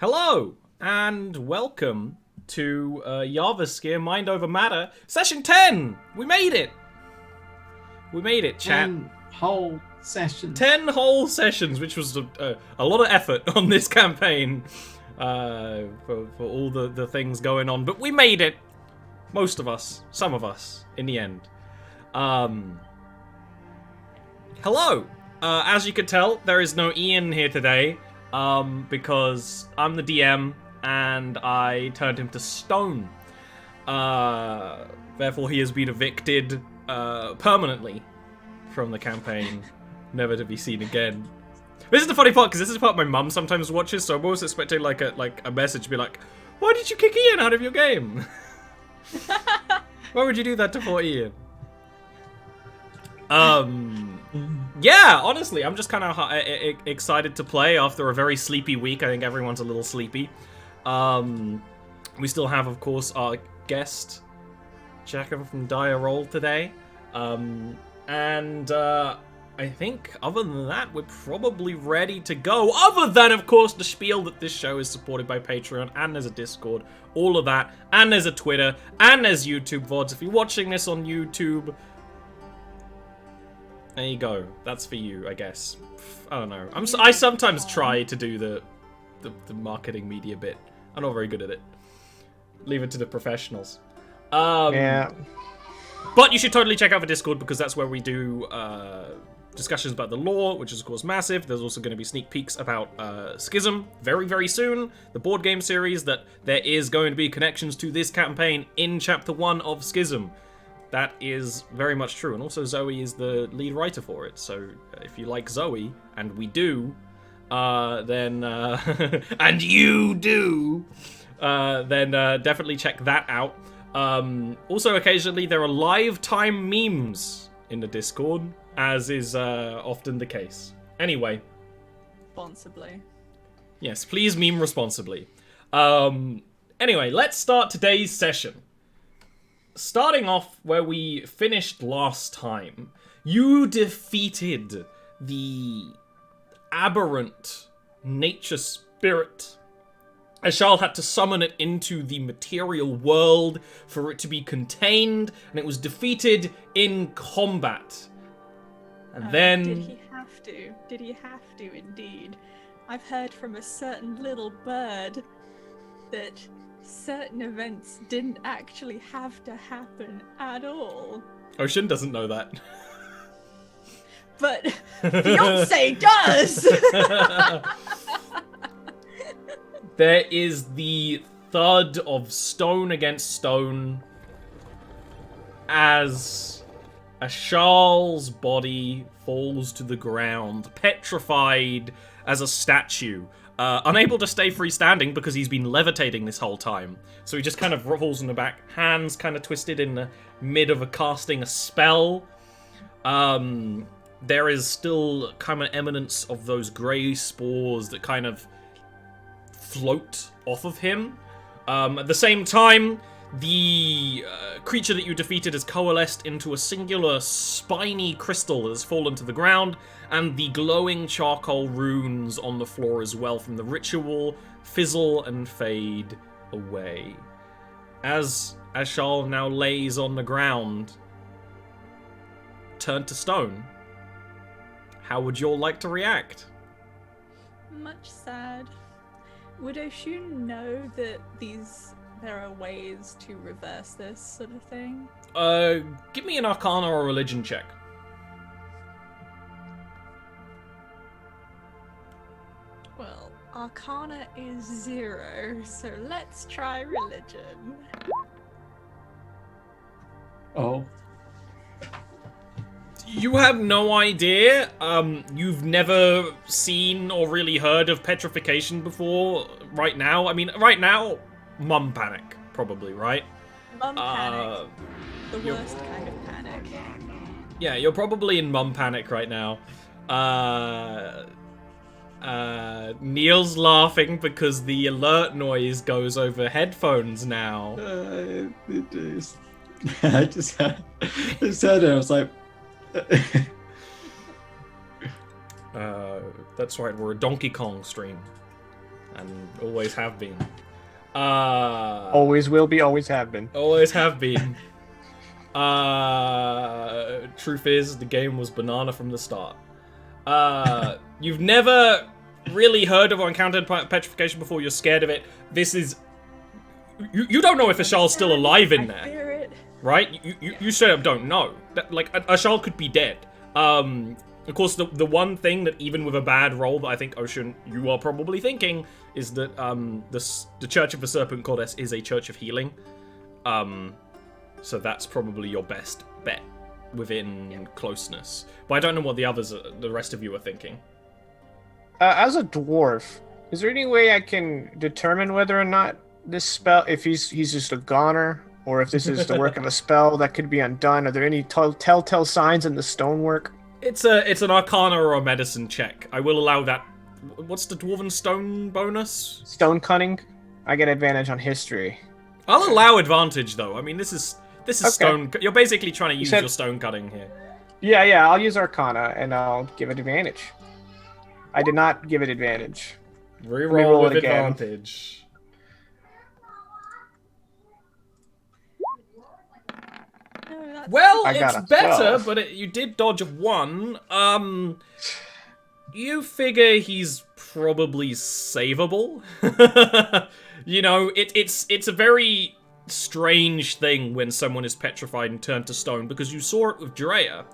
Hello, and welcome to Jarviskjir Mind Over Matter, Session 10! We made it! We made it, chat. 10 whole sessions. 10 whole sessions, which was a lot of effort on this campaign for all the things going on. But we made it! Most of us. Some of us, in the end. Hello! As you could tell, there is no Ian here today. Because I'm the DM and I turned him to stone. Therefore, he has been evicted permanently from the campaign, never to be seen again. This is the funny part, because this is the part my mum sometimes watches, so I'm always expecting like a message to be like, "Why did you kick Ian out of your game? Why would you do that to poor Ian?" Yeah, honestly, I'm just kind of excited to play after a very sleepy week. I think everyone's a little sleepy. We still have, of course, our guest, Jacob from Dire Roll today. I think, other than that, we're probably ready to go. Other than, of course, the spiel that this show is supported by Patreon, and there's a Discord, all of that, and there's a Twitter, and there's YouTube VODs. If you're watching this on YouTube, there you go. That's for you, I guess. I don't know. I sometimes try to do the marketing media bit. I'm not very good at it. Leave it to the professionals. Yeah. But you should totally check out the Discord, because that's where we do discussions about the lore, which is, of course, massive. There's also going to be sneak peeks about Schism very, very soon. The board game series that there is going to be connections to this campaign in Chapter 1 of Schism. That is very much true, and also Zoe is the lead writer for it, so if you like Zoe, and we do, then, and you do, then definitely check that out. Also, occasionally there are live time memes in the Discord, as is often the case. Anyway. Responsibly. Yes, please meme responsibly. Anyway, let's start today's session. Starting off where we finished last time, you defeated the aberrant nature spirit. Ashal had to summon it into the material world for it to be contained, and it was defeated in combat. And then... Did he have to? Did he have to, indeed? I've heard from a certain little bird that certain events didn't actually have to happen at all. Ocean doesn't know that. But Beyonce does! There is the thud of stone against stone as Ashal's body falls to the ground, petrified as a statue. Unable to stay freestanding because he's been levitating this whole time. So he just kind of falls on the back, hands kind of twisted in the mid of casting a spell. There is still kind of eminence of those grey spores that kind of float off of him. At the same time, the creature that you defeated has coalesced into a singular spiny crystal that has fallen to the ground, and the glowing charcoal runes on the floor as well from the ritual fizzle and fade away. As Ashal now lays on the ground, turned to stone, how would you all like to react? Much sad. Would Oshun know that there are ways to reverse this sort of thing? Give me an Arcana or Religion check. Well, Arcana is 0, so let's try Religion. Oh. You have no idea. You've never seen or really heard of petrification before. Right now, I mean, right now, mum panic, probably, right? Mum panic. The worst kind of panic. Yeah, you're probably in mum panic right now. Neil's laughing because the alert noise goes over headphones now. It is. I just heard it. I was like... That's right, we're a Donkey Kong stream. and always have been. Always will be, always have been. Always have been. Truth is, the game was banana from the start. You've never really heard of or encountered petrification before. You're scared of it. This is... You don't know if Ashal's still alive in there. Fear it. Right? You straight up don't know. Like, Ashal could be dead. Of course, the one thing that even with a bad roll that I think, Ocean, you are probably thinking is that the Church of the Serpent Goddess is a church of healing. So that's probably your best bet within closeness. But I don't know what the rest of you are thinking. As a dwarf, is there any way I can determine whether or not this spell, if he's just a goner, or if this is the work of a spell that could be undone? Are there any telltale signs in the stonework? It's an Arcana or a Medicine check. I will allow that. What's the Dwarven Stone bonus? Stone cunning? I get advantage on history. I'll allow advantage though. I mean, this is okay. Stone. You're basically trying to use your stone cutting here. Yeah, I'll use Arcana and I'll give it advantage. I did not give it advantage. Reroll with advantage. Well, it's better, but you did dodge a 1. You figure he's probably savable. You know, it's a very strange thing when someone is petrified and turned to stone, because you saw it with Drea.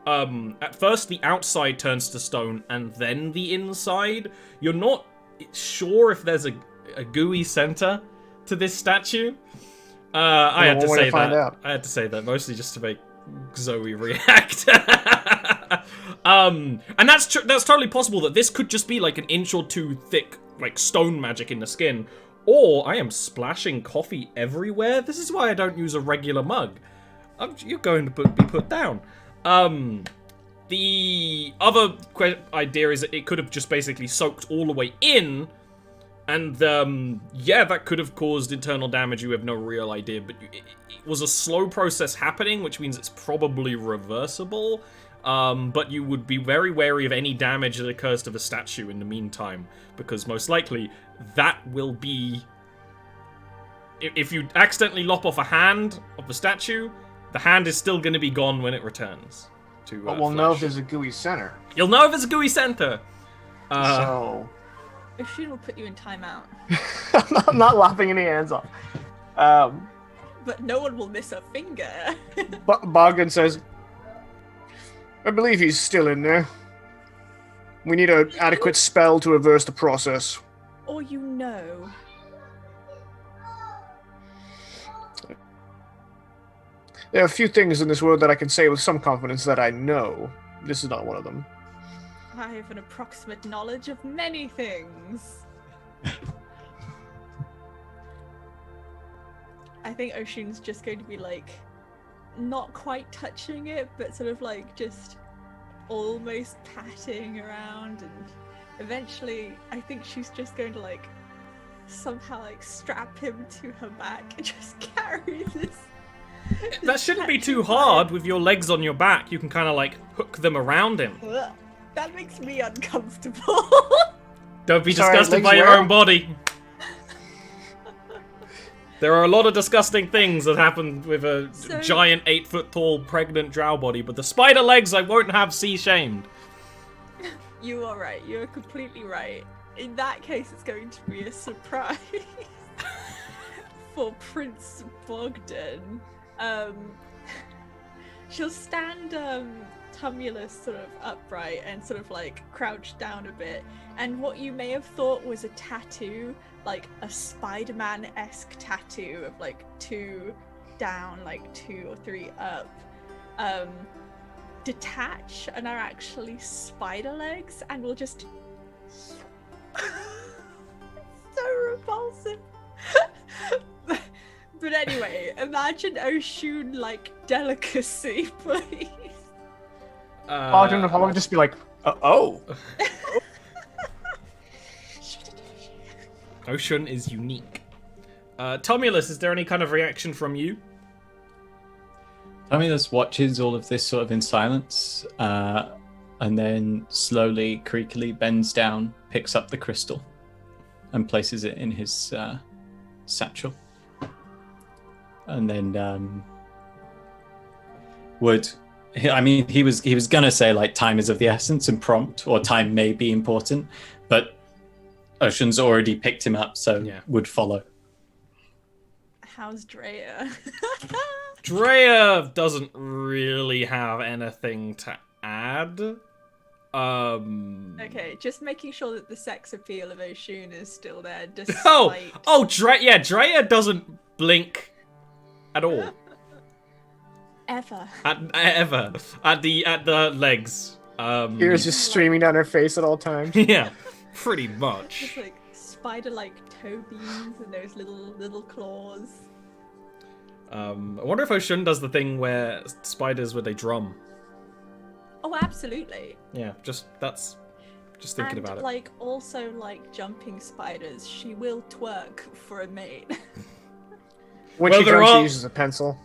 At first the outside turns to stone, and then the inside. You're not sure if there's a gooey center to this statue. I had to say that. I had to say that mostly just to make Zoe react. And that's totally possible that this could just be like an inch or two thick, like stone magic in the skin. Or I am splashing coffee everywhere. This is why I don't use a regular mug. You're going to be put down. The other idea is that it could have just basically soaked all the way in. And, yeah, that could have caused internal damage. You have no real idea, but it was a slow process happening, which means it's probably reversible. But you would be very wary of any damage that occurs to the statue in the meantime, because most likely that will be... If you accidentally lop off a hand of the statue, the hand is still going to be gone when it returns to But we'll know if there's a gooey center. You'll know if there's a gooey center. So... Oshun will put you in timeout. I'm not lopping any hands off. But no one will miss a finger. Bogdan says, I believe he's still in there. We need an adequate spell to reverse the process. Or you know. There are a few things in this world that I can say with some confidence that I know. This is not one of them. I have an approximate knowledge of many things. I think Oshun's just going to be like, not quite touching it, but sort of like just almost patting around, and eventually I think she's just going to like somehow like strap him to her back and just carry this. That shouldn't be too hard with your legs on your back. You can kind of like hook them around him. That makes me uncomfortable. Don't be disgusted by your own body. There are a lot of disgusting things that happen with a giant 8-foot-tall pregnant drow body, but the spider legs I won't have shamed. You are right. You are completely right. In that case, it's going to be a surprise for Prince Bogdan. She'll stand Tumulus sort of upright and sort of like crouched down a bit, and what you may have thought was a tattoo, like a Spider-Man-esque tattoo of like 2 down, like 2 or 3 up, detach and are actually spider legs, and will just so repulsive. But anyway, imagine Oshun like delicacy, please. Bogdan will probably just be like, oh. Oshun is unique. Tumulus, is there any kind of reaction from you? Tumulus watches all of this sort of in silence, and then slowly, creakily bends down, picks up the crystal, and places it in his satchel. And then he was gonna say like time is of the essence and prompt, or time may be important, but Ocean's already picked him up, so would follow. How's Drea? Drea doesn't really have anything to add. Okay, just making sure that the sex appeal of Oshun is still there, despite... Drea doesn't blink at all. Ever. At the legs. Tears just streaming down her face at all times. Yeah, pretty much. Just like spider-like toe beams and those little claws. I wonder if Oshun does the thing where spiders they drum. Oh, absolutely. Yeah, just thinking about it. Like also like jumping spiders, she will twerk for a mate. When she jumps, she uses a pencil.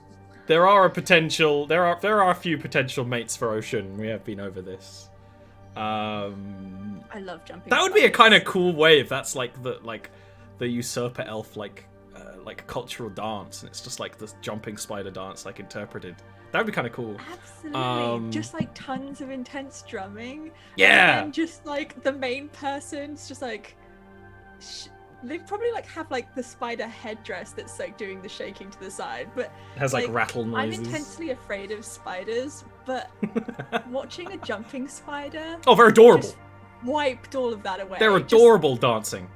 There are a few potential mates for Ocean. We have been over this. I love jumping. That would be a kind of cool way if that's like the usurper elf like cultural dance, and it's just like this jumping spider dance like interpreted. That would be kind of cool. Absolutely. Just like tons of intense drumming. Yeah. And just like the main person's just like they probably like have like the spider headdress that's like doing the shaking to the side, but it has like rattle noises. I'm intensely afraid of spiders, but watching a jumping spider very adorable. Just wiped all of that away. They're adorable dancing.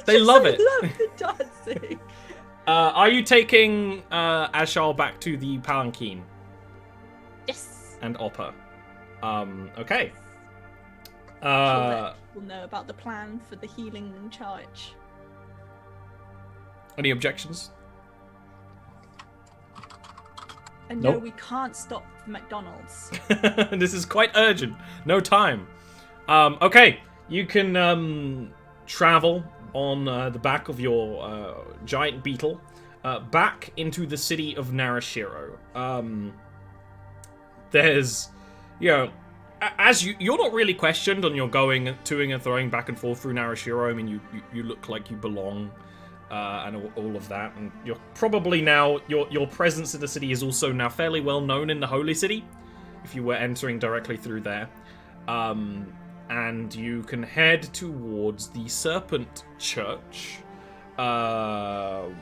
They love it. I love the dancing. Are you taking Ashal back to the Palanquin? Yes. And Oppa. Okay. We'll know about the plan for the healing charge. Any objections? And no, we can't stop for McDonald's. This is quite urgent. No time. Okay, you can travel on the back of your giant beetle back into the city of Narashiro. There's, as you're not really questioned on your going, toing and throwing back and forth through Narashiro. I mean, you look like you belong, and all of that. And you're probably now, your presence in the city is also now fairly well known in the Holy City, if you were entering directly through there. And you can head towards the Serpent Church, the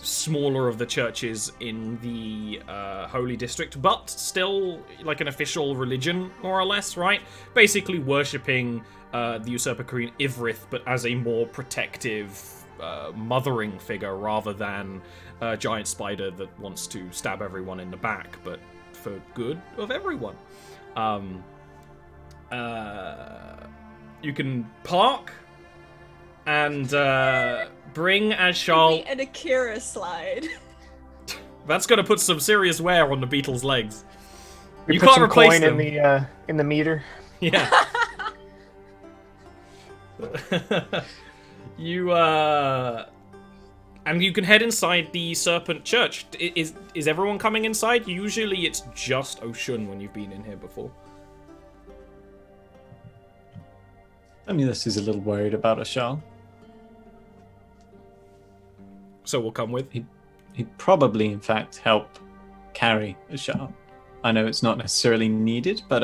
smaller of the churches in the Holy District, but still like an official religion, more or less, right? Basically worshipping the usurper queen Ivrith, but as a more protective, mothering figure, rather than a giant spider that wants to stab everyone in the back, but for good of everyone. You can park and bring Ashal. An Akira slide. That's gonna put some serious wear on the beetle's legs. You can't replace them in the meter. Yeah. And you can head inside the Serpent Church. Is everyone coming inside? Usually it's just Oshun when you've been in here before. This is a little worried about Ashal. So we'll come with. He'd probably, in fact, help carry Ashal. I know it's not necessarily needed, but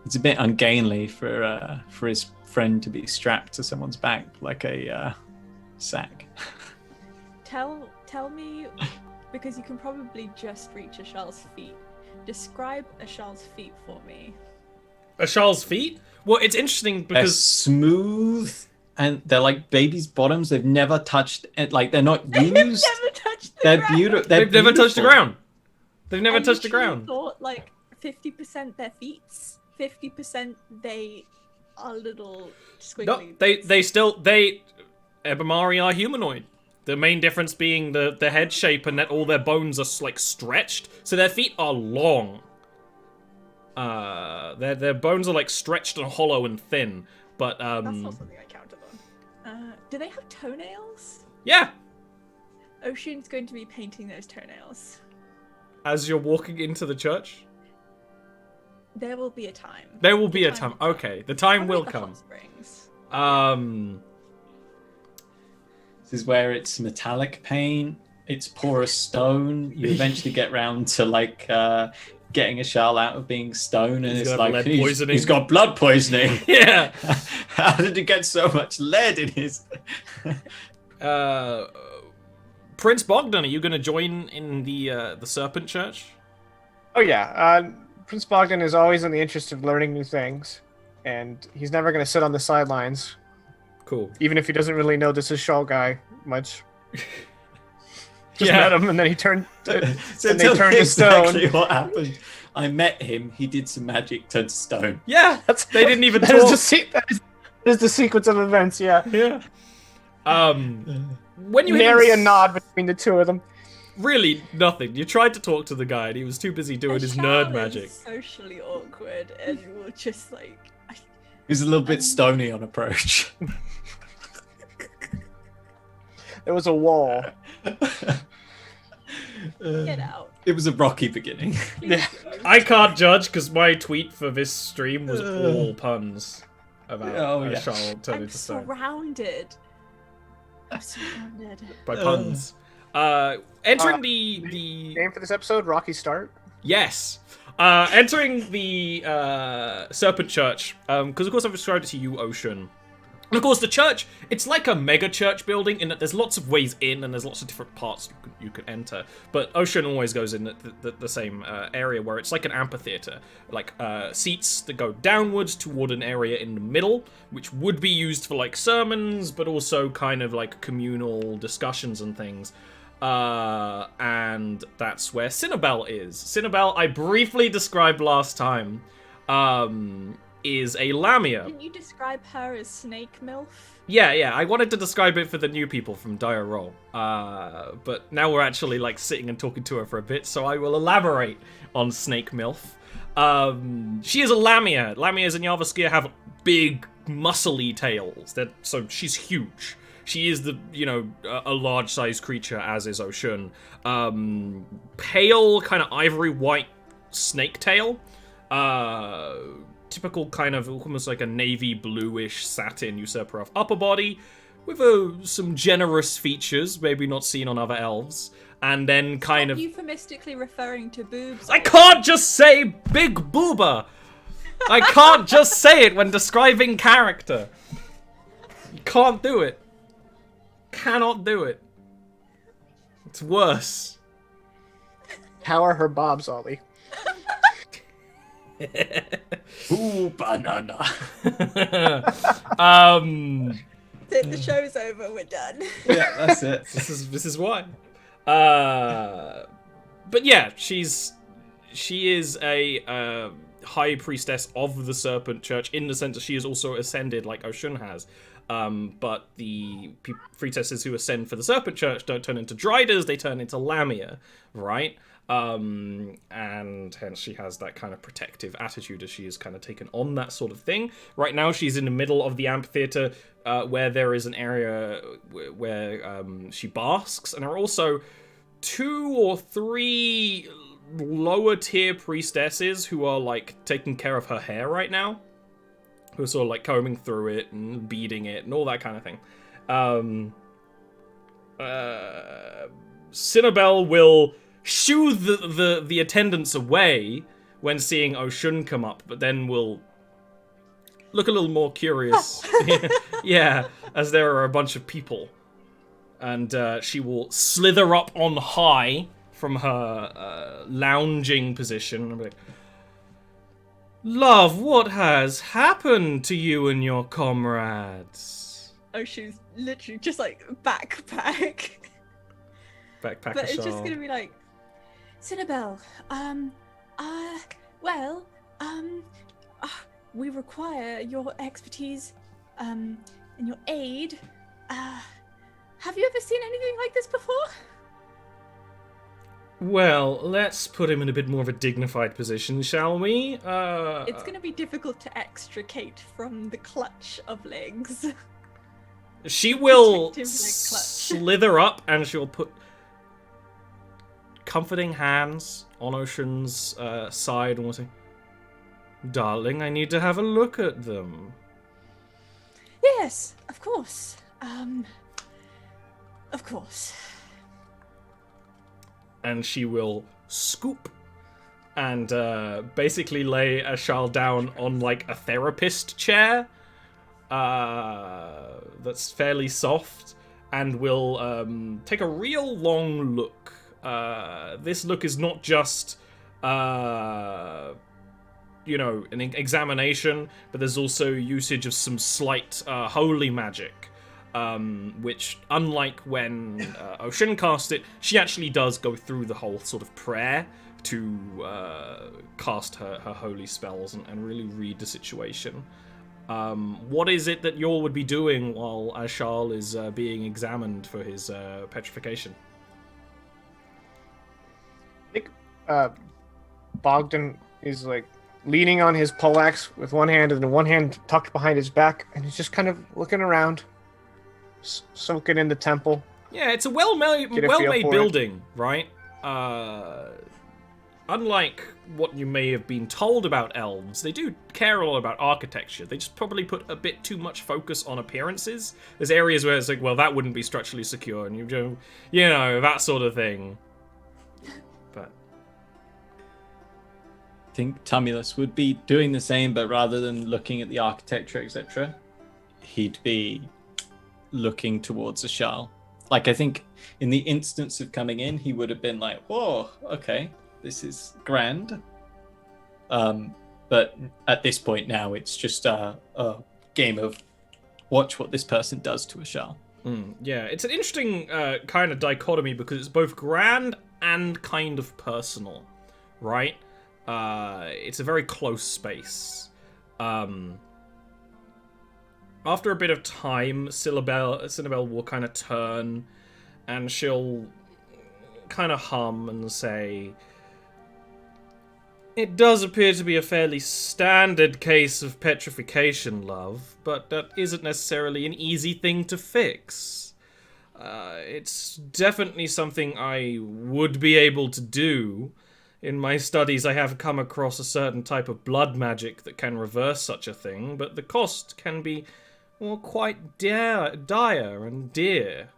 it's a bit ungainly for his friend to be strapped to someone's back like a sack. Tell me, because you can probably just reach Ashal's feet. Describe Ashal's feet for me. Ashal's feet? Well, it's interesting because... They're smooth, and they're like baby's bottoms. They've never touched it. Like, they're not used. They've never touched the they're ground. beautiful. They've never touched the ground. They've never touched the ground. I thought like 50% their feet, 50% they are little squiggly. No, they Ebamari are humanoid. The main difference being the head shape and that all their bones are like stretched, so their feet are long. Their bones are like stretched and hollow and thin, but That's not something I counted on. Do they have toenails? Yeah. Ocean's going to be painting those toenails. As you're walking into the church? There will be a time. There will be a time. Okay, the time will come. Springs. This is where it's metallic paint, it's porous stone. You eventually get round to like getting a Shal out of being stone, and He's it's gonna have like lead poisoning. he's got blood poisoning. Yeah. How did he get so much lead in his? Prince Bogdan, are you going to join in the Serpent Church? Oh yeah, Prince Bogdan is always in the interest of learning new things, and he's never going to sit on the sidelines, Cool. even if he doesn't really know this is Shaw guy much. Just met him, and then he turned. So and they tell turned me to stone. exactly what happened. I met him. He did some magic, turned to stone. Yeah, they didn't even That talk. is the sequence of events. Yeah. Yeah. When you Nary hit a him, nod between the two of them. really nothing. You tried to talk to the guy, and he was too busy doing his Shal nerd is magic. socially awkward and will just like. He was a little bit stony on approach. There was a wall. Get out. It was a rocky beginning. Yeah. I can't judge because my tweet for this stream was all puns about yeah. Charlotte turning I'm into stone. surrounded. I'm surrounded. By puns. Entering the Name for this episode: Rocky Start. yes. Entering the Serpent Church, because of course I've described it to you, Ocean. And of course the church, it's like a mega church building in that there's lots of ways in and there's lots of different parts you could enter. But Ocean always goes in the same area where it's like an amphitheater, like seats that go downwards toward an area in the middle, which would be used for like sermons, but also kind of like communal discussions and things. And that's where Cinnabelle is. Cinnabelle, I briefly described last time, is a Lamia. Didn't you describe her as Snake MILF? Yeah, I wanted to describe it for the new people from Dire Roll. But now we're actually like sitting and talking to her for a bit, so I will elaborate on Snake MILF. She is a Lamia. Lamias in Jarviskjir have big, muscly tails. So she's huge. She is a large-sized creature, as is Oshun. Pale, kind of ivory white snake tail. Typical kind of almost like a navy bluish satin usurper of upper body, with some generous features, maybe not seen on other elves. And then kind of Euphemistically referring to boobs. I can't just say big booba. I can't just say it when describing character. You can't do it. Cannot do it. It's worse. How are her bobs, Ollie? Ooh, banana. The show's over. We're done. Yeah, that's it. This is why. But yeah, she is a high priestess of the Serpent Church in the sense that she is also ascended like Oshun has. But the priestesses who ascend for the Serpent Church don't turn into Driders, they turn into Lamia, right? And hence she has that kind of protective attitude as she has kind of taken on that sort of thing. Right now she's in the middle of the amphitheater where there is an area where she basks, and there are also 2 or 3 lower tier priestesses who are like taking care of her hair right now, who are sort of like combing through it and beading it and all that kind of thing. Cinnabelle will shoo the attendants away when seeing Oshun come up, but then will look a little more curious. Yeah, as there are a bunch of people. And she will slither up on high from her lounging position and be like, "Love, what has happened to you and your comrades?" Oh, she's literally just like backpack. Backpacker But it's just Shaw. gonna be like, Cinnabelle, we require your expertise, and your aid. Have you ever seen anything like this before? Well, let's put him in a bit more of a dignified position, shall we? It's gonna be difficult to extricate from the clutch of legs. She will protective leg clutch. slither up and she'll put comforting hands on Ocean's side and will say, "Darling, I need to have a look at them." Yes, of course. Of course. And she will scoop and basically lay Ashal down on like a therapist chair that's fairly soft, and will take a real long look. This look is not just an examination, but there's also usage of some slight holy magic, which, unlike when Ocean cast it, she actually does go through the whole sort of prayer to cast her holy spells and really read the situation. What is it that Yor would be doing while Ashal is being examined for his petrification? I think Bogdan is like leaning on his poleaxe with one hand and one hand tucked behind his back, and he's just kind of looking around, soaking in the temple. Yeah, it's a well-made building, right? Unlike what you may have been told about elves, they do care a lot about architecture. They just probably put a bit too much focus on appearances. There's areas where it's like, well, that wouldn't be structurally secure, and you know, that sort of thing. But I think Tumulus would be doing the same, but rather than looking at the architecture, etc., he'd be looking towards Ashal. Like, I think in the instance of coming in, he would have been like, whoa, okay, this is grand. But at this point now, it's just a game of watch what this person does to Ashal. Yeah, it's an interesting kind of dichotomy, because it's both grand and kind of personal, right? It's a very close space. After a bit of time, Cinnabelle will kind of turn, and she'll kind of hum and say, "It does appear to be a fairly standard case of petrification, love, but that isn't necessarily an easy thing to fix. It's definitely something I would be able to do. In my studies, I have come across a certain type of blood magic that can reverse such a thing, but the cost can be, well, quite dire and dear."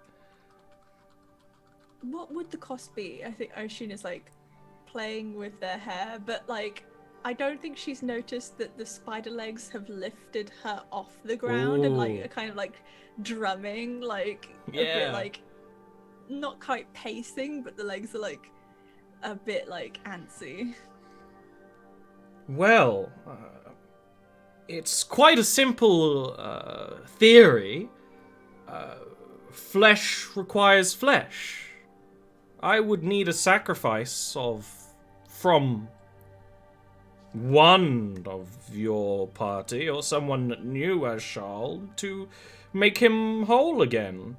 What would the cost be? I think Ocean is like playing with their hair, but like I don't think she's noticed that the spider legs have lifted her off the ground. Ooh. And like a kind of like drumming, like a bit like not quite pacing, but the legs are like a bit like antsy. Well, it's quite a simple theory. Flesh requires flesh. I would need a sacrifice from one of your party or someone that knew Ashal to make him whole again.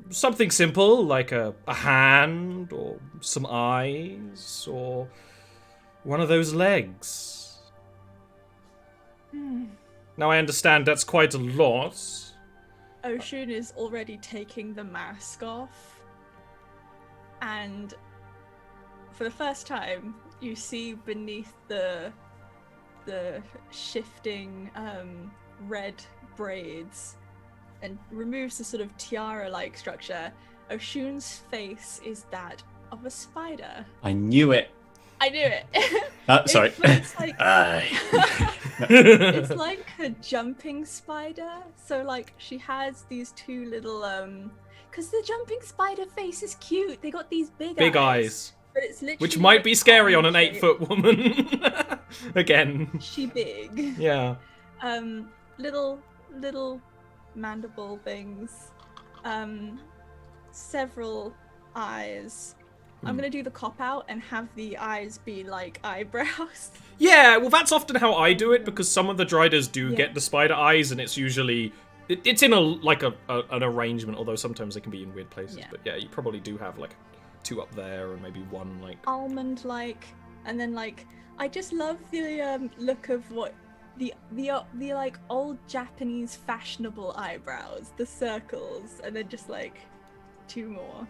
Something simple like a hand or some eyes or one of those legs. Now I understand that's quite a lot. Ocean is already taking the mask off. And for the first time, you see beneath the shifting red braids and removes the sort of tiara-like structure. Oshun's face is that of a spider. I knew it. I knew it. Sorry. It's like, it's like a jumping spider. So like she has these two little because the jumping spider face is cute. They got these big eyes. But it's literally which might like be scary on an shape. 8-foot woman. Again. She big. Yeah. Little mandible things. Several eyes. I'm gonna do the cop out and have the eyes be like eyebrows. Yeah, well that's often how I do it, because some of the Driders do get the spider eyes, and it's usually it's in an arrangement, although sometimes they can be in weird places. Yeah. But yeah, you probably do have like 2 up there and maybe 1 like almond like, and then like I just love the look of what the like old Japanese fashionable eyebrows, the circles, and then just like 2 more.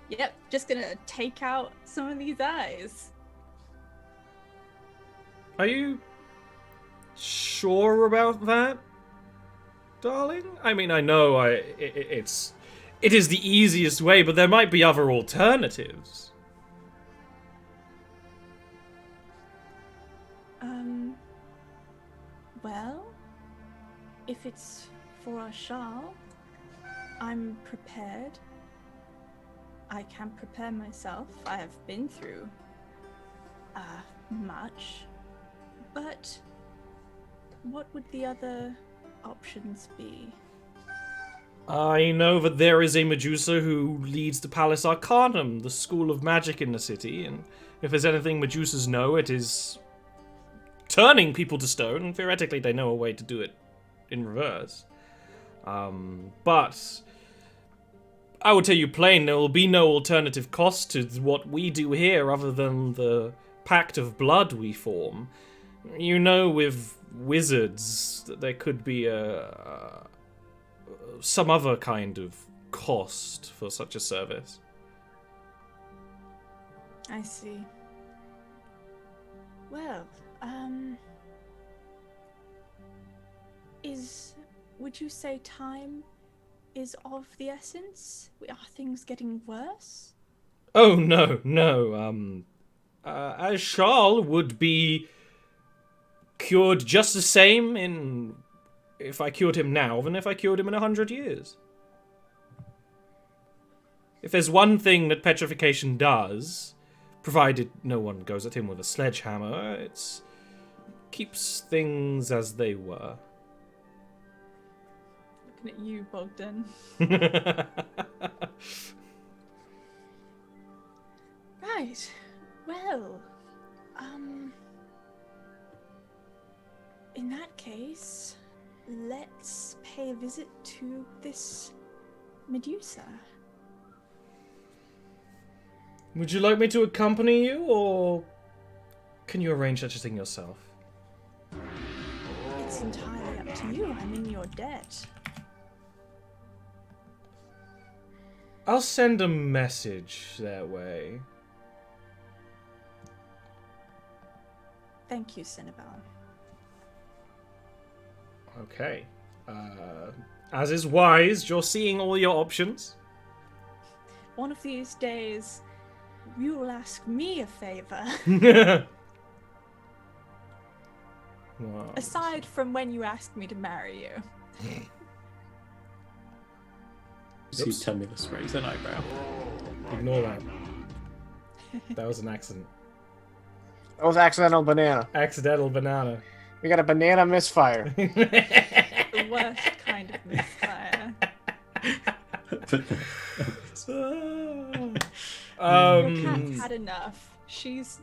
Yep, just gonna take out some of these eyes. Are you sure about that? darling? I mean, I know it is the easiest way, but there might be other alternatives. Well, if it's for Ashal, I'm prepared. I can prepare myself. I have been through much. But what would the other options be? I know that there is a Medusa who leads the Palace Arcanum, the school of magic in the city, and if there's anything Medusas know, it is turning people to stone, and theoretically they know a way to do it in reverse. But I will tell you plain, there will be no alternative cost to what we do here other than the pact of blood we form. You know, with wizards, that there could be some other kind of cost for such a service. I see. Well, would you say time is of the essence? Are things getting worse? Oh, no. As Charles would be cured just the same if I cured him now than if I cured him in 100 years. If there's one thing that petrification does, provided no one goes at him with a sledgehammer, it keeps things as they were. Looking at you, Bogdan. Right. Well, in that case, let's pay a visit to this Medusa. Would you like me to accompany you, or can you arrange such a thing yourself? It's entirely up to you. I'm in your debt. I'll send a message that way. Thank you, Cinnabelle. Okay. As is wise, you're seeing all your options. One of these days, you will ask me a favor. Wow. Aside from when you asked me to marry you. See Tumulus raise an eyebrow. Ignore that. That was an accident. That was accidental banana. Accidental banana. We got a banana misfire. The worst kind of misfire. Your cat's had enough. She's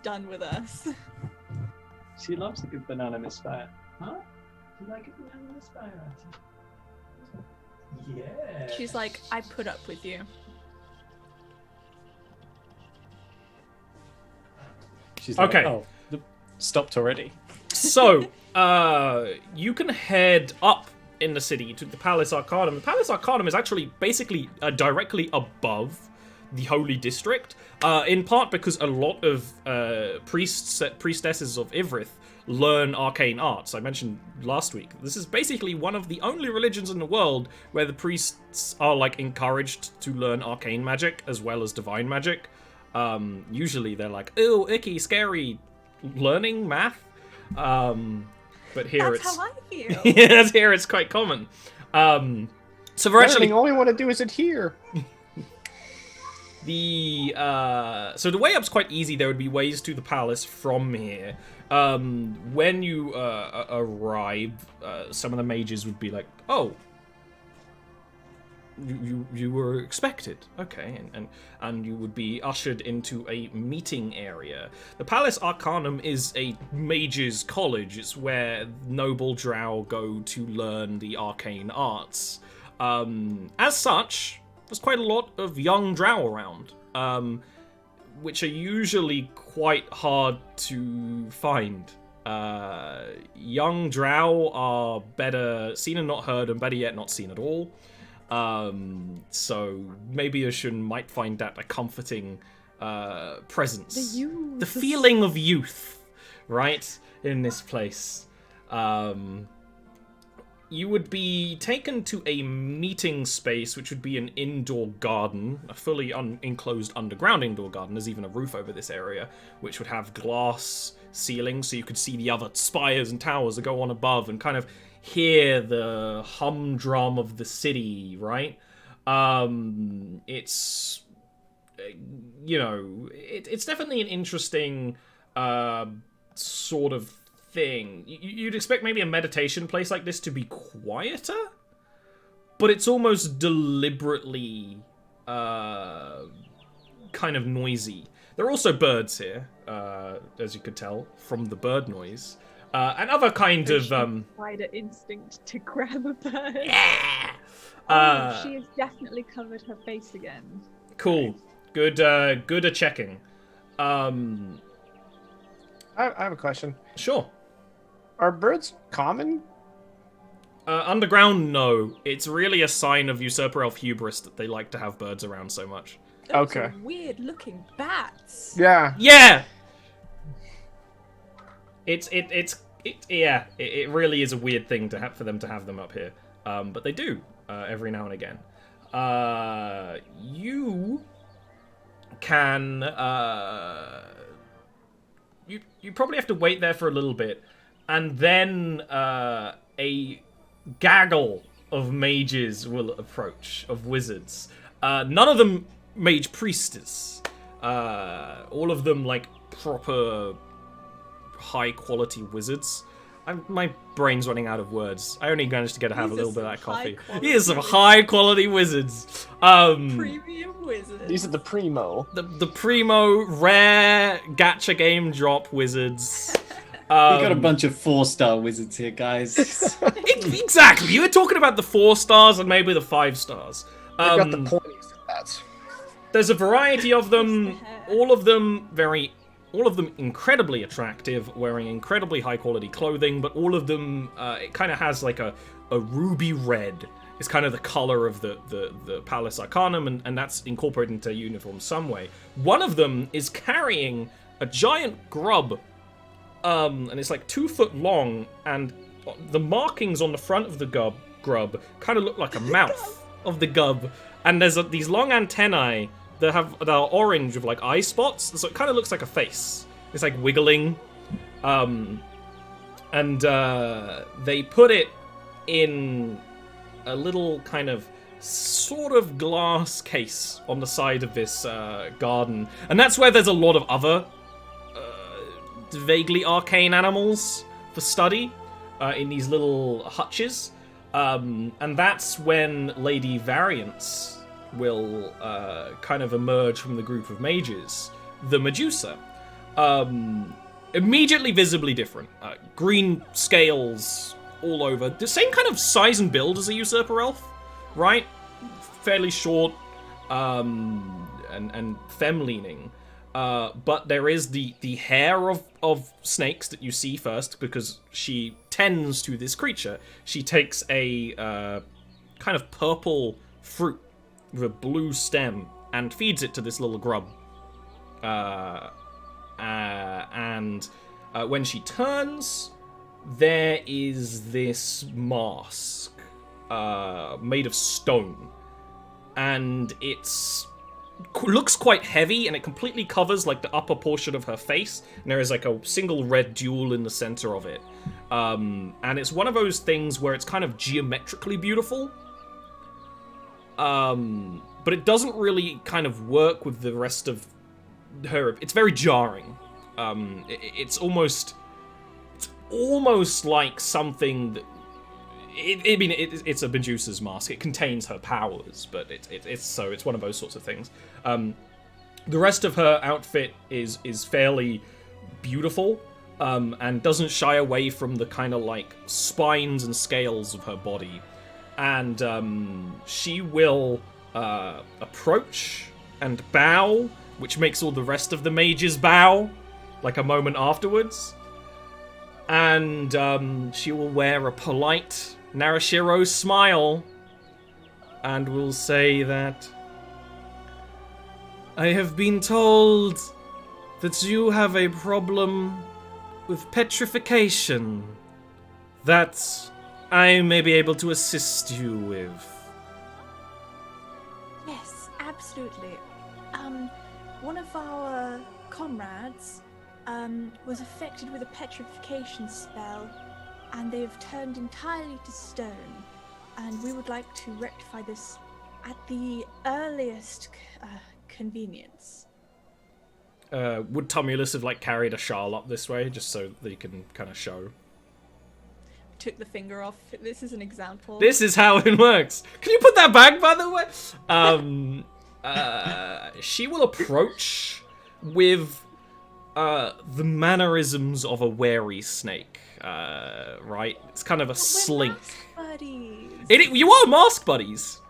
done with us. She loves a good banana misfire. Huh? Do you like a banana misfire? Yeah. She's like, I put up with you. She's like, Okay. oh, stopped already. So, you can head up in the city to the Palace Arcanum. The Palace Arcanum is actually basically directly above the Holy District, in part because a lot of priestesses of Ivrith learn arcane arts. I mentioned last week, this is basically one of the only religions in the world where the priests are like encouraged to learn arcane magic as well as divine magic. Usually they're like, ew, icky, scary, learning math. But here That's it's how I feel. yes, here it's quite common. So we're actually All we want to do is adhere. so the way up's quite easy. There would be ways to the palace from here. When you arrive, some of the mages would be like, "Oh, you were expected, okay," and you would be ushered into a meeting area. The Palace Arcanum is a mage's college. It's where noble drow go to learn the arcane arts. As such, there's quite a lot of young drow around, which are usually quite hard to find. Young drow are better seen and not heard, and better yet, not seen at all. So maybe Ushun might find that a comforting presence. The youth. The feeling of youth, right, in this place. you would be taken to a meeting space, which would be an indoor garden, a fully enclosed underground indoor garden. There's even a roof over this area, which would have glass ceilings, so you could see the other spires and towers that go on above and kind of hear the humdrum of the city, right? It's, you know, it's definitely an interesting sort of thing. You'd expect maybe a meditation place like this to be quieter, but it's almost deliberately kind of noisy. There are also birds here, as you could tell from the bird noise, and other kind of wider instinct to grab a bird. Yeah. She has definitely covered her face again. Cool. Good at checking. I have a question. Sure. Are birds common? Underground, no. It's really a sign of usurper elf hubris that they like to have birds around so much. Those Okay. are weird-looking bats. Yeah. Yeah. It really is a weird thing to have for them to have them up here. But they do every now and again. You can you probably have to wait there for a little bit, and then a gaggle of mages will approach, of wizards. None of them mage priestess. All of them like proper high quality wizards. My brain's running out of words. I only managed to have a little bit of that coffee. These are some high quality wizards. Premium wizards. These are the primo. The primo rare gacha game drop wizards. We got a bunch of 4-star wizards here, guys. Exactly. You were talking about the 4 stars and maybe the 5 stars. They've got the pointies of that. There's a variety of them. All of them incredibly attractive, wearing incredibly high quality clothing, but all of them, it kind of has like a ruby red. It's kind of the color of the Palace Arcanum, and that's incorporated into a uniform some way. One of them is carrying a giant grub, and it's like 2 foot long, and the markings on the front of the grub kind of look like a mouth of the grub, and there's these long antennae that are orange with like eye spots, so it kind of looks like a face. It's like wiggling, and they put it in a little kind of sort of glass case on the side of this garden, and that's where there's a lot of other vaguely arcane animals for study in these little hutches, and that's when Lady Variance will kind of emerge from the group of mages. The Medusa. Immediately visibly different. Green scales all over. The same kind of size and build as a usurper elf, right? Fairly short and femme-leaning. But there is the hair of snakes that you see first, because she tends to this creature. She takes a kind of purple fruit with a blue stem and feeds it to this little grub. And when she turns, there is this mask made of stone, and looks quite heavy, and it completely covers like the upper portion of her face, and there is like a single red jewel in the center of it. And it's one of those things where it's kind of geometrically beautiful, but it doesn't really kind of work with the rest of her. It's very jarring. It's almost like something that it's a Medusa's mask. It contains her powers, but it's one of those sorts of things. The rest of her outfit is fairly beautiful, and doesn't shy away from the kind of like spines and scales of her body. And she will approach and bow, which makes all the rest of the mages bow, like a moment afterwards. And she will wear a polite Narashiro smile, and will say that, "I have been told that you have a problem with petrification. That I may be able to assist you with. Yes, absolutely. One of our comrades was affected with a petrification spell, and they have turned entirely to stone. And we would like to rectify this at the earliest convenience. Would Tumulus have like carried a shawl up this way just so that you can kind of show? Took the finger off. This is an example. This is how it works. Can you put that back, by the way? She will approach with the mannerisms of a wary snake. Right? It's kind of a slink. We're mask buddies. You are mask buddies.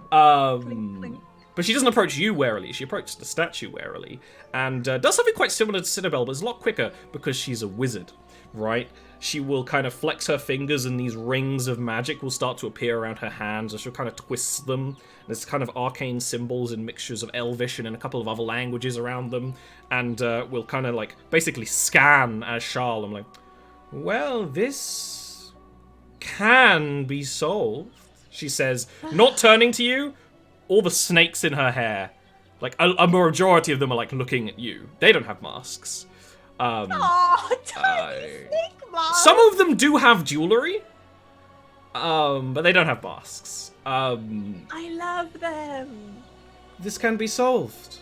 Clink, clink. But she doesn't approach you warily. She approaches the statue warily, and does something quite similar to Citadel, but it's a lot quicker because she's a wizard, right? She will kind of flex her fingers, and these rings of magic will start to appear around her hands, and she'll kind of twist them. There's kind of arcane symbols and mixtures of Elvish and a couple of other languages around them, and will kind of like basically scan as Charles. I'm like, well, this can be solved, she says, not turning to you. All the snakes in her hair, like a majority of them are like looking at you. They don't have masks. Oh, tiny snake mask. Some of them do have jewelry, but they don't have masks. I love them. This can be solved.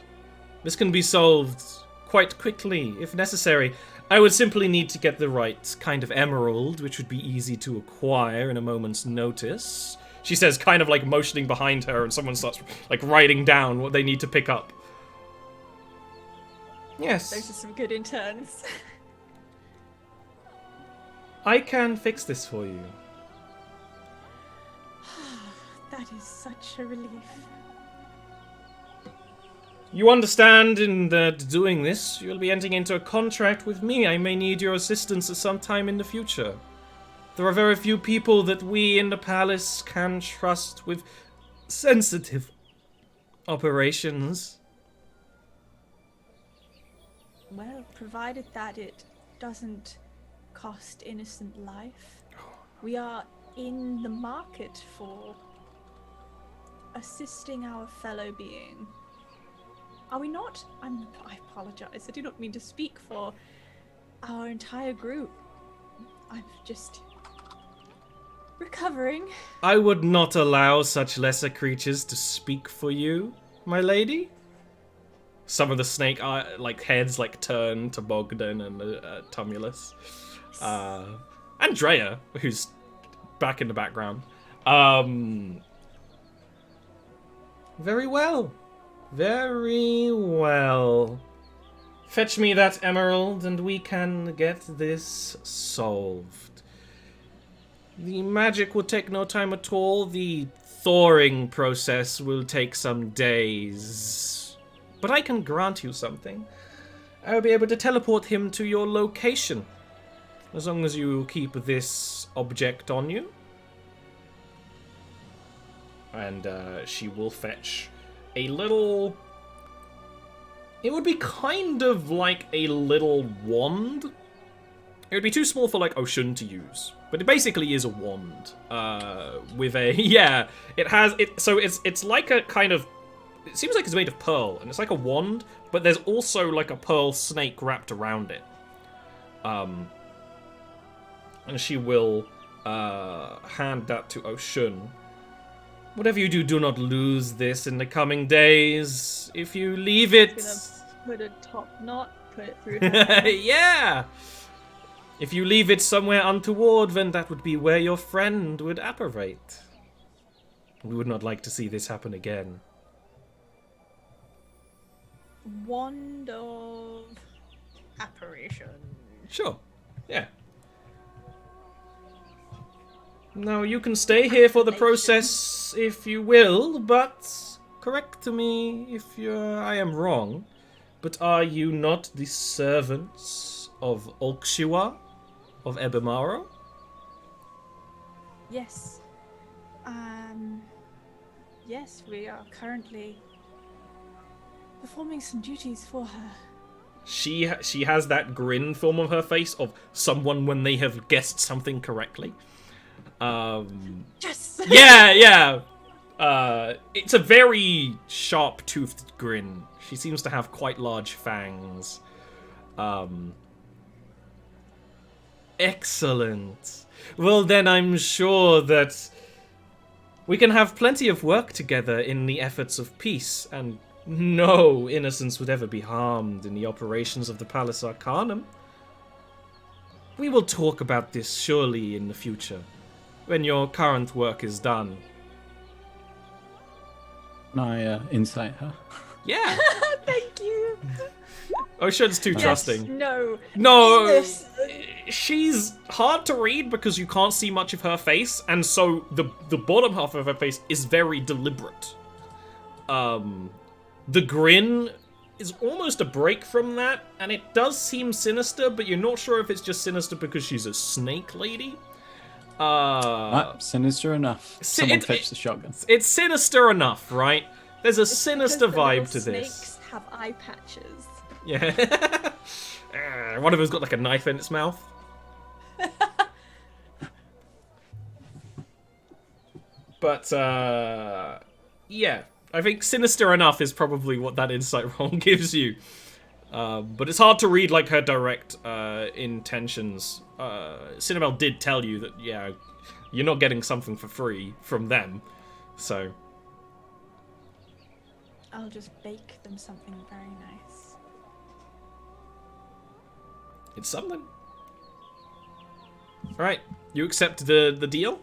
This can be solved quite quickly, if necessary. I would simply need to get the right kind of emerald, which would be easy to acquire in a moment's notice. She says, kind of like motioning behind her, and someone starts like writing down what they need to pick up. Yes. Those are some good interns. I can fix this for you. That is such a relief. You understand in that doing this, you'll be entering into a contract with me. I may need your assistance at some time in the future. There are very few people that we in the palace can trust with sensitive operations. Well, provided that it doesn't cost innocent life, we are in the market for assisting our fellow being. Are we not? I apologize. I do not mean to speak for our entire group. I'm just recovering. I would not allow such lesser creatures to speak for you, my lady. Some of the snake heads turn to Bogdan and Tumulus. Andrea, who's back in the background. Very well. Very well. Fetch me that emerald and we can get this solved. The magic will take no time at all. The thawing process will take some days. But I can grant you something. I will be able to teleport him to your location. As long as you keep this object on you. And she will fetch a little... It would be kind of like a little wand. It would be too small for Oshun to use. But it basically is a wand. With a... Yeah. It has... So it's like a kind of... It seems like it's made of pearl. And it's like a wand. But there's also like a pearl snake wrapped around it. And she will hand that to Oshun. Whatever you do, do not lose this in the coming days. If you leave it... Put a top knot, put it through her. Yeah! If you leave it somewhere untoward, then that would be where your friend would apparate. We would not like to see this happen again. Wand of apparition. Sure. Yeah. Now, you can stay here for the process if you will, but correct me if I am wrong. But are you not the servants of Ulkshiwa of Ebimaro? Yes. Yes, we are currently performing some duties for her. She has that grin film on her face of someone when they have guessed something correctly. Yes. Yeah. It's a very sharp-toothed grin. She seems to have quite large fangs. Excellent. Well, then I'm sure that we can have plenty of work together in the efforts of peace, and no innocents would ever be harmed in the operations of the Palace Arcanum. We will talk about this surely in the future, when your current work is done. Can I insight her? Yeah. Thank you. Ocean's too trusting. No. No, Yes. she's hard to read because you can't see much of her face, and so the bottom half of her face is very deliberate. The grin is almost a break from that, and it does seem sinister, but you're not sure if it's just sinister because she's a snake lady. Sinister enough. Someone fetch the shotgun. It's sinister enough, right? There's a sinister Because the vibe little to this. Snakes have eye patches. Yeah. One of them's got like a knife in its mouth. But, yeah. I think sinister enough is probably what that insight roll gives you. But it's hard to read, like, her direct intentions. Cinnabelle did tell you that, yeah, you're not getting something for free from them. So... I'll just bake them something very nice. It's something. Alright, you accept the deal?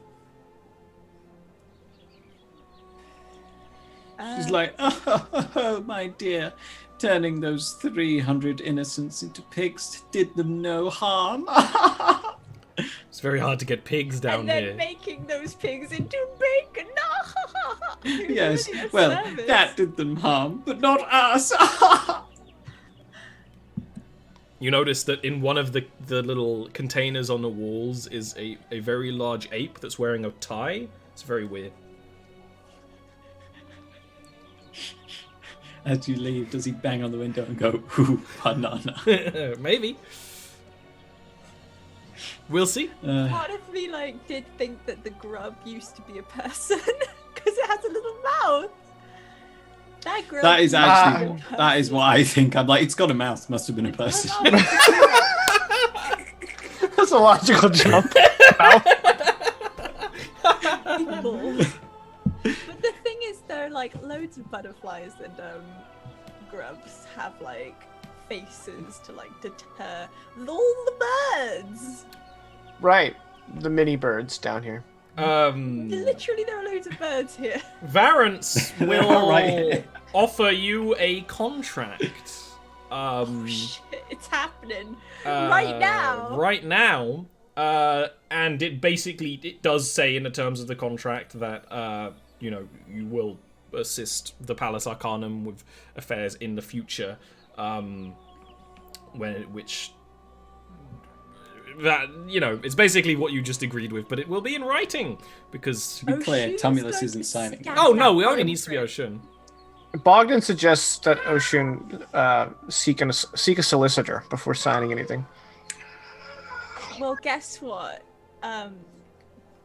She's like, oh, my dear, turning those 300 innocents into pigs did them no harm. It's very hard to get pigs down and then here. making those pigs into bacon. Yes, Really a well, service. that did them harm, but not us. You notice that in one of the little containers on the walls is a very large ape that's wearing a tie. It's very weird. As you leave, does he bang on the window and go, ooh, banana? Maybe. We'll see. Part of me did think that the grub used to be a person because it has a little mouth. That grub. That is used to actually, be a person. that is what I think. I'm like, it's got a mouth, must have been a person. That's a logical jump. People. But the thing is, though, loads of butterflies and grubs have faces to deter all the birds. Right. The mini birds down here. Literally, there are loads of birds here. Varance They're will right. offer you a contract. Shit, it's happening right now. Right now. And it does say in the terms of the contract that, you will assist the Palace Arcanum with affairs in the future, it's basically what you just agreed with, but it will be in writing, because... To be clear, Ocean's Tumulus going isn't to signing. scan Oh, no, that it only needs to be blueprint. Ocean. Bogdan suggests that Ocean seek a solicitor before signing anything. Well, guess what?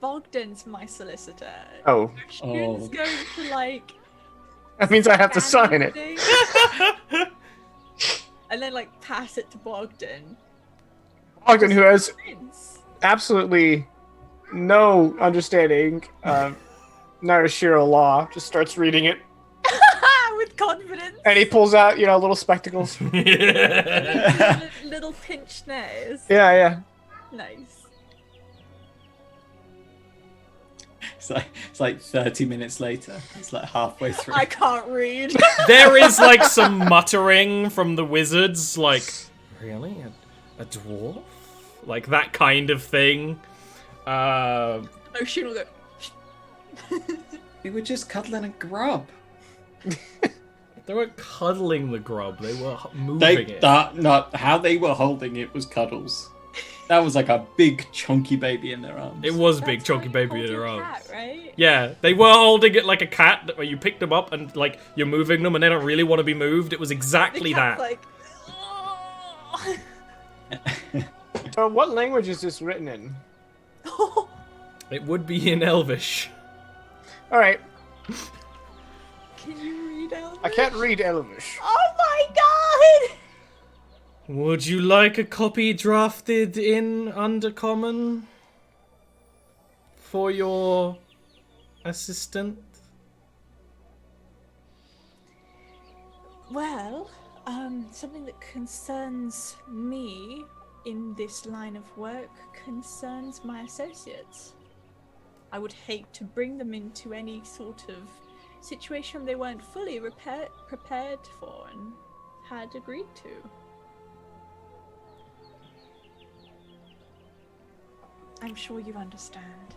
Bogdan's my solicitor. Oh, Ocean's going to that means I have to scan sign it. everything and then pass it to Bogdan. Bogdan, who has Prince. absolutely no understanding of Narashiro law, just starts reading it, With confidence. and he pulls out, little spectacles. Little pinched nose. Yeah. Nice. It's like 30 minutes later. It's halfway through. I can't read. There is some muttering from the wizards, really? A dwarf? That kind of thing. Ocean will go. We were just cuddling a grub. They weren't cuddling the grub, they were moving it. Not how they were holding it was cuddles. That was a big chunky baby in their arms. It was big That's chunky how you baby hold in your her arms. cat, right? Yeah, they were holding it like a cat, where you picked them up and you're moving them and they don't really want to be moved. It was exactly The cat's that. "Oh." So, what language is this written in? It would be in Elvish. All right. Can you read Elvish? I can't read Elvish. Oh my god! Would you like a copy drafted in Undercommon for your assistant? Well, something that concerns me in this line of work concerns my associates. I would hate to bring them into any sort of situation they weren't fully prepared for and had agreed to. I'm sure you understand.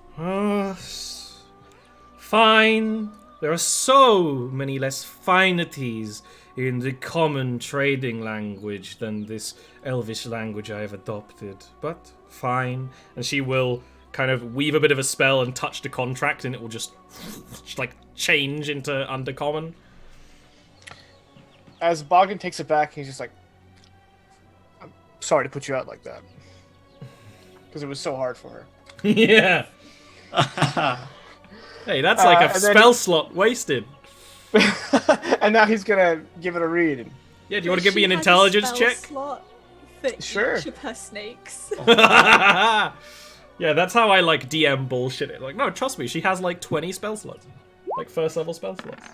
Fine. There are so many less finities in the common trading language than this Elvish language I have adopted. But fine. And she will kind of weave a bit of a spell and touch the contract, and it will just like change into Undercommon. As Bogdan takes it back, he's just like, I'm sorry to put you out like that. Because it was so hard for her. Yeah. Hey, that's like a spell slot wasted. And now he's gonna give it a read. Yeah, do you want to give me an intelligence check? Slot for Sure. each of her snakes. Yeah, that's how I like DM bullshit it. Like, no, trust me, she has like 20 spell slots. Like first level spell slots.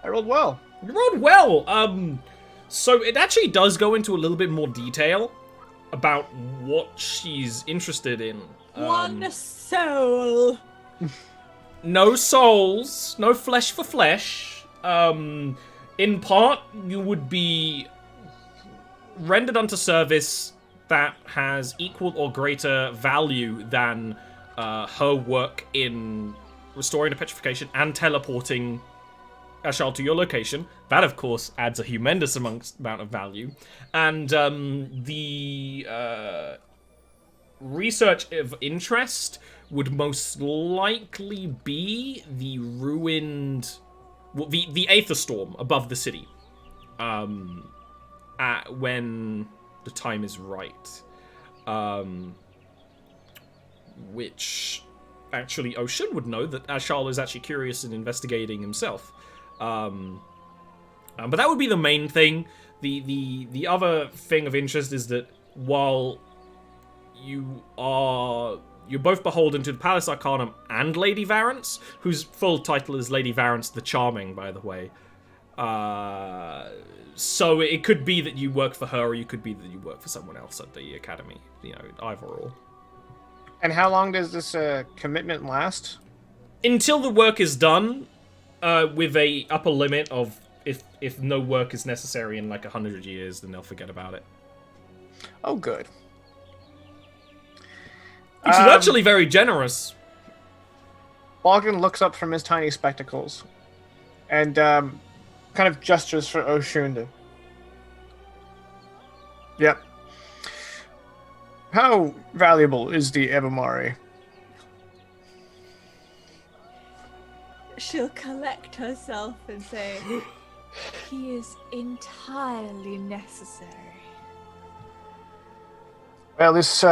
I rolled well. You rolled well. So it actually does go into a little bit more detail about what she's interested in. One soul. No souls, no flesh for flesh. In part, you would be rendered unto service that has equal or greater value than her work in restoring the petrification and teleporting Ashal to your location. That, of course, adds a humongous amount of value. And the research of interest would most likely be the ruined... Well, the Aether Storm above the city. When the time is right. Which... Actually, Ocean would know that Ashal is actually curious in investigating himself. But that would be the main thing. The other thing of interest is that while you're both beholden to the Palace Arcanum and Lady Varence, whose full title is Lady Varence the Charming, by the way. So it could be that you work for her, or you could be that you work for someone else at the academy. You know, either or. And how long does this commitment last? Until the work is done, with a upper limit of if no work is necessary in like 100 years, then they'll forget about it. Oh, good. Which is actually very generous. Bogdan looks up from his tiny spectacles and kind of gestures for Oshun to... Yep. How valuable is the Ebamari? She'll collect herself and say, he is entirely necessary. Well, this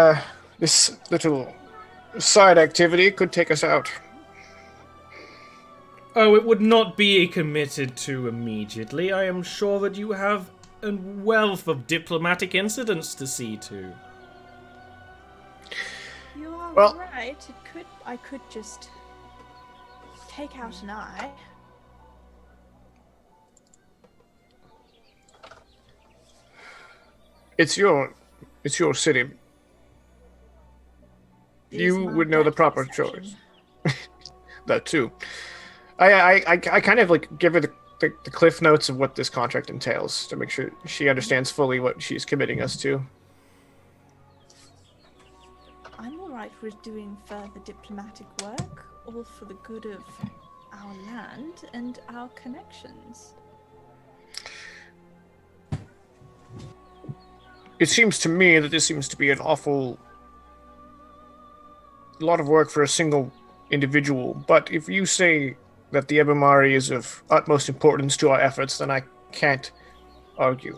little side activity could take us out. Oh, it would not be committed to immediately. I am sure that you have a wealth of diplomatic incidents to see to. You are Well- right. I could just take out an eye. It's your city. You would know the proper choice. That too. I kind of like give her the cliff notes of what this contract entails to make sure she understands fully what she's committing us to. I'm alright with doing further diplomatic work, all for the good of our land and our connections. It seems to me that this seems to be an awful lot of work for a single individual, but if you say that the Ebamari is of utmost importance to our efforts, then I can't argue.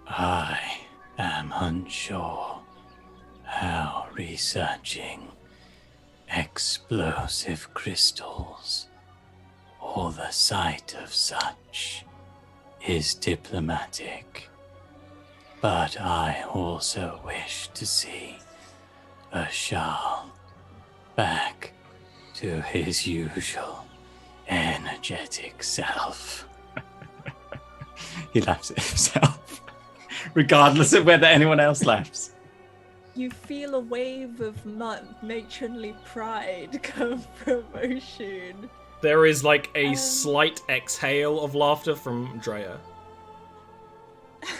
I am unsure how researching explosive crystals, or the sight of such, is diplomatic. But I also wish to see a Shah back to his usual energetic self. He laughs at himself, regardless of whether anyone else laughs. You feel a wave of matronly pride come from Oshun. There is like a slight exhale of laughter from Drea.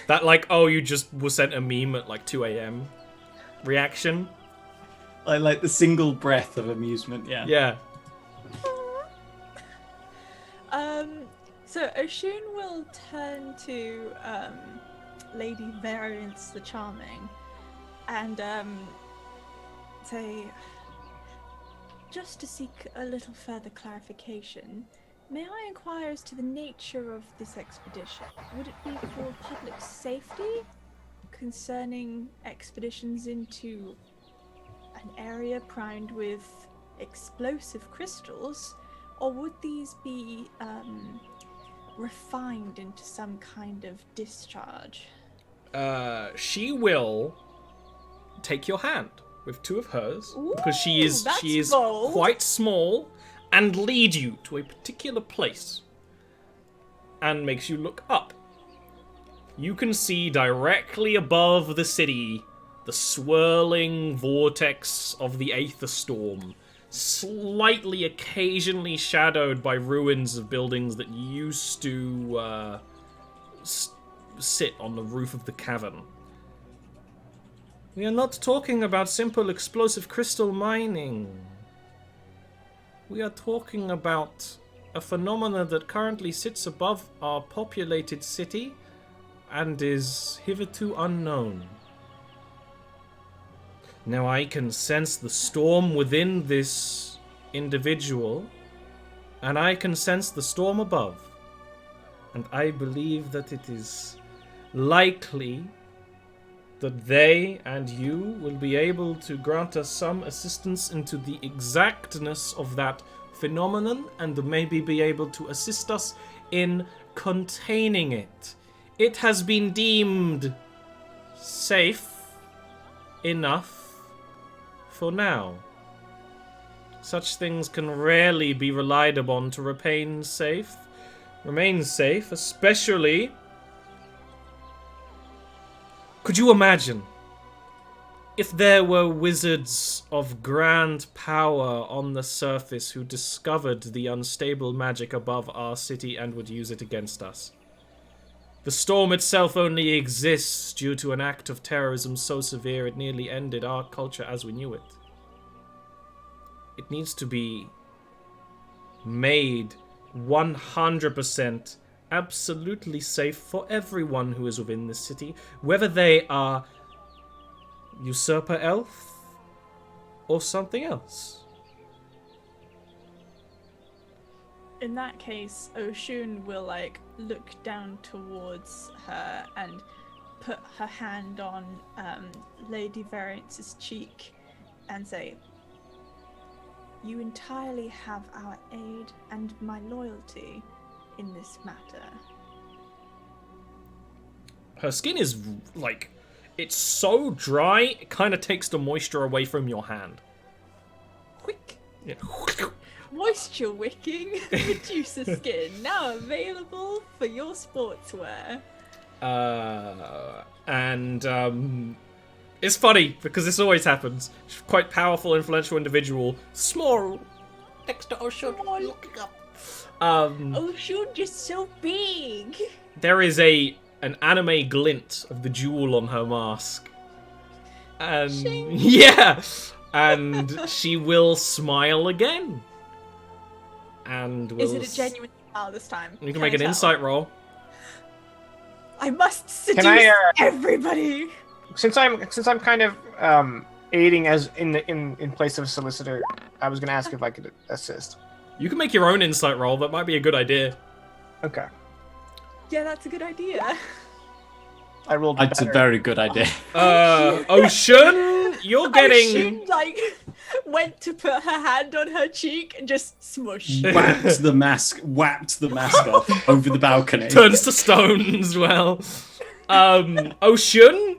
That like, oh, you just was sent a meme at like 2 a.m. reaction. I like the single breath of amusement, yeah. Yeah. So Oshun will turn to Lady Variance the Charming and say, just to seek a little further clarification, may I inquire as to the nature of this expedition? Would it be for public safety concerning expeditions into an area primed with explosive crystals, or would these be refined into some kind of discharge? She will take your hand with two of hers, because she is bold. quite small, and lead you to a particular place and makes you look up. You can see directly above the city the swirling vortex of the Aether Storm, slightly occasionally shadowed by ruins of buildings that used to sit on the roof of the cavern. We are not talking about simple explosive crystal mining. We are talking about a phenomena that currently sits above our populated city and is hitherto unknown. Now I can sense the storm within this individual, and I can sense the storm above. And I believe that it is likely that they and you will be able to grant us some assistance into the exactness of that phenomenon, and maybe be able to assist us in containing it. It has been deemed safe enough for now. Such things can rarely be relied upon to remain safe, especially... Could you imagine if there were wizards of grand power on the surface who discovered the unstable magic above our city and would use it against us? The storm itself only exists due to an act of terrorism so severe it nearly ended our culture as we knew it. It needs to be made 100% absolutely safe for everyone who is within this city, whether they are usurper elf or something else. In that case, Oshun will look down towards her and put her hand on Lady Variance's cheek and say, "You entirely have our aid and my loyalty in this matter." Her skin is it's so dry, it kind of takes the moisture away from your hand. Quick. Yeah. Moisture wicking Medusa skin, now available for your sportswear. It's funny because this always happens. She's a quite powerful, influential individual. Small, next to Oshun, looking up. Oshun just so big. There is an anime glint of the jewel on her mask, and Shing. yeah, and she will smile again. And Is it a genuine smile this time? You can make an insight roll. I must seduce everybody. Since I'm kind of aiding as in place of a solicitor, I was gonna ask if I could assist. You can make your own insight roll. That might be a good idea. Okay. Yeah, that's a good idea. I rolled. It's a very good idea. Oshun, you're getting Oshun, like, went to put her hand on her cheek and just smush. Whapped the mask off over the balcony. turns to stone as well. Oshun,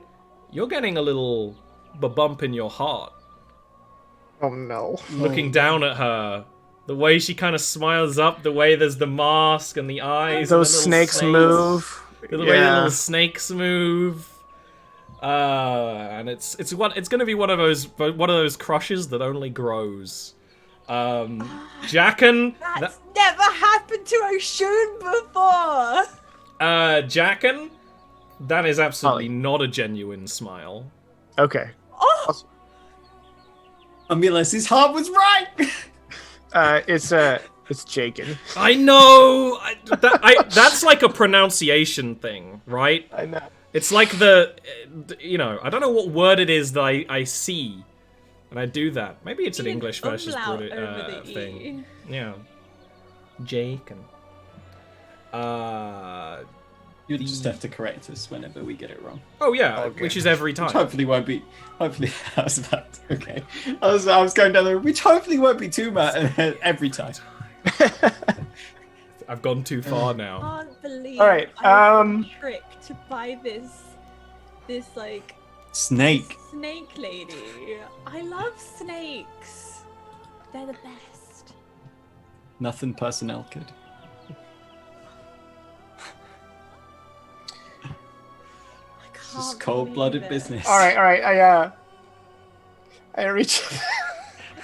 you're getting a little bump in your heart. Oh no. Looking down at her. The way she kind of smiles up, the way there's the mask and the eyes. Those and the snakes move. The way the little snakes move. And it's gonna be one of those crushes that only grows. Jackin. That's never happened to Oshun before. Jackin, that is absolutely not a genuine smile. Okay. Oh, I realized his heart was right. It's Jakin. I know. That's like a pronunciation thing, right? I know. It's like I don't know what word it is that I see, and I do that. Maybe it's an English versus umlaut British over the thing. E. Yeah. Jake and You'll just have to correct us whenever we get it wrong. oh yeah, Okay. which is every time. Which hopefully won't be. Hopefully, I was about to, okay. I was going down there, which hopefully won't be too much every time. I've gone too far now. Can't believe All right, I was tricked to buy this like Snake. snake lady. I love snakes. They're the best. Nothing personnel could. I can't Just cold-blooded believe it. business. All right. I reach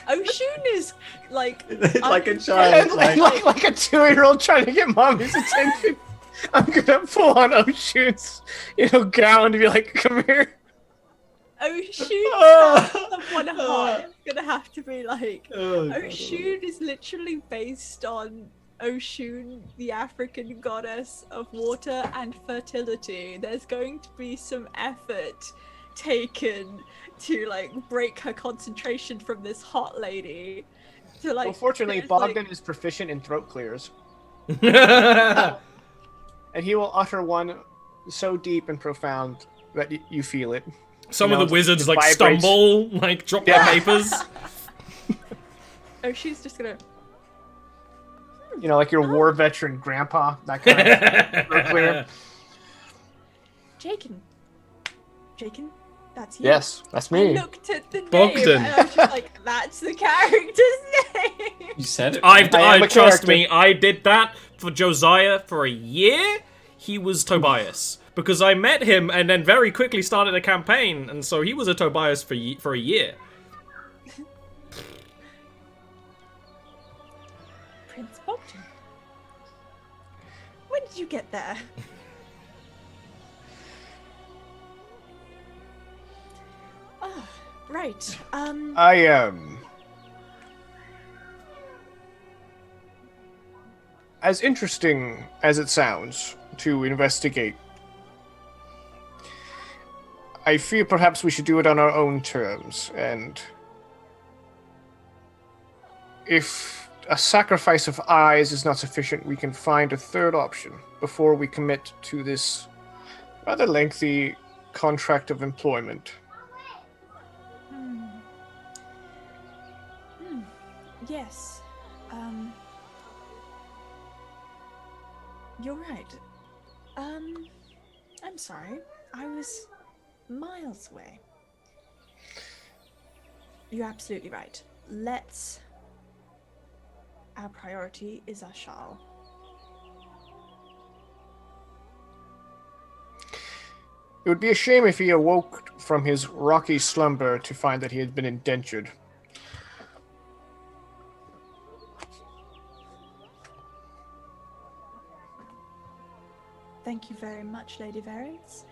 Oshun is like like a child. like a 2-year-old trying to get mommy's attention. I'm gonna pull on Oshun's, gown and be like, "Come here." Oshun someone hot. It's gonna have to be like Oshun is literally based on Oshun, the African goddess of water and fertility. There's going to be some effort taken to like break her concentration from this hot lady. To like, Well, fortunately, there's, like- Bogdan is proficient in throat clears, and he will utter one so deep and profound that you feel it. Some of the wizards it like vibrates. stumble, like drop their papers. Oshun's just gonna. Like your war veteran grandpa, that kind of throat clear. Jakin, that's you. Yes, that's I me. looked at the name Bogdan. and I was just like, that's the character's name. You said it. I am I a trust character. me, I did that for Josiah for a year. He was Tobias because I met him and then very quickly started a campaign, and so he was a Tobias for a year. Prince Bogdan. When did you get there? Oh, right. I as interesting as it sounds to investigate, I feel perhaps we should do it on our own terms, and if a sacrifice of eyes is not sufficient, we can find a third option before we commit to this rather lengthy contract of employment. Yes. You're right. I'm sorry. I was miles away. You're absolutely right. Our priority is Ashal. It would be a shame if he awoke from his rocky slumber to find that he had been indentured. Thank you very much, Lady Variance.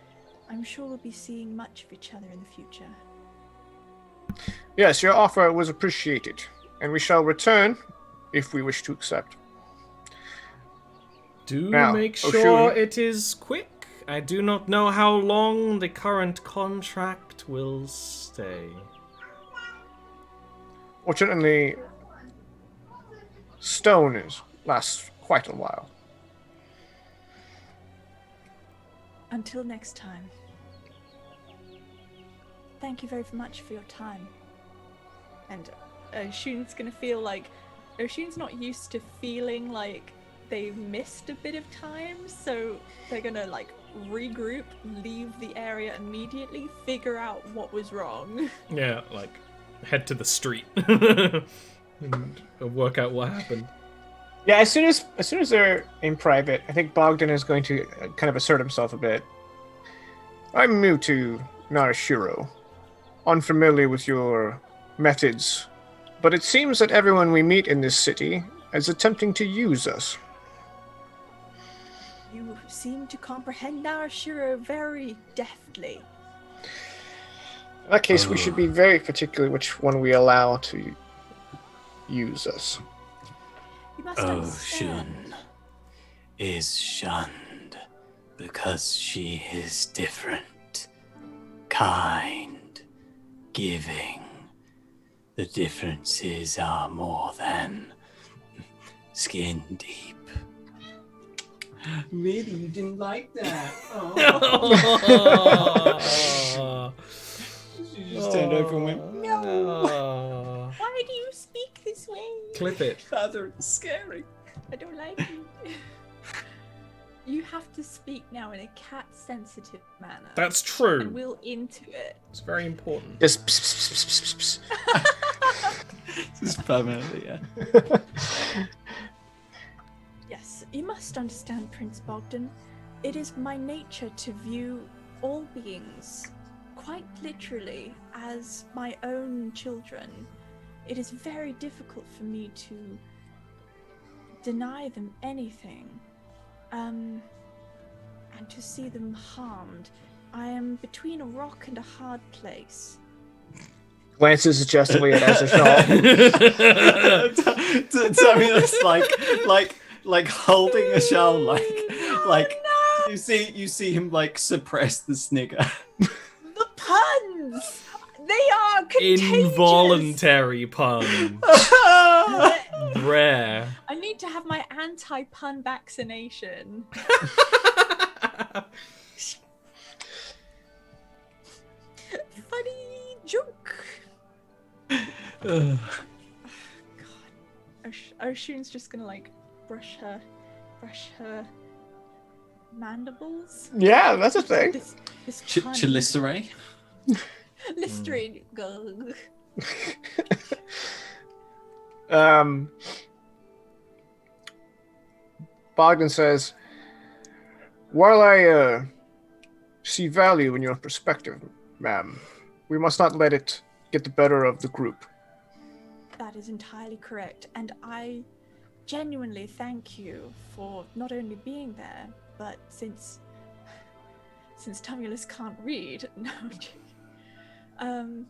I'm sure we'll be seeing much of each other in the future. Yes, your offer was appreciated, and we shall return if we wish to accept. Do Now, make Oshun. sure it is quick. I do not know how long the current contract will stay. Fortunately, stone lasts quite a while. Until next time. thank you very much for your time. And Oshun's gonna feel like Oshun's not used to feeling like they've missed a bit of time, so they're gonna like regroup, leave the area immediately, figure out what was wrong. Yeah, like head to the street and work out what happened. Yeah, as soon as they're in private, I think Bogdan is going to kind of assert himself a bit. I'm new to Narashiro, unfamiliar with your methods, but it seems that everyone we meet in this city is attempting to use us. You seem to comprehend Narashiro very deftly. In that case, we should be very particular which one we allow to use us. You must understand. Oshun is shunned because she is different, kind, giving. The differences are more than skin deep. Really, you didn't like that? Oh. She just turned over and went, No. Why do you speak this way? Clip it. "Father, it's scary." I don't like you. You have to speak now in a cat-sensitive manner. That's And true. we'll into it. It's very important. Just pss, pss, pss, pss, pss, This is permanently, yeah. pss. Yes, you must understand, Prince Bogdan. It is my nature to view all beings, quite literally, as my own children. It is very difficult for me to deny them anything, and to see them harmed. I am between a rock and a hard place. Glances suggestively at Asashal. Tell me that's like holding a shell, like no! you see him like suppress the snigger. The puns! They are contagious! Involuntary pun. Rare. I need to have my anti-pun vaccination. Funny joke. God. Oshun's just gonna like brush her mandibles. Yeah, that's a thing. This pun. Chelicerae. Listerine. Go. Bogdan says, while I see value in your perspective, ma'am, we must not let it get the better of the group. That is entirely correct, and I genuinely thank you for not only being there, but since Tumulus can't read, no, I'm joking.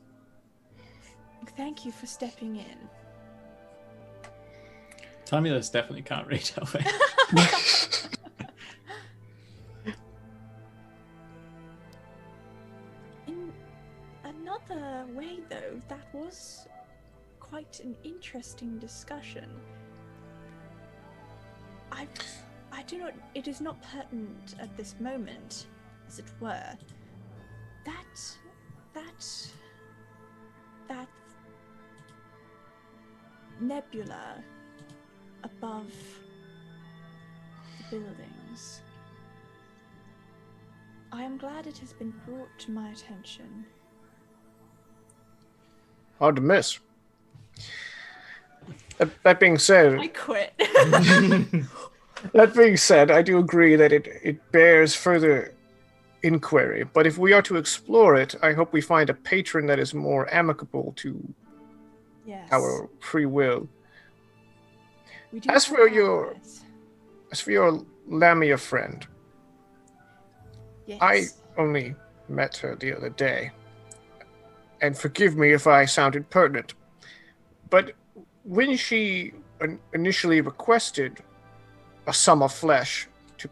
Thank you for stepping in. Tumulus definitely can't read that way. In another way, though, that was quite an interesting discussion. I do not. It is not pertinent at this moment, as it were. That nebula above the buildings. I am glad it has been brought to my attention. Hard to miss. That being said, I quit. that being said, I do agree that it bears further inquiry. But if we are to explore it, I hope we find a patron that is more amicable to Yes. our free will. We do As have for your- allies. As for your Lamia friend, Yes. I only met her the other day. And forgive me if I sound impertinent, but when she initially requested a sum of flesh to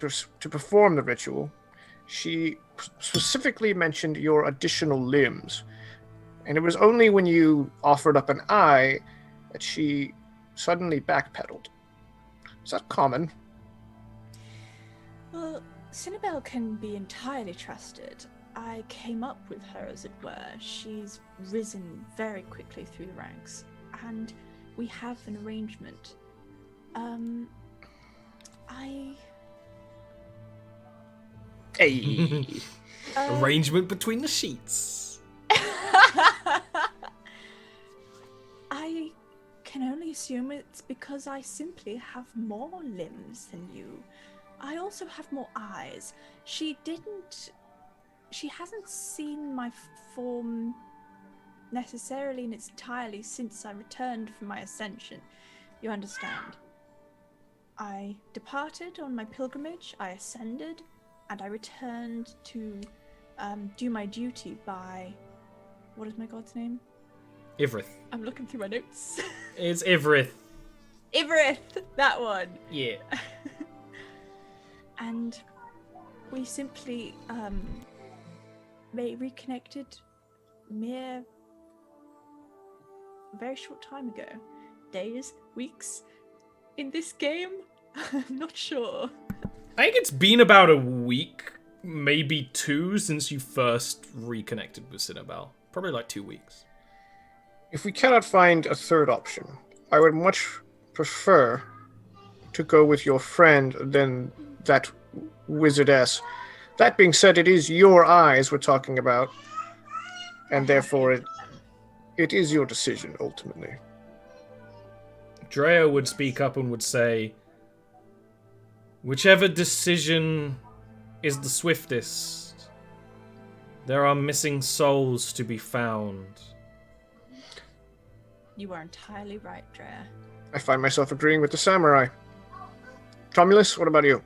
perform the ritual, she specifically mentioned your additional limbs. And it was only when you offered up an eye that she suddenly backpedaled. Is that common? Well, Cinnabelle can be entirely trusted. I came up with her, as it were. She's risen very quickly through the ranks, and we have an arrangement. Hey. Arrangement between the sheets. I can only assume it's because I simply have more limbs than you. I also have more eyes. She hasn't seen my form necessarily in its entirety since I returned from my ascension. You understand? I departed on my pilgrimage, I ascended, and I returned to do my duty by... What is my god's name? Ivrith. I'm looking through my notes. It's Ivrith. Ivrith! That one! Yeah. And we simply reconnected a very short time ago. Days, weeks, in this game? I'm not sure. I think it's been about a week, maybe 2, since you first reconnected with Cinnabelle. Probably like 2 weeks. If we cannot find a third option, I would much prefer to go with your friend than that wizardess. That being said, it is your eyes we're talking about, and therefore it is your decision, ultimately. Drea would speak up and would say, whichever decision is the swiftest, there are missing souls to be found. You are entirely right, Drea. I find myself agreeing with the samurai. Romulus, what about you?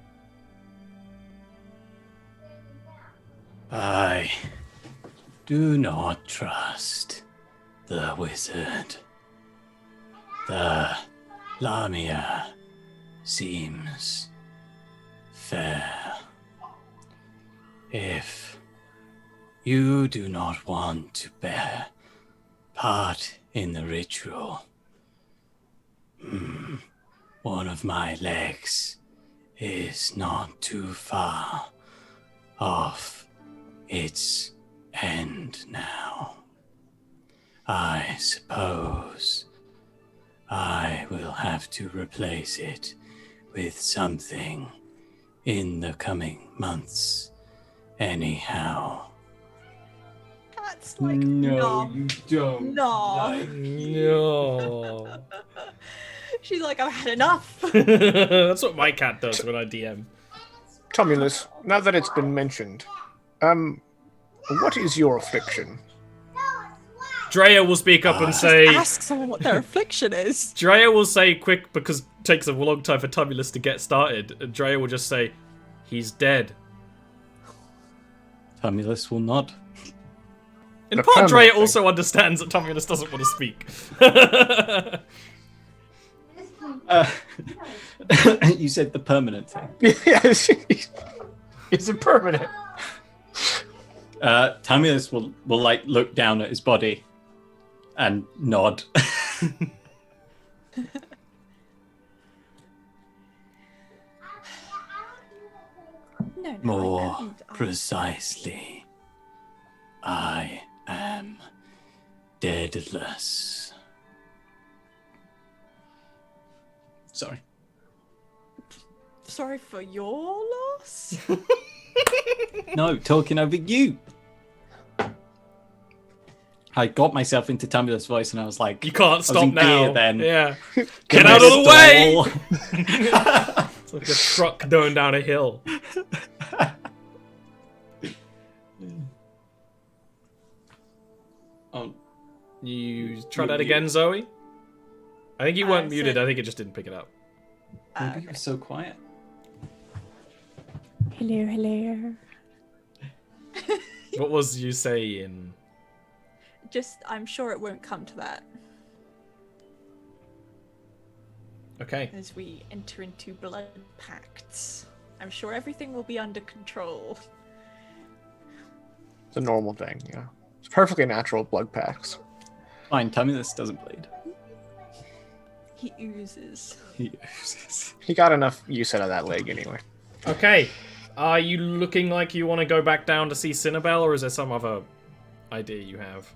I do not trust the wizard. The Lamia seems fair. If you do not want to bear part in the ritual, one of my legs is not too far off its end now. I suppose I will have to replace it with something in the coming months anyhow. That's like, No, no. you don't. No. No. She's like, I've had enough. That's what my cat does when I DM. Romulus, now that it's been mentioned, what is your affliction? Drea will speak up and say... Ask someone what their affliction is. Drea will say quick, because it takes a long time for Tumulus to get started. And Drea will just say, he's dead. Tumulus will not. In The part, Drea permanent thing. also understands that Tumulus doesn't want to speak. You said the permanent thing. Yes, it's impermanent. Tumulus will like look down at his body and nod. No, More I don't. precisely, I am deadless. Sorry. Sorry for your loss. No, talking over you. I got myself into Tumulus' voice and I was like, You can't I was stop in now. gear then. Yeah. Can Get I out of the way! stall? It's like a truck going down a hill. You try that again, Zoe? I think you weren't muted. I think it just didn't pick it up. Maybe you're so quiet. Hello, hello. What was you saying? Just, I'm sure it won't come to that Okay. as we enter into blood pacts. I'm sure everything will be under control. It's a normal thing, yeah. It's perfectly natural blood packs. Fine, Tumulus doesn't bleed. He oozes. He oozes. He got enough use out of that leg anyway. Okay. Are you looking like you want to go back down to see Cinnabelle, or is there some other idea you have?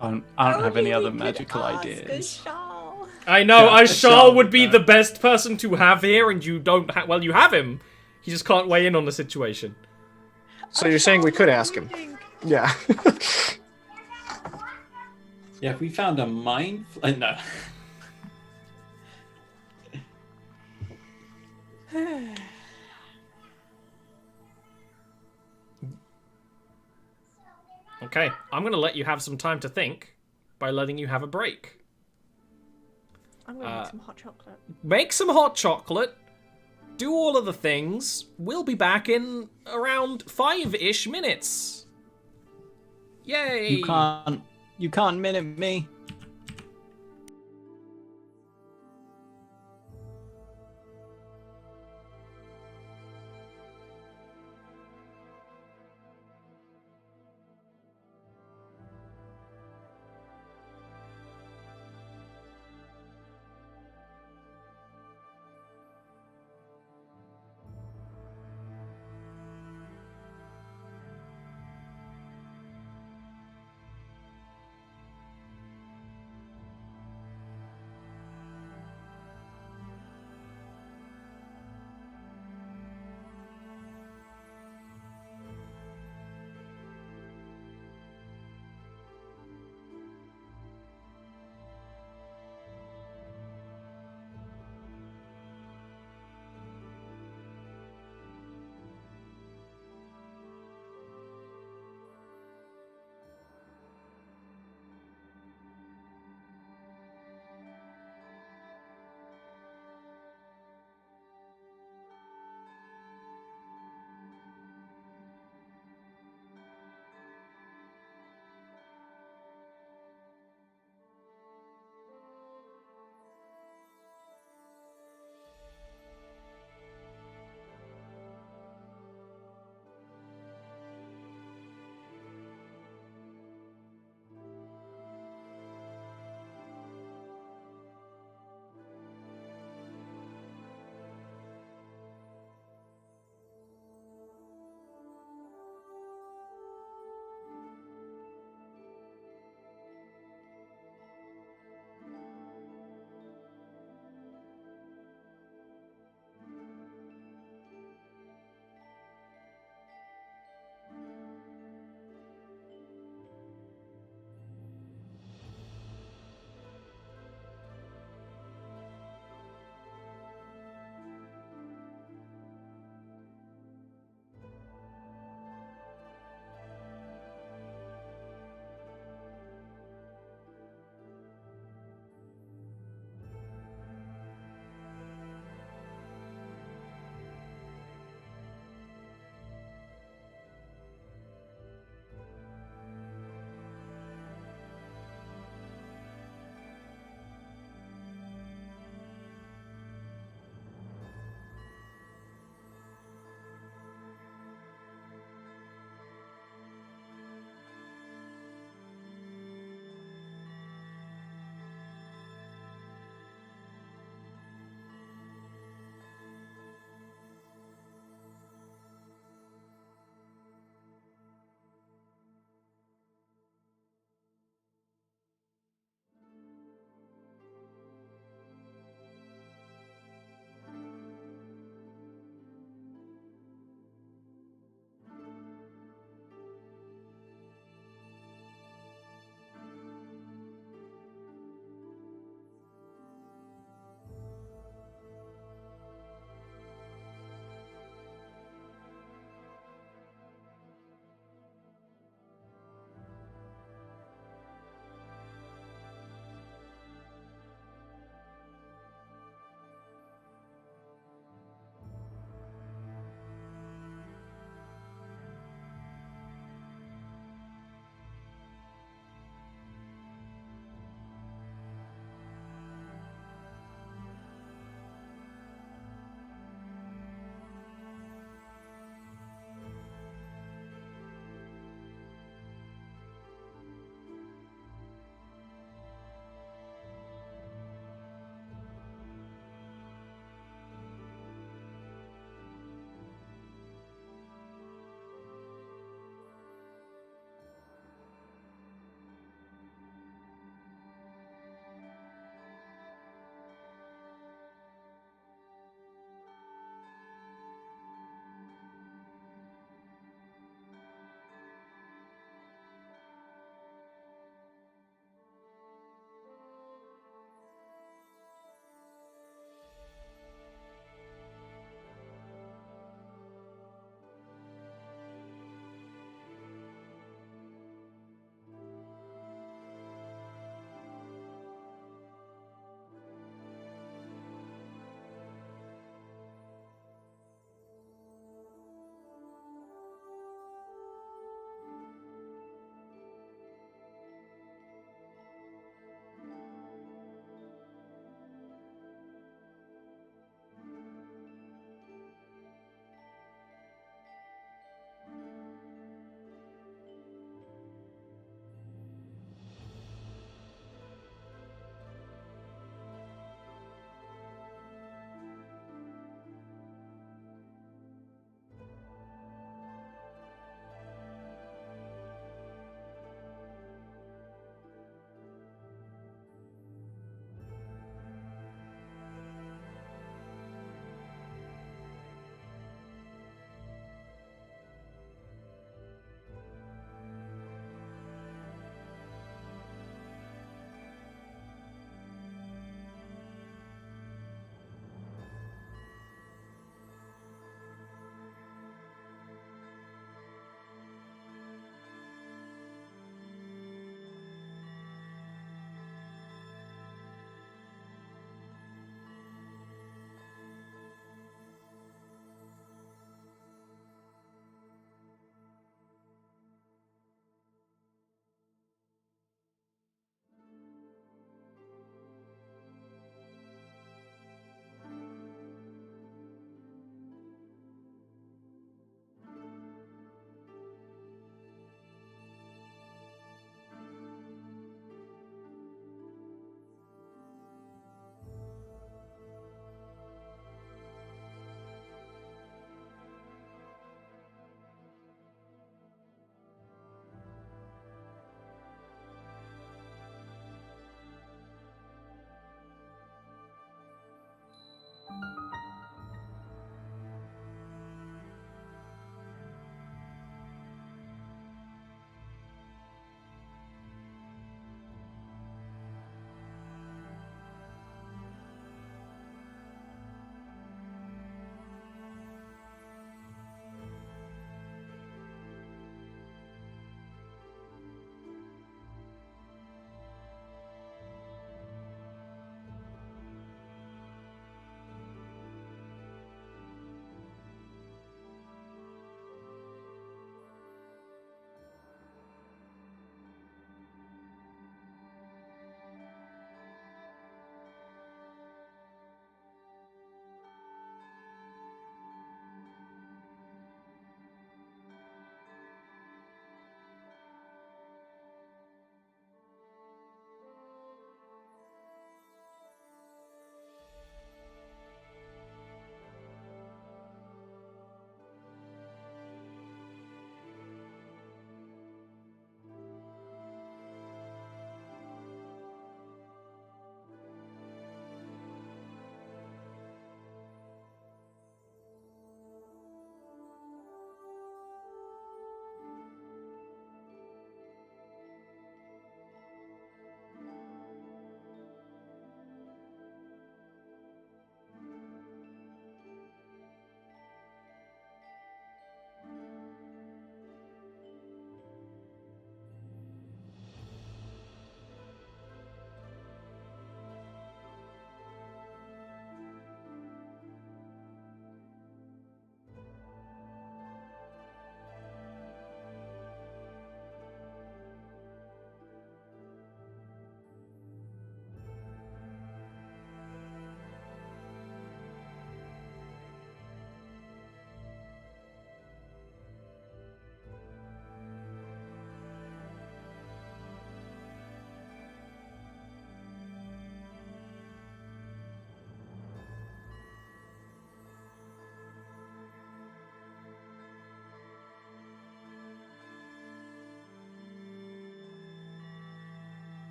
I don't have any Only other we could magical ask ideas. Ashal. I know, Yeah, Ashal would would be know. the best person to have here, and you don't well, you have him. He just can't weigh in on the situation. So you're saying we could Ashal, ask what him? do you Yeah. Yeah, if we found a mine. No. think? Okay, I'm gonna let you have some time to think by letting you have a break. I'm gonna make some hot chocolate. Make some hot chocolate, do all of the things. We'll be back in around 5-ish minutes. Yay! You can't minute me.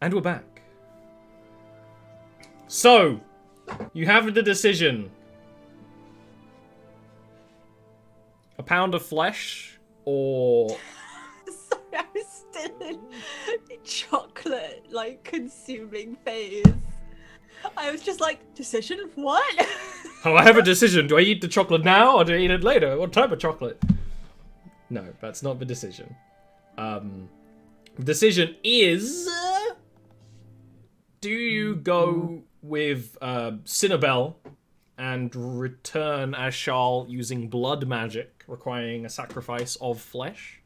And we're back. So, you have the decision. A pound of flesh, or... Sorry, I was still in chocolate, like, consuming phase. I was just like, decision? What? Oh, I have a decision. Do I eat the chocolate now, or do I eat it later? What type of chocolate? No, that's not the decision. The decision is... do you go with Cinnabelle and return as Charles using blood magic, requiring a sacrifice of flesh?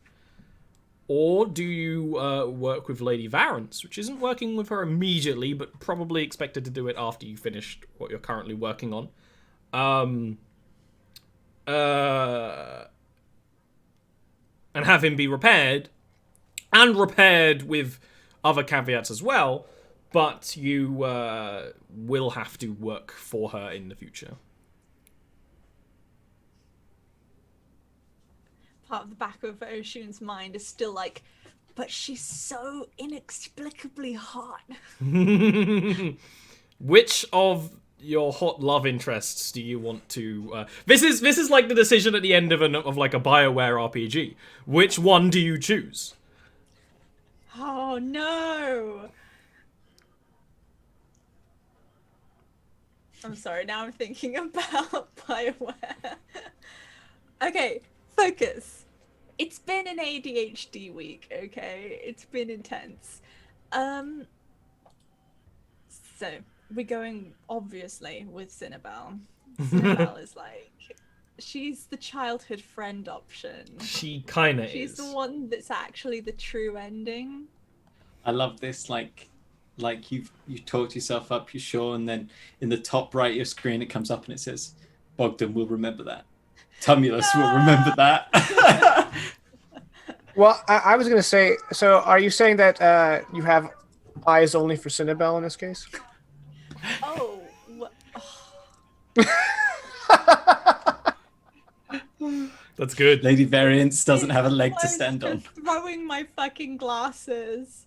Or do you work with Lady Varence, which isn't working with her immediately, but probably expected to do it after you finished what you're currently working on? And have him be repaired, and repaired with other caveats as well, but you will have to work for her in the future. Part of the back of Oshun's mind is still like, but she's so inexplicably hot. Which of your hot love interests do you want to... This is like the decision at the end of like a BioWare RPG. Which one do you choose? Oh no! I'm sorry, now I'm thinking about BioWare. Okay, focus. It's been an ADHD week, okay? It's been intense. So, we're going, obviously, with Cinnabelle. Cinnabelle is like, she's the childhood friend option. She kinda is. She's the one that's actually the true ending. I love this, like you talked yourself up, you're sure, and then in the top right of your screen it comes up and it says, Bogdan will remember that. Tumulus will remember that. Well, I was gonna say. So, are you saying that you have eyes only for Cinnabelle in this case? Oh. That's good. Lady Variance doesn't have a leg to I'm stand on. Throwing my fucking glasses.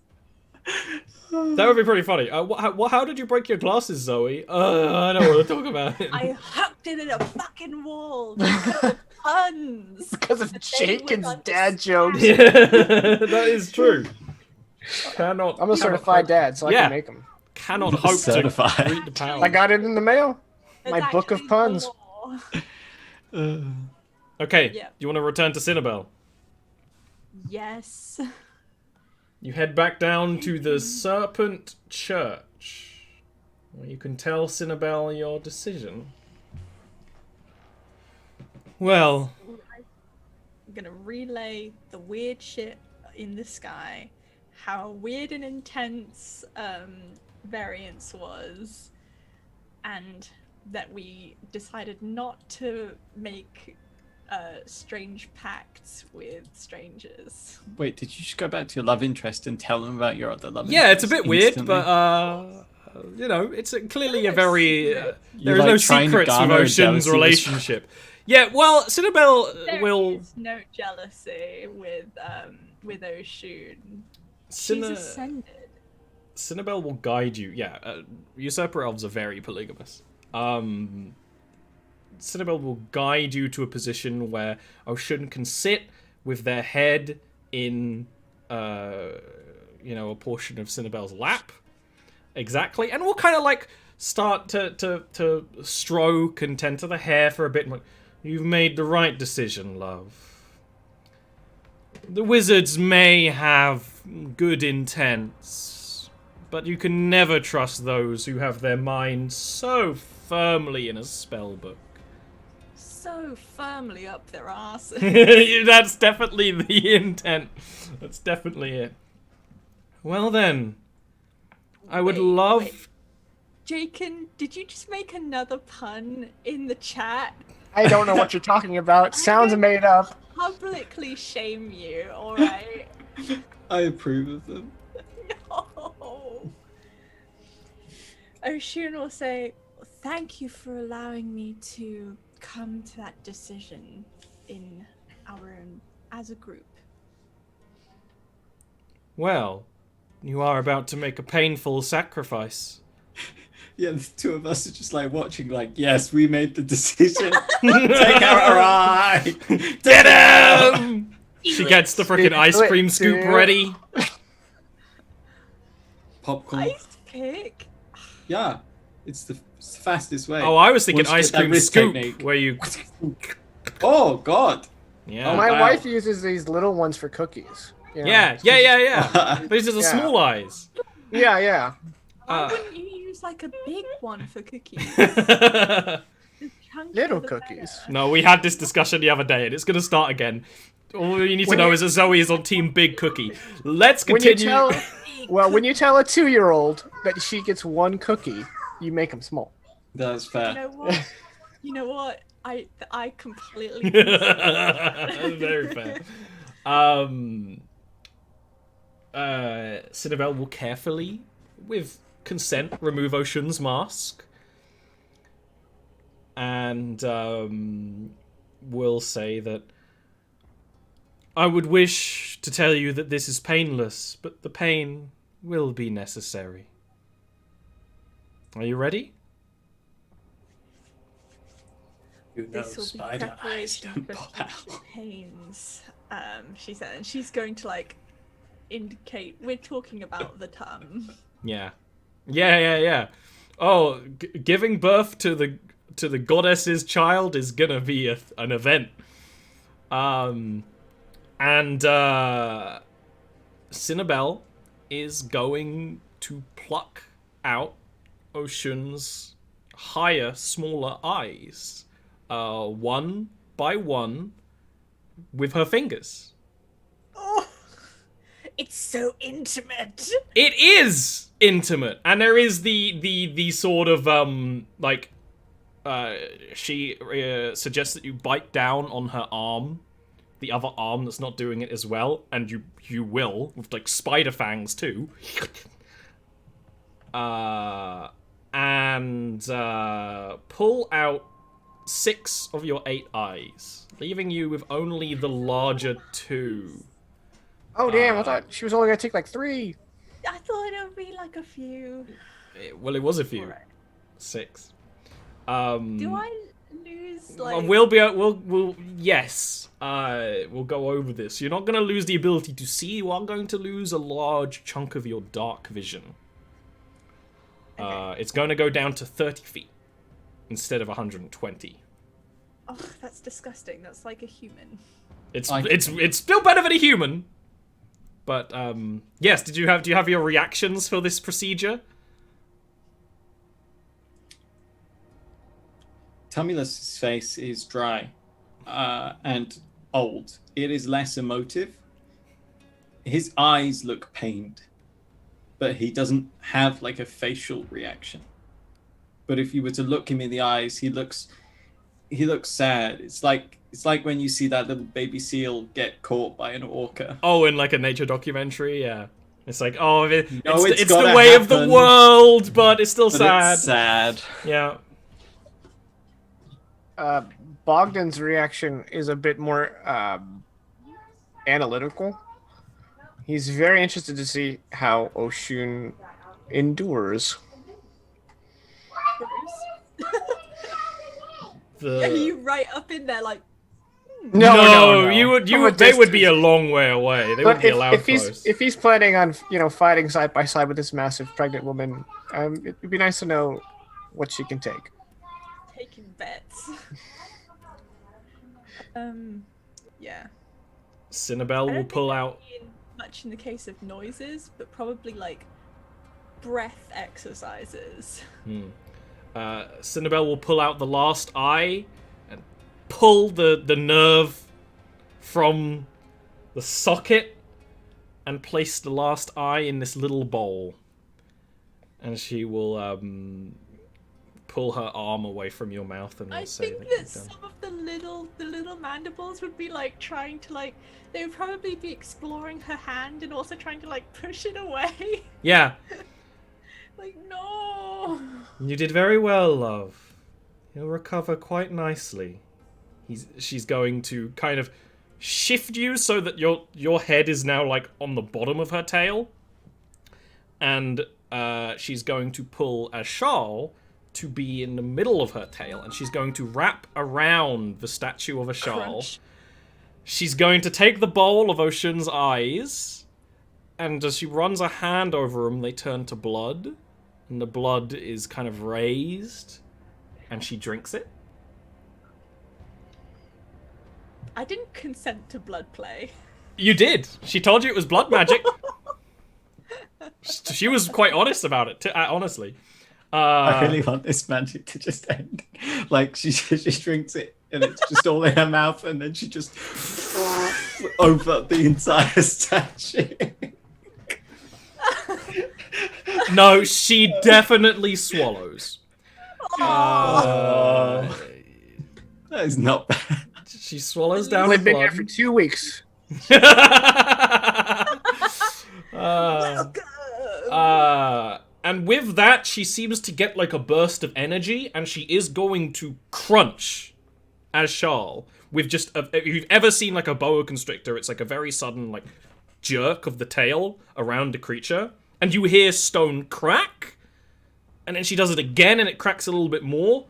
That would be pretty funny. How did you break your glasses, Zoe? I don't want to talk about it. I hooked it in a fucking wall because of puns. Because of But they Jenkins' would dad jokes. Yeah, that is true. Cannot. I'm a certified dad, so I Yeah. can make them. Cannot hope Certified. to read the power. I got it in the mail. It's My book of actually puns. the law. Okay, Yeah. you want to return to Cinnabelle? Yes. You head back down to the Serpent Church, where you can tell Cinnabelle your decision. Well, I'm gonna relay the weird shit in the sky, how weird and intense Variance was, and that we decided not to make strange pacts with strangers. Wait, did you just go back to your love interest and tell them about your other love yeah, it's interest a bit weird, instantly? but you know, it's clearly a No very secret. there is like no trying to secrets with garner Ocean's jealousy was- relationship. Yeah, well, Cinnabelle There will. is no jealousy with Oshun. She's ascended. Cinnabelle will guide you. Yeah, usurper elves are very polygamous. Cinnabelle will guide you to a position where Oshun can sit with their head in, a portion of Cinnabelle's lap. Exactly, and we'll kind of like start to stroke and tend to the hair for a bit. Like, you've made the right decision, love. The wizards may have good intents, but you can never trust those who have their minds so firmly in a spellbook. So firmly up their asses. That's definitely the intent. That's definitely it. Well then, I would love... Wait. Jakin, did you just make another pun in the chat? I don't know what you're talking about. Sounds made up. Publicly shame you, alright? I approve of them. No. Oshun will say, thank you for allowing me to come to that decision in our own, as a group. Well, You are about to make a painful sacrifice. Yeah, the two of us are just like watching, like, yes, we made the decision. Take out our eye. Get him! She gets the freaking ice cream scoop dude. ready. Popcorn. Ice pick. Yeah, it's the fastest way. Oh, I was thinking Once you ice get that cream wrist scoop, technique. where you... Oh God. Yeah. My wow. wife uses these little ones for cookies. You know? Yeah. These are the Yeah. small eyes. Yeah. Why wouldn't you use like a big one for cookies? Little cookies. No, we had this discussion the other day, and it's going to start again. All you need to know is that Zoe is on Team Big Cookie. Let's continue. When you tell a 2-year-old that she gets one cookie, you make them small. That's fair. You know what? I completely. Very fair. Cinnabelle will carefully, with consent, remove Ocean's mask. And will say that I would wish to tell you that this is painless, but the pain will be necessary. Are you ready? Who knows? This will be Spider eyes preparation don't for pop out. future pains. She said, and she's going to like indicate we're talking about the tongue. Yeah. Oh, giving birth to the goddess's child is gonna be an event. And Cinnabelle is going to pluck out Ocean's higher, smaller eyes, one by one, with her fingers. Oh, it's so intimate. It is intimate, and there is the sort of she suggests that you bite down on her arm, the other arm that's not doing it as well, and you will with like spider fangs too. And pull out 6 of your 8 eyes, leaving you with only the larger 2. Oh damn! I thought she was only gonna take like 3. I thought it would be like a few. Well, it was a few. Alright. 6. Do I lose like? We'll yes. We'll go over this. You're not gonna lose the ability to see. You are going to lose a large chunk of your dark vision. Okay. It's going to go down to 30 feet instead of 120. Oh, that's disgusting. That's like a human. It's still better than a human. But yes, do you have your reactions for this procedure? Tummulus' face is dry and old. It is less emotive. His eyes look pained, but he doesn't have like a facial reaction. But if you were to look him in the eyes, he looks sad. It's like when you see that little baby seal get caught by an orca. Oh, in like a nature documentary, yeah. It's like, oh, it's the gotta way of the happen. world, but it's still sad. It's sad. Yeah. Bogdan's reaction is a bit more analytical. He's very interested to see how Oshun endures. Are you right up in there like? No. They would be a long way away. They wouldn't be allowed if close. if he's planning on fighting side by side with this massive pregnant woman, it'd be nice to know what she can take. Taking bets. Yeah. Cinnabelle will pull out. Much in the case of noises, but probably like breath exercises. Cinnabelle will pull out the last eye and pull the nerve from the socket and place the last eye in this little bowl. And she will pull her arm away from your mouth and will I say think that that you've done. some of the little mandibles would be like trying to like they would probably be exploring her hand and also trying to like push it away. Yeah, Like no. you did very well, love. You'll recover quite nicely. She's going to kind of shift you so that your head is now like on the bottom of her tail. and she's going to pull a shawl to be in the middle of her tail, and she's going to wrap around the statue of a shawl. Crunch. She's going to take the bowl of Ocean's eyes, and as she runs a hand over them, they turn to blood, and the blood is kind of raised, and she drinks it. I didn't consent to blood play. You did. She told you it was blood magic. She was quite honest about it, honestly. I really want this magic to just end. Like, she drinks it, and it's just all in her mouth, and then she just over the entire statue. No, she definitely swallows. That is not bad. She swallows down Only the been here blood. for 2 weeks. And with that, she seems to get like a burst of energy, and she is going to crunch as Charles with just if you've ever seen like a boa constrictor, it's like a very sudden like jerk of the tail around the creature, and you hear stone crack, and then she does it again, and it cracks a little bit more,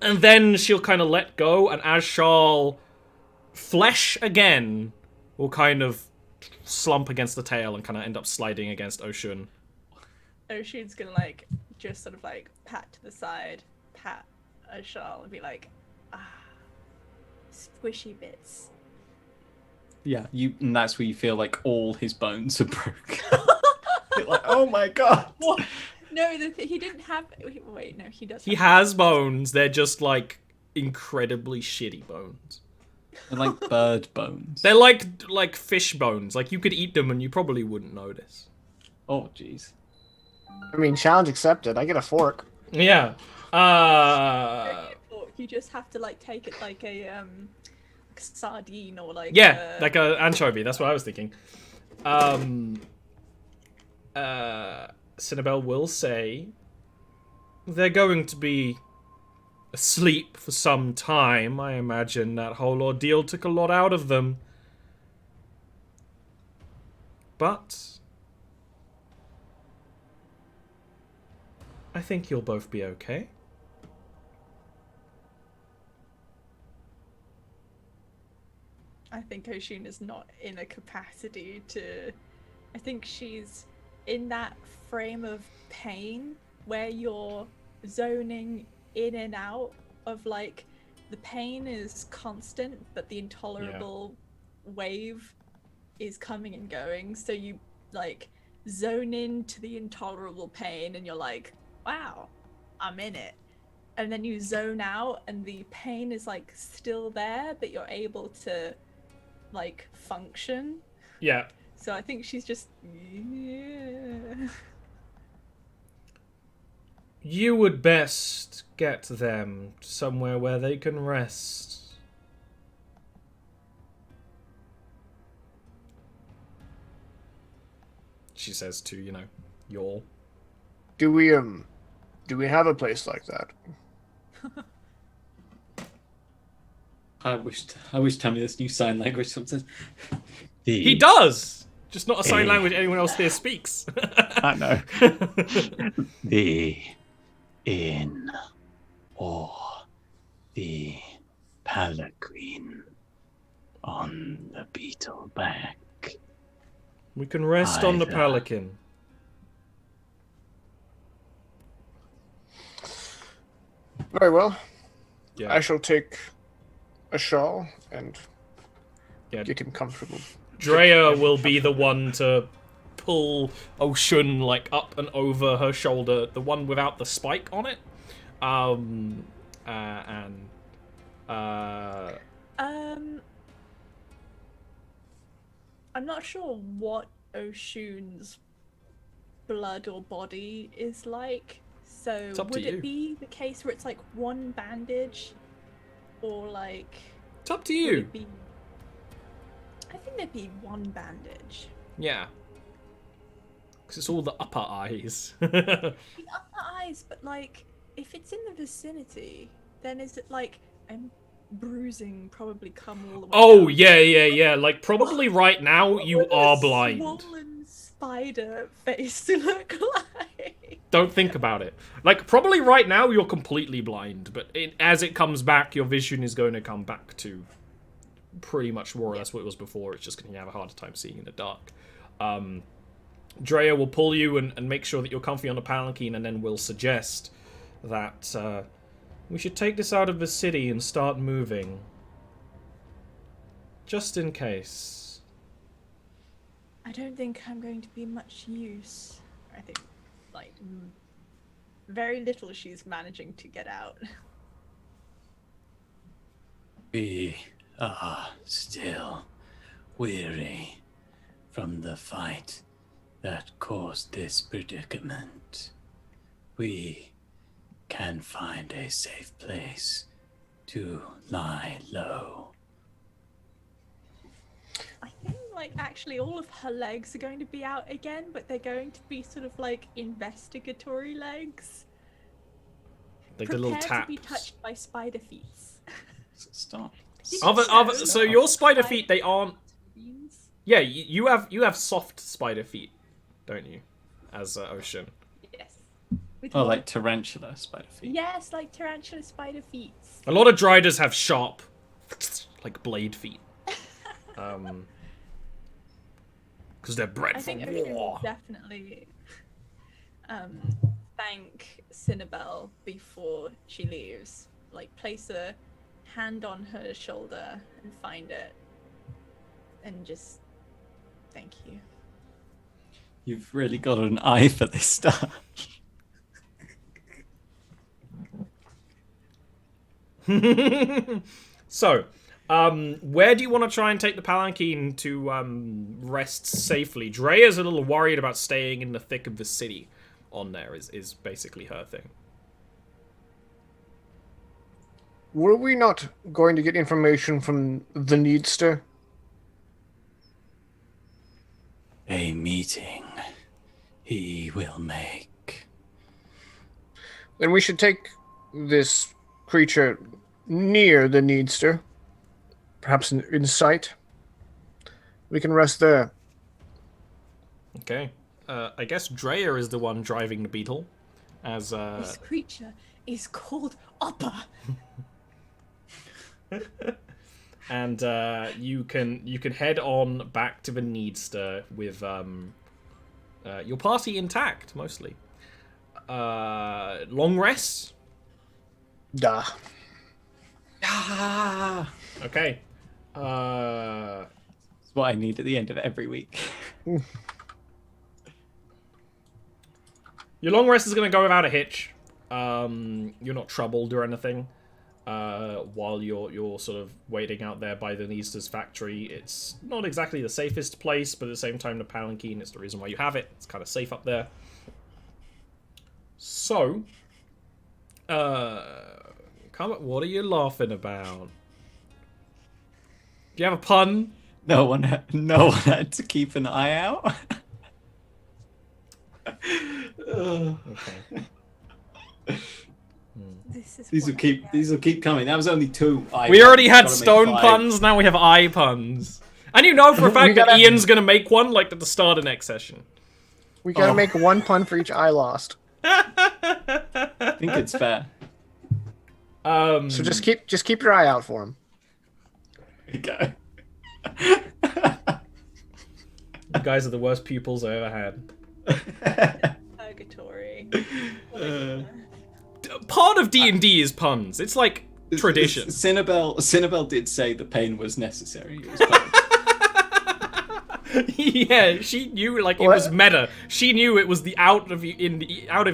and then she'll kind of let go, and as Charles, flesh again will kind of slump against the tail and kind of end up sliding against Ocean. Ocean's gonna like just sort of like pat to the side, pat a shawl, and be like, squishy bits. Yeah, and that's where you feel like all his bones are broken. You're like, oh my god. What? No, he didn't have. Wait, no, he does. He has bones. They're just like incredibly shitty bones. They're like bird bones. They're like fish bones. Like you could eat them and you probably wouldn't notice. Oh, jeez. I mean, challenge accepted. I get a fork. Yeah. You just have to like take it like a sardine or like like a anchovy. That's what I was thinking. Cinnabelle will say they're going to be asleep for some time. I imagine that whole ordeal took a lot out of them. But I think you'll both be okay. I think Oshun is not in a capacity to. I think she's in that frame of pain where you're zoning in and out of like the pain is constant, but the intolerable wave is coming and going. So you like zone into the intolerable pain and you're like, wow, I'm in it. And then you zone out and the pain is like still there, but you're able to like function. Yeah. So I think she's just You would best get them somewhere where they can rest. She says to, y'all. Do we have a place like that? I wish Tammy this new sign language something. He does! Just not a sign language anyone else here speaks. I know. The inn or the palanquin on the beetle back. We can rest on the Either. Pelican. Very well. Yeah. I shall take a shawl and Yeah. get him comfortable. Drea will be the one to pull Ocean like up and over her shoulder, the one without the spike on it. I'm not sure what Oshun's blood or body is like. So It's up to would you. it be the case where it's like one bandage, or like? It's up to would you. it be... I think there'd be one bandage. Yeah. Because it's all the upper eyes. The upper eyes, but like, if it's in the vicinity, then is it like bruising probably come all the way Oh, down? yeah. Like, probably right now you are blind. Swollen spider face to look like? Don't think about it. Like, probably right now you're completely blind, but as it comes back, your vision is going to come back to pretty much more or less what it was before. It's just going to have a harder time seeing in the dark. Drea will pull you and make sure that you're comfy on the palanquin, and then will suggest that we should take this out of the city and start moving. Just in case. I don't think I'm going to be much use. I think, like, very little she's managing to get out. We are still weary from the fight that caused this predicament. We can find a safe place to lie low. I think, like, actually all of her legs are going to be out again, but they're going to be sort of like investigatory legs. Like the little Prepared to be taps. touched by spider feet. Stop. So your spider feet, they aren't... Yeah, you have soft spider feet, don't you? As Ocean. Yes. With Oh, one- like tarantula spider feet. Yes, like tarantula spider feet. A lot of Driders have sharp, like, blade feet. Because they're bred I for think Ocean war. will definitely thank Cinnabelle before she leaves. Like, place a hand on her shoulder and find it. And just thank you. You've really got an eye for this stuff. So, where do you want to try and take the palanquin to rest safely? Drea's a little worried about staying in the thick of the city. On there is basically her thing. Were we not going to get information from the Needster? A meeting he will make. Then we should take this creature near the Needster. Perhaps in sight. We can rest there. Okay. I guess Drea is the one driving the beetle. As This creature is called Upper. and you can head on back to the Needster with your party intact mostly. Long rest. Duh. Ah! Okay. It's what I need at the end of every week. Your long rest is going to go without a hitch. You're not troubled or anything. While you're sort of waiting out there by the Needster's factory. It's not exactly the safest place, but at the same time, the palanquin is the reason why you have it. It's kind of safe up there. So, come on, what are you laughing about? Do you have a pun? No one had to keep an eye out. Okay. These will keep coming. That was only 2. We already had Gotta make stone 5. puns, now we have eye puns. And you know for a fact that gotta- Ian's gonna make one, like, at the start of next session. We gotta Oh. make one pun for each eye lost. I think it's fair. So just keep your eye out for him. There you go. You guys are the worst pupils I ever had. Purgatory. Part of D&D is puns. It's like tradition. Cinnabelle did say the pain was necessary. It was fine. Yeah, she knew, like, it was meta. She knew it was the out of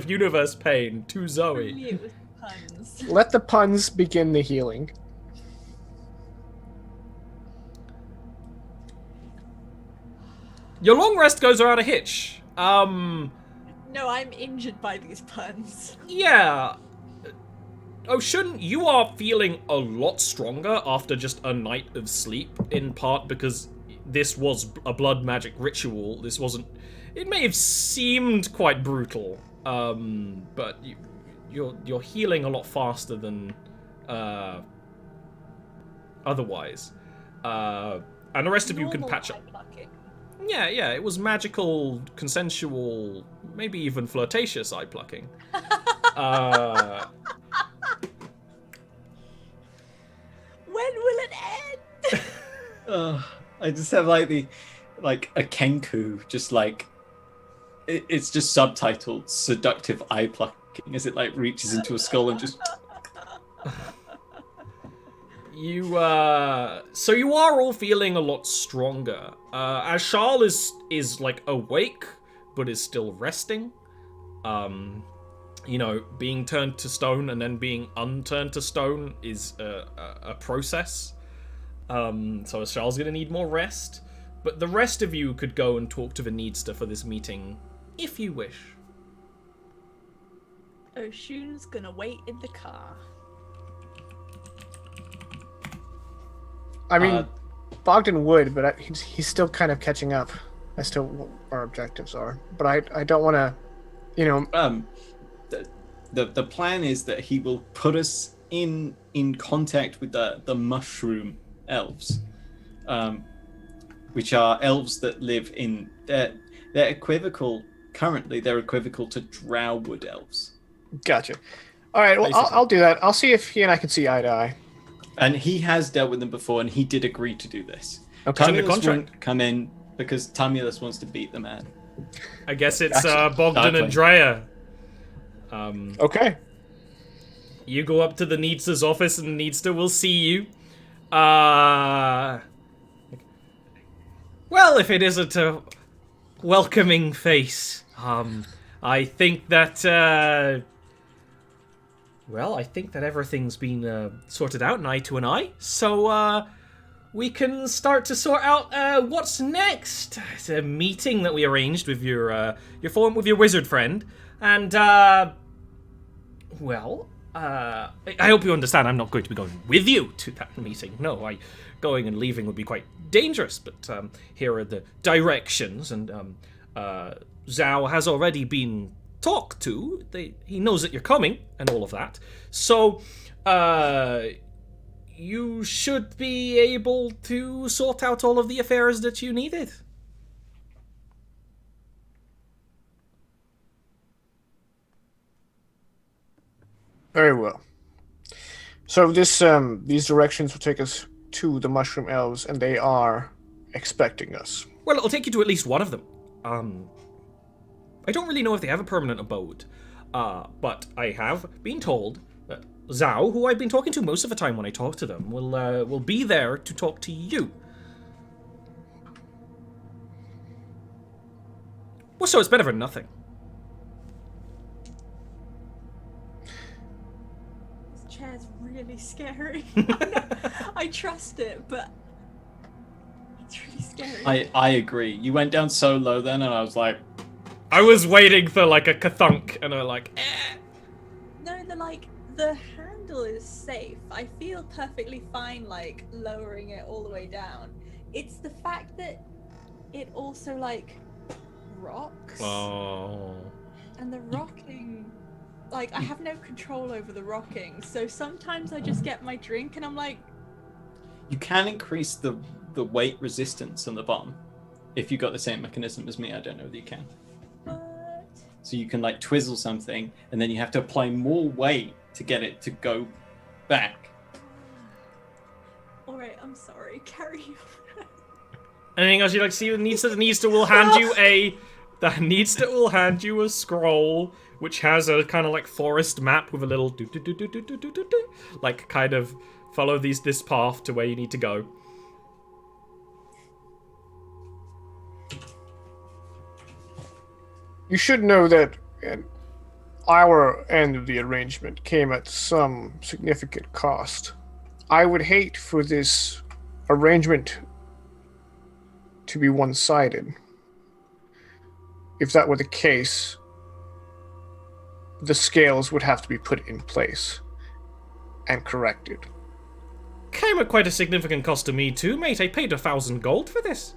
universe pain to Zoe. Really, it was puns. Let the puns begin the healing. Your long rest goes without a hitch. No, I'm injured by these puns. Yeah. Ocean, you are feeling a lot stronger after just a night of sleep, in part because this was a blood magic ritual. This wasn't... It may have seemed quite brutal, but you're healing a lot faster than otherwise. And the rest of you can Normal patch up. eye plucking. Yeah, it was magical, consensual, maybe even flirtatious eye plucking. When will it end? I just have like a Kenku, just like it's just subtitled "seductive eye plucking" as it like reaches into a skull and just. So you are all feeling a lot stronger. As Charles is like awake, but is still resting. Being turned to stone and then being unturned to stone is a process. So Charles gonna need more rest. But the rest of you could go and talk to the Needster for this meeting, if you wish. Oshun's gonna wait in the car. I mean, Bogdan would, but he's still kind of catching up as to what our objectives are. But I don't want to, The plan is that he will put us in contact with the mushroom elves, which are elves that live in they're equivocal currently. They're equivocal to Drowwood elves. Gotcha. All right, well, I'll do that. I'll see if he and I can see eye to eye. And he has dealt with them before, and he did agree to do this. Okay. Under Tumulus contract. won't come in because Tumulus wants to beat the man. I guess it's Gotcha. Bogdan and Drea. Okay. You go up to the Needster's office and Needster will see you. Well, if it isn't a welcoming face, I think that, I think that everything's been sorted out, an eye to an eye. So, we can start to sort out what's next. It's a meeting that we arranged with your wizard friend, and I hope you understand. I'm not going to be going with you to that meeting. No, going and leaving would be quite dangerous. But here are the directions, and Zhao has already been talked to. He knows that you're coming and all of that. So, you should be able to sort out all of the affairs that you needed. Very well. So these directions will take us to the Mushroom Elves, and they are expecting us. Well, it'll take you to at least one of them. I don't really know if they have a permanent abode, but I have been told that Zhao, who I've been talking to most of the time when I talk to them, will be there to talk to you. Well, so it's better than nothing. This chair's really scary. I trust it, but it's really scary. I agree. You went down so low then, and I was like, I was waiting for like a kathunk, and I'm like, eh. No, the handle is safe. I feel perfectly fine, like, lowering it all the way down. It's the fact that it also, like, rocks. Oh. And the rocking, like, I have no control over the rocking. So sometimes I just get my drink and I'm like... you can increase the weight resistance on the bottom. If you got the same mechanism as me, I don't know that you can. What? So you can, like, twizzle something, and then you have to apply more weight to get it to go back. Alright, I'm sorry. Carry on. Anything else you'd like to see? The Needster will hand you a... The Needster will hand you a scroll, which has a kind of like forest map with a little do-do-do-do-do-do-do-do, like kind of follow this path to where you need to go. You should know that our end of the arrangement came at some significant cost. I would hate for this arrangement to be one-sided. If that were the case, the scales would have to be put in place and corrected. Came at quite a significant cost to me too, mate. I paid 1,000 gold for this.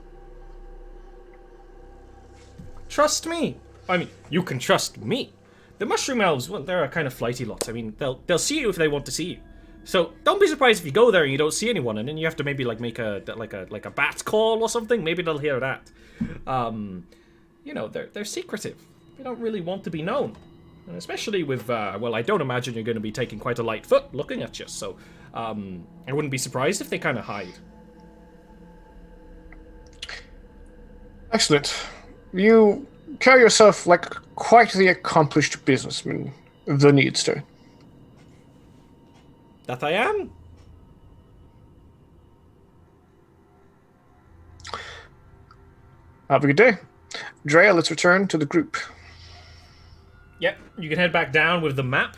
Trust me. I mean, you can trust me. The Mushroom Elves, well, they're a kind of flighty lot. I mean, they'll see you if they want to see you. So don't be surprised if you go there and you don't see anyone, and then you have to maybe like make a bat call or something. Maybe they'll hear that. You know, they're secretive. They don't really want to be known, and especially with well, I don't imagine you're going to be taking quite a light foot looking at you. So I wouldn't be surprised if they kind of hide. Excellent. You carry yourself like quite the accomplished businessman, the Needster. That I am. Have a good day. Drea, let's return to the group. Yep, you can head back down with the map.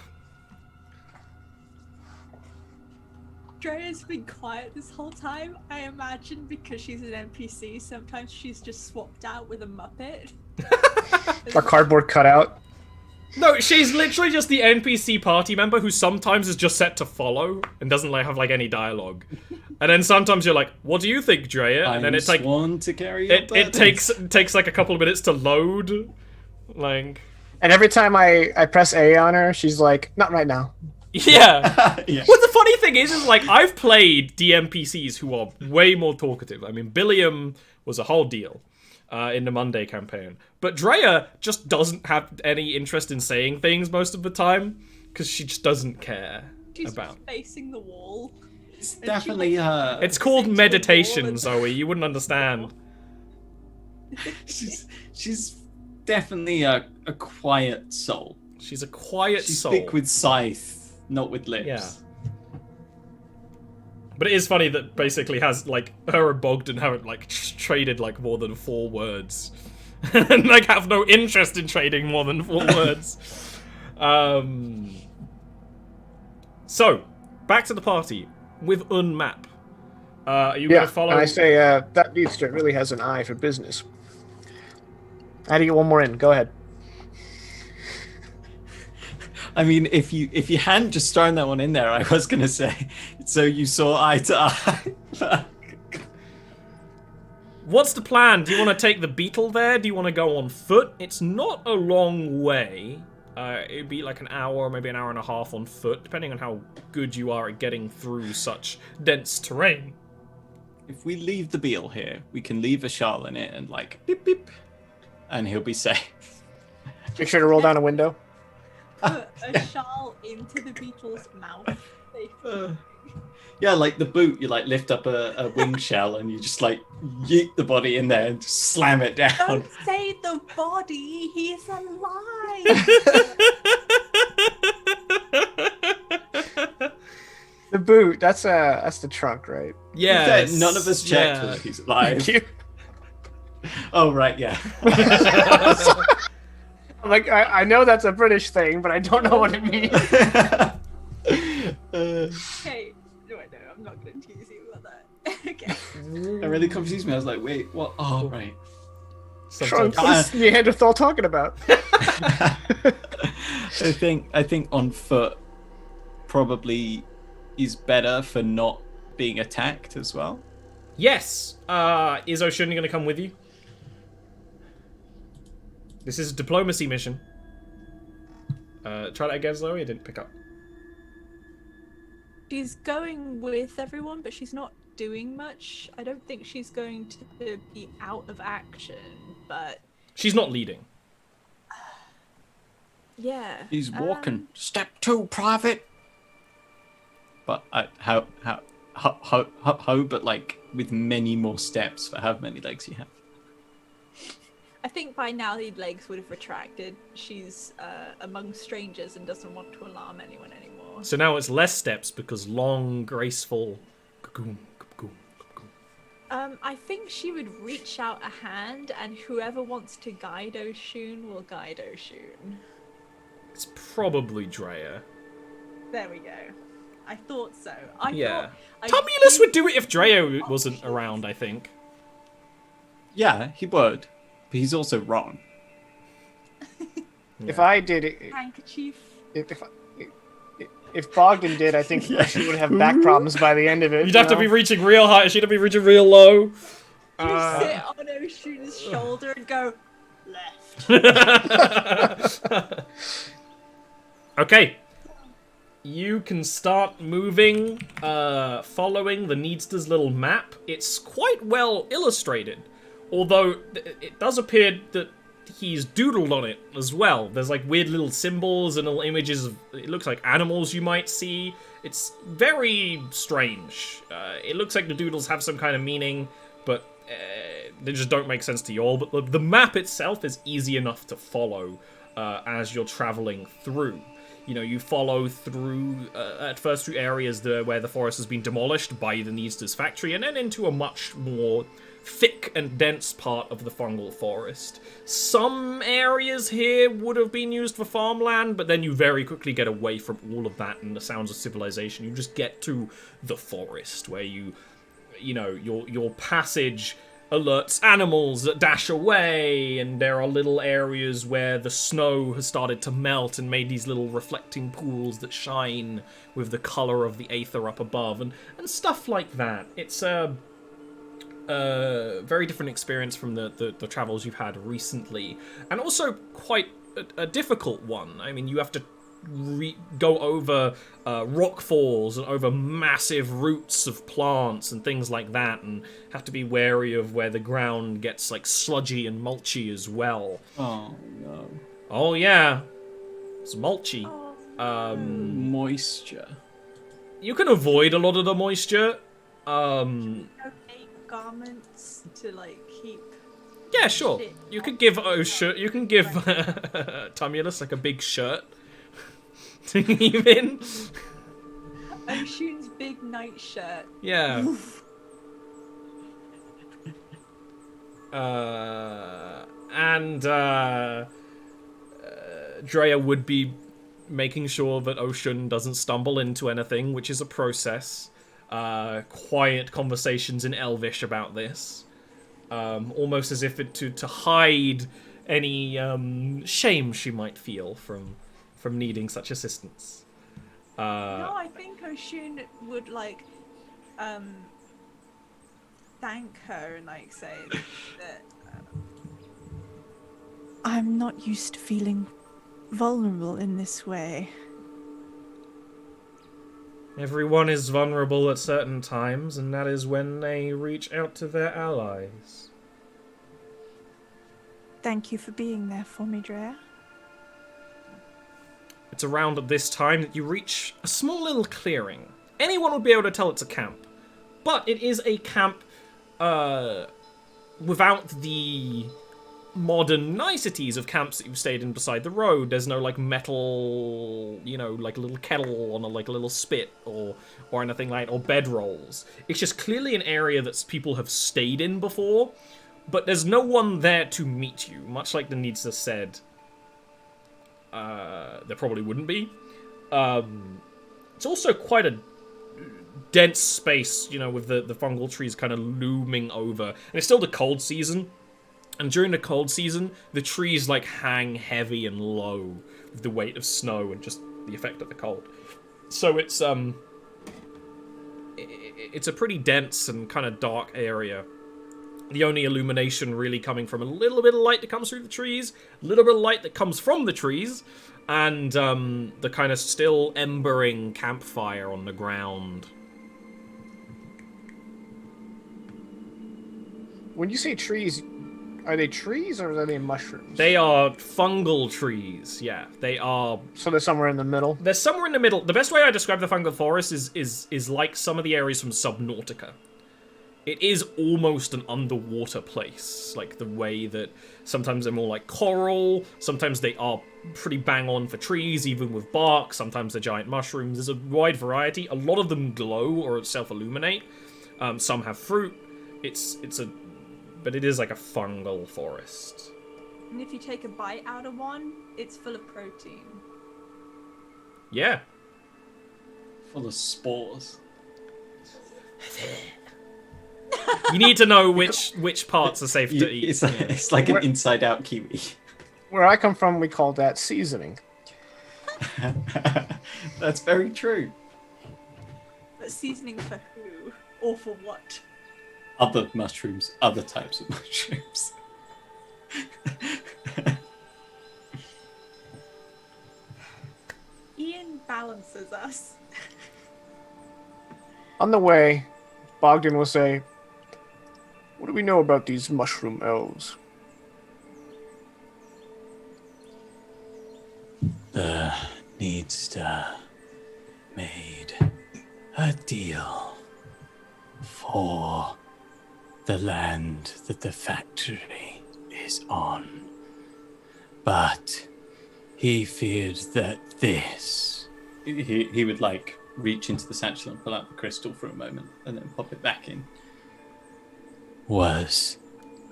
Drea's been quiet this whole time. I imagine because she's an NPC, sometimes she's just swapped out with a Muppet. A cardboard cutout. No, she's literally just the NPC party member who sometimes is just set to follow and doesn't like have like any dialogue. And then sometimes you're like, "What do you think, Drea?" And then it's like sworn to carry your it takes like a couple of minutes to load. Like, And every time I press A on her, she's like, not right now. yeah. Yeah. Well, the funny thing is like I've played DMPCs who are way more talkative. I mean, Billiam was a whole deal in the Monday campaign, but Drea just doesn't have any interest in saying things most of the time because she just doesn't care She's about. just facing the wall. It's definitely her. It's called Sits with the meditation, wall and- Zoe. You wouldn't understand. She's definitely a quiet soul. She's a quiet She soul. speak with scythe, not with lips. Yeah. But it is funny that basically has like her and Bogdan haven't like traded like more than 4 words, and like have no interest in trading more than 4 words. So back to the party with Unmap. Are you gonna follow? And I say that Needster really has an eye for business. I had to get one more in. Go ahead. I mean, if you hadn't just thrown that one in there, I was gonna say, so you saw eye to eye. What's the plan? Do you want to take the beetle there? Do you want to go on foot? It's not a long way. It'd be like an hour, maybe an hour and a half on foot, depending on how good you are at getting through such dense terrain. If we leave the beetle here, we can leave a shawl in it and like beep beep, and he'll be safe. Make sure to roll down a window. Put a shawl into the beetle's mouth. Yeah, like the boot, you like lift up a wing shell and you just like yeet the body in there and just slam it down. Don't say the body. He's alive. The boot. That's the trunk, right? Yeah. None of us checked whether he's alive. Thank you. Oh right, yeah. I'm like, I know that's a British thing, but I don't know what it means. Okay. No, I'm not going to tease you about that. Okay. It really confused me. I was like, wait, what? Oh right. Trunk. What is Neanderthal talking about? I think on foot probably is better for not being attacked as well. Yes. Is Ocean going to come with you? This is a diplomacy mission. Try that again, Zoe. I didn't pick up. She's going with everyone, but she's not doing much. I don't think she's going to be out of action, but She's not leading. yeah. He's walking. Step 2, private. But how, but like with many more steps for how many legs you have. I think by now the legs would have retracted. She's among strangers and doesn't want to alarm anyone anymore. So now it's less steps because long, graceful. Kagoom, kagoom, kagoom. I think she would reach out a hand, and whoever wants to guide Oshun will guide Oshun. It's probably Drea. There we go. I thought so. Yeah. I Tumulus did- would do it if Drea wasn't around, I think. Yeah, he would. But he's also wrong. If I did it, Handkerchief. if Bogdan did, I think she would have back problems by the end of it. You'd have to be reaching real high. She'd have to be reaching real low. You sit on Oshun's shoulder and go left. Okay. you can start moving, following the Needster's little map. It's quite well illustrated, although it does appear that he's doodled on it as well. There's like weird little symbols and little images of, it looks like animals you might see. It's very strange. It looks like the doodles have some kind of meaning, but they just don't make sense to you all. But the map itself is easy enough to follow as you're traveling through. You know, you follow through, at first through areas where the forest has been demolished by the Needster's factory, and then into a much more thick and dense part of the fungal forest. Some areas here would have been used for farmland, but then you very quickly get away from all of that and the sounds of civilization. You just get to the forest, where you know, your passage alerts animals that dash away, and there are little areas where the snow has started to melt and made these little reflecting pools that shine with the color of the aether up above, and stuff like that. It's a very different experience from the travels you've had recently, and also quite a difficult one. I mean, you have to go over rock falls and over massive roots of plants and things like that, and have to be wary of where the ground gets like sludgy and mulchy as well. Oh no. Oh yeah, it's mulchy. Moisture. You can avoid a lot of the moisture. Okay, garments to like keep. Yeah, sure. Shit. You could give You can give Tumulus like a big shirt to leave in. Oshun's big nightshirt. Yeah. Drea would be making sure that Ocean doesn't stumble into anything, which is a process. Quiet conversations in Elvish about this. Almost as if to hide any shame she might feel from needing such assistance. No, I think Oshun would like thank her and like say that I'm not used to feeling vulnerable in this way. Everyone is vulnerable at certain times, and that is when they reach out to their allies. Thank you for being there for me, Drea. It's around at this time that you reach a small little clearing. Anyone would be able to tell it's a camp, but it is a camp without the modern niceties of camps that you've stayed in beside the road. There's no like metal, you know, like a little kettle on a little spit or anything like, or bedrolls. It's just clearly an area that people have stayed in before, but there's no one there to meet you. Much like the Needster said, there probably wouldn't be. It's also quite a dense space, you know, with the fungal trees kind of looming over. And it's still the cold season. And during the cold season, the trees like hang heavy and low with the weight of snow and just the effect of the cold. So it's a pretty dense and kind of dark area. The only illumination really coming from a little bit of light that comes through the trees, a little bit of light that comes from the trees, and the kind of still embering campfire on the ground. When you say trees, are they trees or are they mushrooms? They are fungal trees, yeah. They are... So they're somewhere in the middle? They're somewhere in the middle. The best way I describe the fungal forest is like some of the areas from Subnautica. It is almost an underwater place, like the way that sometimes they're more like coral, sometimes they are pretty bang on for trees, even with bark, sometimes they're giant mushrooms. There's a wide variety. A lot of them glow or self-illuminate. Some have fruit. But it is like a fungal forest. And if you take a bite out of one, it's full of protein. Yeah. Full of spores. You need to know which parts are safe to eat. It's like an inside-out kiwi. Where I come from, we call that seasoning. That's very true. But seasoning for who? Or for what? Other mushrooms, other types of mushrooms. Ian balances answers us. On the way, Bogdan will say, "What do we know about these mushroom elves?" The Needster made a deal for the land that the factory is on. But he feared that this He would like reach into the satchel and pull out the crystal for a moment and then pop it back in. was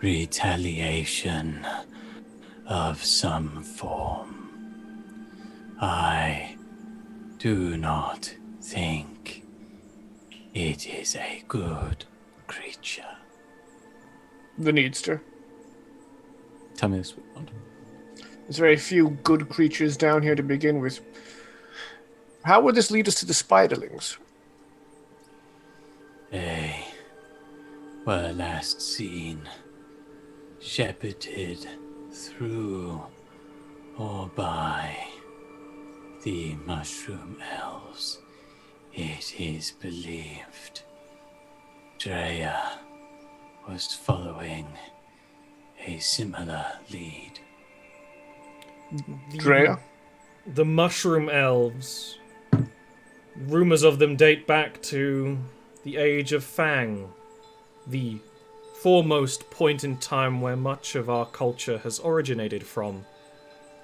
retaliation of some form. I do not think it is a good creature. The Needster. Tell me this. Woodward. There's very few good creatures down here to begin with. How would this lead us to the Spiderlings? They were last seen shepherded through or by the mushroom elves. It is believed Drea was following a similar lead. Drea? The mushroom elves. Rumors of them date back to the age of Fang, the foremost point in time where much of our culture has originated from.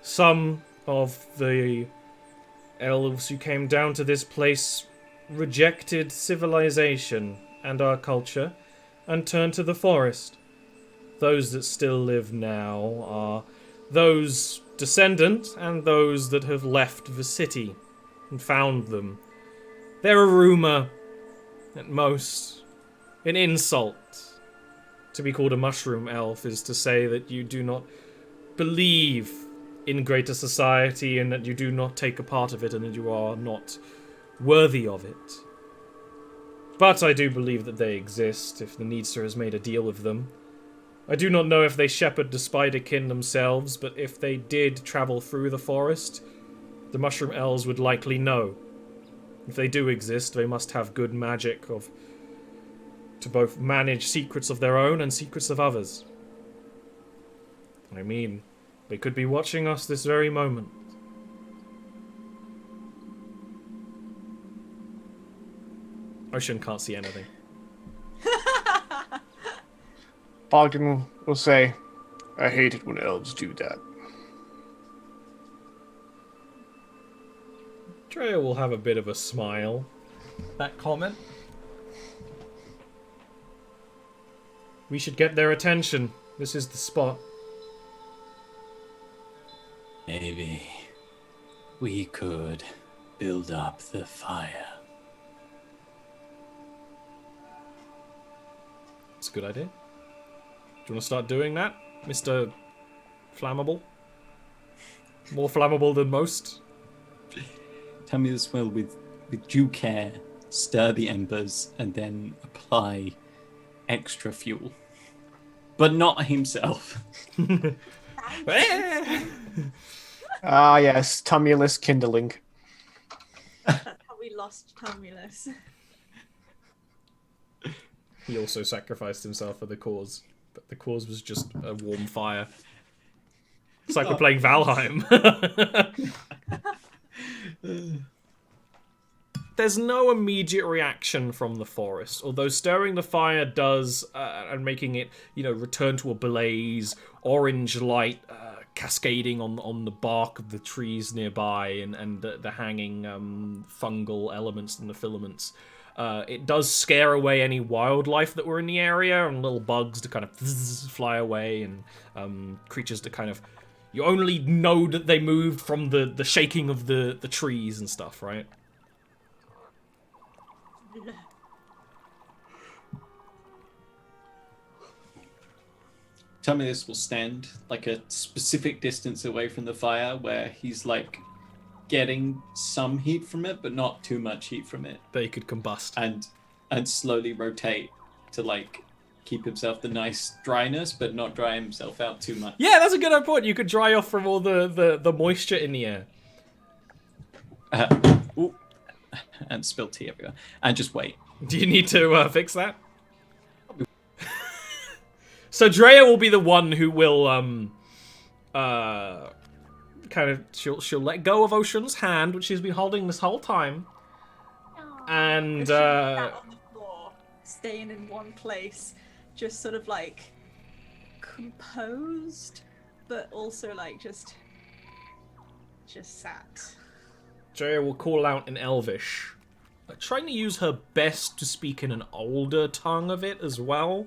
Some of the elves who came down to this place rejected civilization and our culture and turned to the forest. Those that still live now are those descendant and those that have left the city and found them. They're a rumor, at most. An insult. To be called a mushroom elf is to say that you do not believe in greater society and that you do not take a part of it and that you are not worthy of it. But I do believe that they exist, if the Needster has made a deal with them. I do not know if they shepherd the Spiderkin themselves, but if they did travel through the forest, the mushroom elves would likely know. If they do exist, they must have good magic to both manage secrets of their own and secrets of others. I mean, they could be watching us this very moment. Ocean can't see anything. Bogdan will say, "I hate it when elves do that." Drea will have a bit of a smile at that comment. We should get their attention. This is the spot. Maybe we could build up the fire. It's a good idea. Do you want to start doing that, Mr. Flammable? More flammable than most? Tell me this well with due care, stir the embers, and then apply extra fuel. But not himself. Ah, yes, Tumulus kindling. That's how we lost Tumulus. He also sacrificed himself for the cause, but the cause was just a warm fire. It's like we're playing Valheim. There's no immediate reaction from the forest, although stirring the fire does, and making it, return to a blaze, orange light cascading on the bark of the trees nearby, and the hanging fungal elements and the filaments. It does scare away any wildlife that were in the area, and little bugs to kind of fly away, and creatures to kind of... You only know that they moved from the shaking of the trees and stuff, right? Tell me this will stand like a specific distance away from the fire where he's like getting some heat from it, but not too much heat from it. They could combust. And slowly rotate to like keep himself the nice dryness, but not dry himself out too much. Yeah, that's a good point. You could dry off from all the moisture in the air. and spill tea everywhere, and just wait. Do you need to fix that? So Drea will be the one who will kind of she'll let go of Ocean's hand, which she's been holding this whole time, and sat on the floor, staying in one place, just sort of like composed, but also like just sat. Drea will call out in Elvish, trying to use her best to speak in an older tongue of it as well.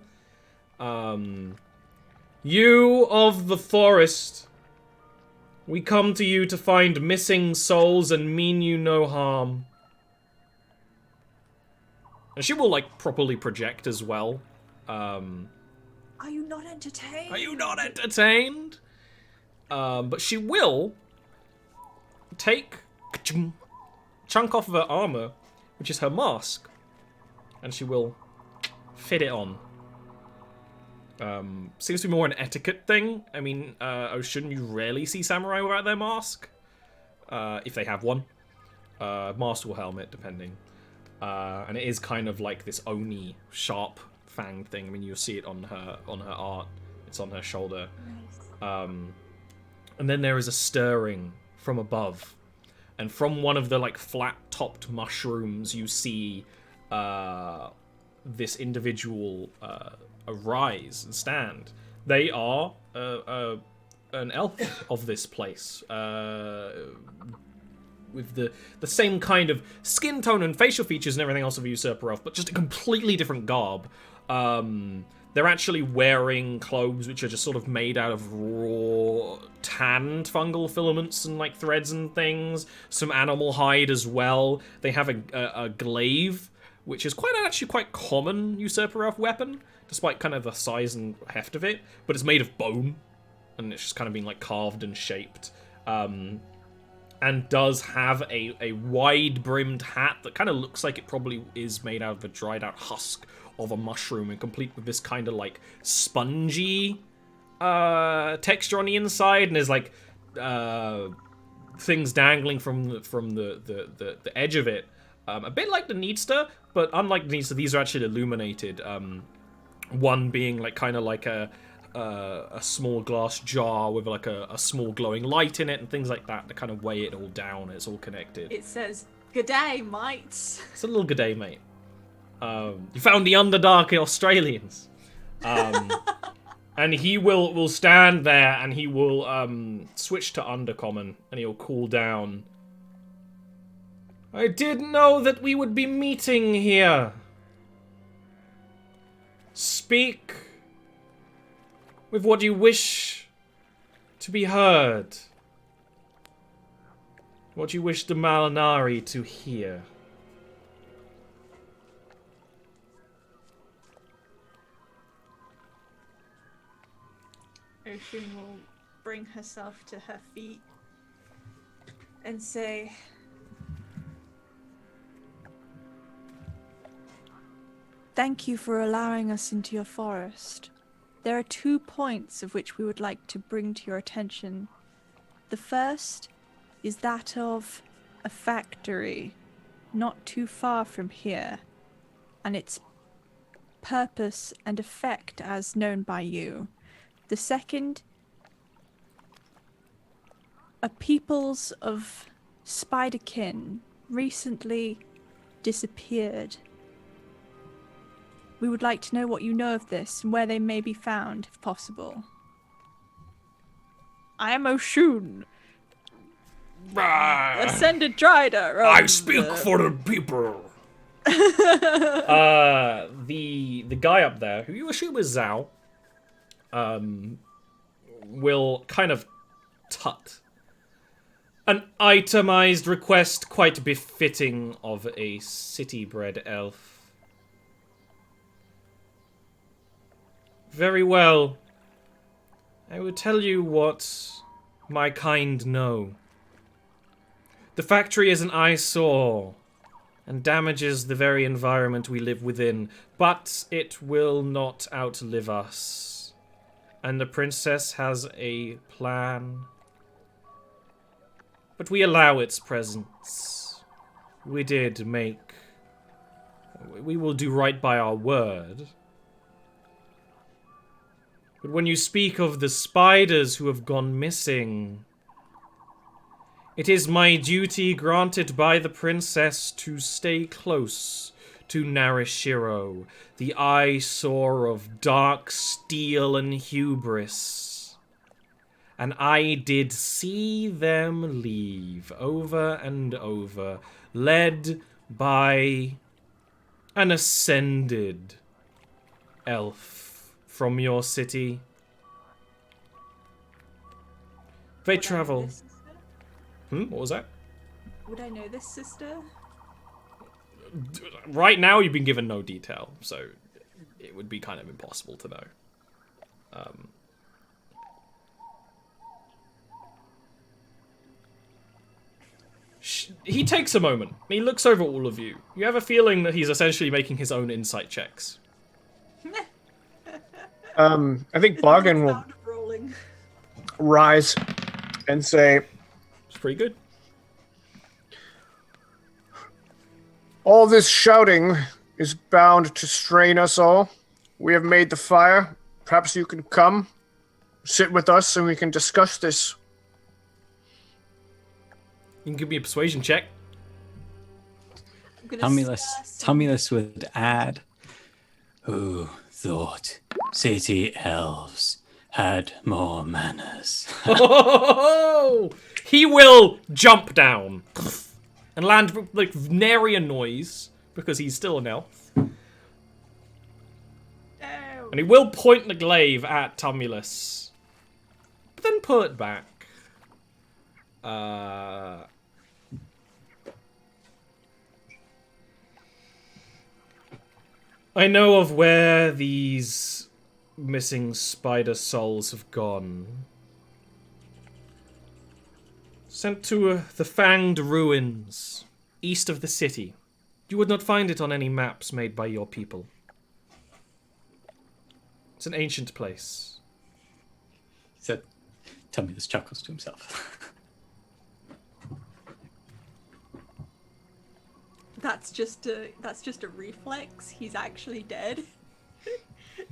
You of the forest, we come to you to find missing souls and mean you no harm. And she will, like, properly project as well. Are you not entertained? Are you not entertained? But she will take a chunk off of her armor, which is her mask, and she will fit it on. Seems to be more an etiquette thing. I mean, Ocean, you rarely see samurai without their mask. If they have one. Mask or helmet, depending. And it is kind of like this Oni sharp fang thing. I mean, you'll see it on her art. It's on her shoulder. And then there is a stirring from above. And from one of the, like, flat-topped mushrooms, you see this individual arise and stand. They are an elf of this place, with the same kind of skin tone and facial features and everything else of a usurper elf, but just a completely different garb. They're actually wearing clothes which are just sort of made out of raw, tanned fungal filaments and, like, threads and things. Some animal hide as well. They have a glaive, which is actually quite common usurper elf weapon, despite kind of the size and heft of it. But it's made of bone, and it's just kind of been, like, carved and shaped. And does have a wide-brimmed hat that kind of looks like it probably is made out of a dried-out husk of a mushroom, and complete with this kind of, like, spongy texture on the inside, and there's, like, things dangling from the edge of it. A bit like the Needster, but unlike the Needster, these are actually illuminated. One being, like, kind of like a small glass jar with, like, a small glowing light in it and things like that to kind of weigh it all down. It's all connected. It says, "G'day, mates." It's a little g'day, mate. You found the Underdark Australians. And he will stand there, and he will switch to Undercommon, and he'll cool down. I didn't know that we would be meeting here. Speak with what you wish to be heard. What you wish the Malinari to hear. Ocean will bring herself to her feet and say, "Thank you for allowing us into your forest. There are 2 points of which we would like to bring to your attention. The first is that of a factory not too far from here, and its purpose and effect as known by you. The second, a peoples of spiderkin recently disappeared. We would like to know what you know of this and where they may be found, if possible." I am Oshun, Ascended Drider. I speak for the people. The guy up there, who you assume is Zhao, will kind of tut. An itemized request quite befitting of a city-bred elf. Very well. I will tell you what my kind know. The factory is an eyesore and damages the very environment we live within, but it will not outlive us. And the princess has a plan. But we allow its presence. we did make... We will do right by our word. But when you speak of the spiders who have gone missing, it is my duty granted by the princess to stay close to Narishiro, the eyesore of dark steel and hubris. And I did see them leave over and over, led by an ascended elf from your city. They travel. What was that? Would I know this sister? Right now, you've been given no detail, so it would be kind of impossible to know. He takes a moment. He looks over all of you. You have a feeling that he's essentially making his own insight checks. I think Bogdan will rise and say, It's pretty good. all this shouting is bound to strain us all. We have made the fire. Perhaps you can come, sit with us, and we can discuss this. You can give me a persuasion check. Tumulus would add, who thought city elves had more manners? He will jump down and land like nary a noise because he's still an elf. And he will point the glaive at Tumulus, but then pull it back. I know of where these missing spider souls have gone. Sent to the Fanged Ruins, east of the city. You would not find it on any maps made by your people. It's an ancient place. So, Tumulus chuckles to himself. That's just a reflex. He's actually dead.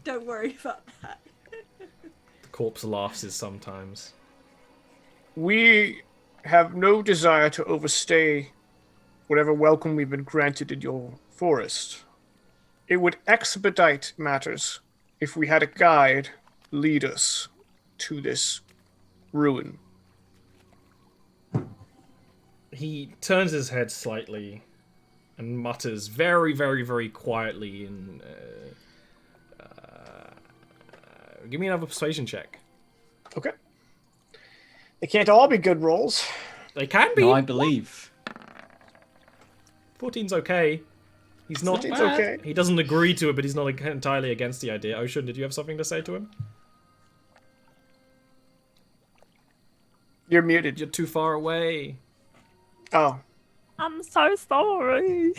Don't worry about that. The corpse laughs sometimes. We have no desire to overstay whatever welcome we've been granted in your forest. It would expedite matters if we had a guide lead us to this ruin. He turns his head slightly and mutters very, very, very quietly in... give me another persuasion check. Okay. They can't all be good rolls. They can be. No, I believe. 14's okay. He's not 14's bad. okay. He doesn't agree to it, but he's not entirely against the idea. Ocean, did you have something to say to him? You're muted. You're too far away. Oh. I'm so sorry.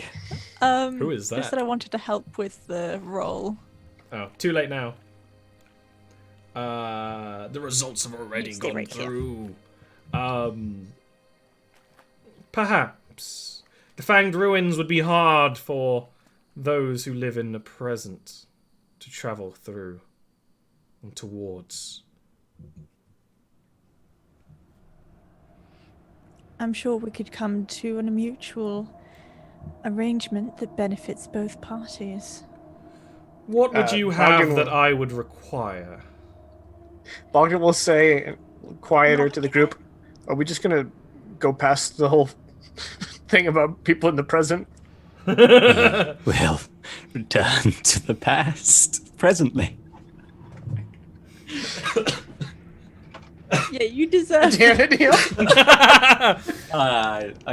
Who is that? Just that I wanted to help with the roll. Oh, too late now. The results have already Stay gone right here. through. Perhaps the Fanged Ruins would be hard for those who live in the present to travel through and towards. I'm sure we could come to a mutual arrangement that benefits both parties. What would you have Bogdan that will- I would require? Bogdan will say, quieter to the group, are we just going to go past the whole thing about people in the present? We'll return to the past presently. Yeah, you deserve Damn it, Neil.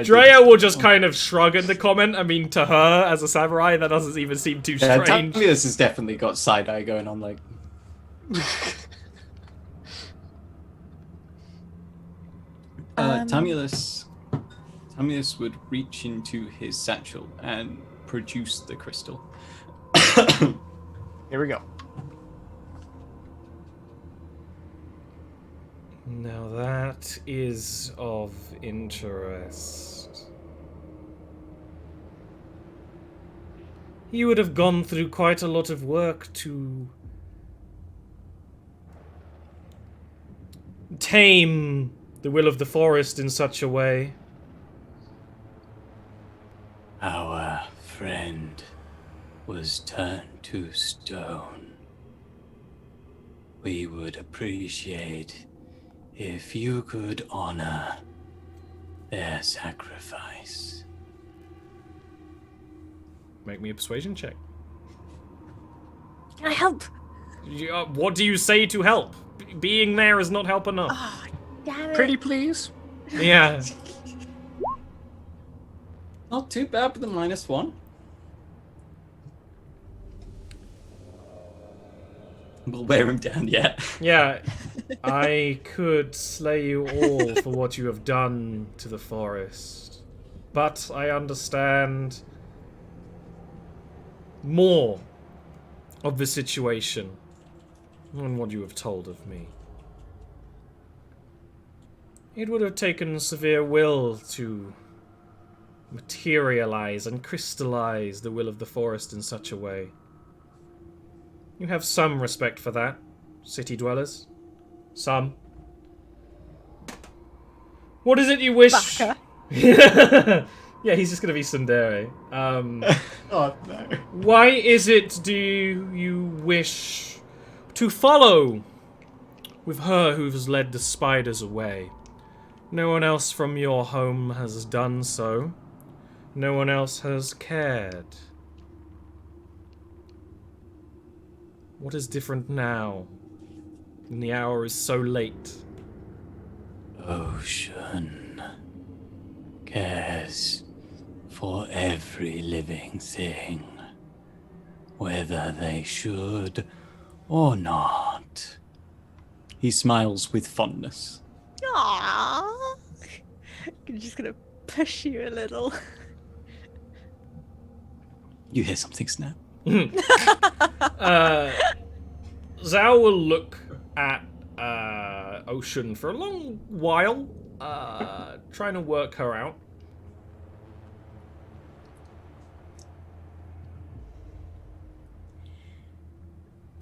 Drea will just kind of shrug at the comment. I mean, to her, as a samurai, that doesn't even seem too strange. Tumulus has definitely got side eye going on. Like, Tumulus would reach into his satchel and produce the crystal. Here we go. Now that is of interest. You would have gone through quite a lot of work to tame the will of the forest in such a way. Our friend was turned to stone. We would appreciate if you could honor their sacrifice. Make me a persuasion check. Can I help? What do you say to help? Being there is not help enough. Oh, damn it. Pretty please. Yeah. Not too bad with the -1. We'll wear him down yet. Yeah. I could slay you all for what you have done to the forest. But I understand more of the situation than what you have told of me. It would have taken severe will to materialize and crystallize the will of the forest in such a way. You have some respect for that, city dwellers. Some. What is it you wish? Baka. Yeah, he's just gonna be tsundere. Oh no. Why is it do you wish to follow with her who has led the spiders away? No one else from your home has done so. No one else has cared. What is different now? And the hour is so late. Ocean cares for every living thing, whether they should or not. He smiles with fondness. Aww. I'm just gonna push you a little. You hear something snap. Zhao will look at Ocean for a long while, trying to work her out.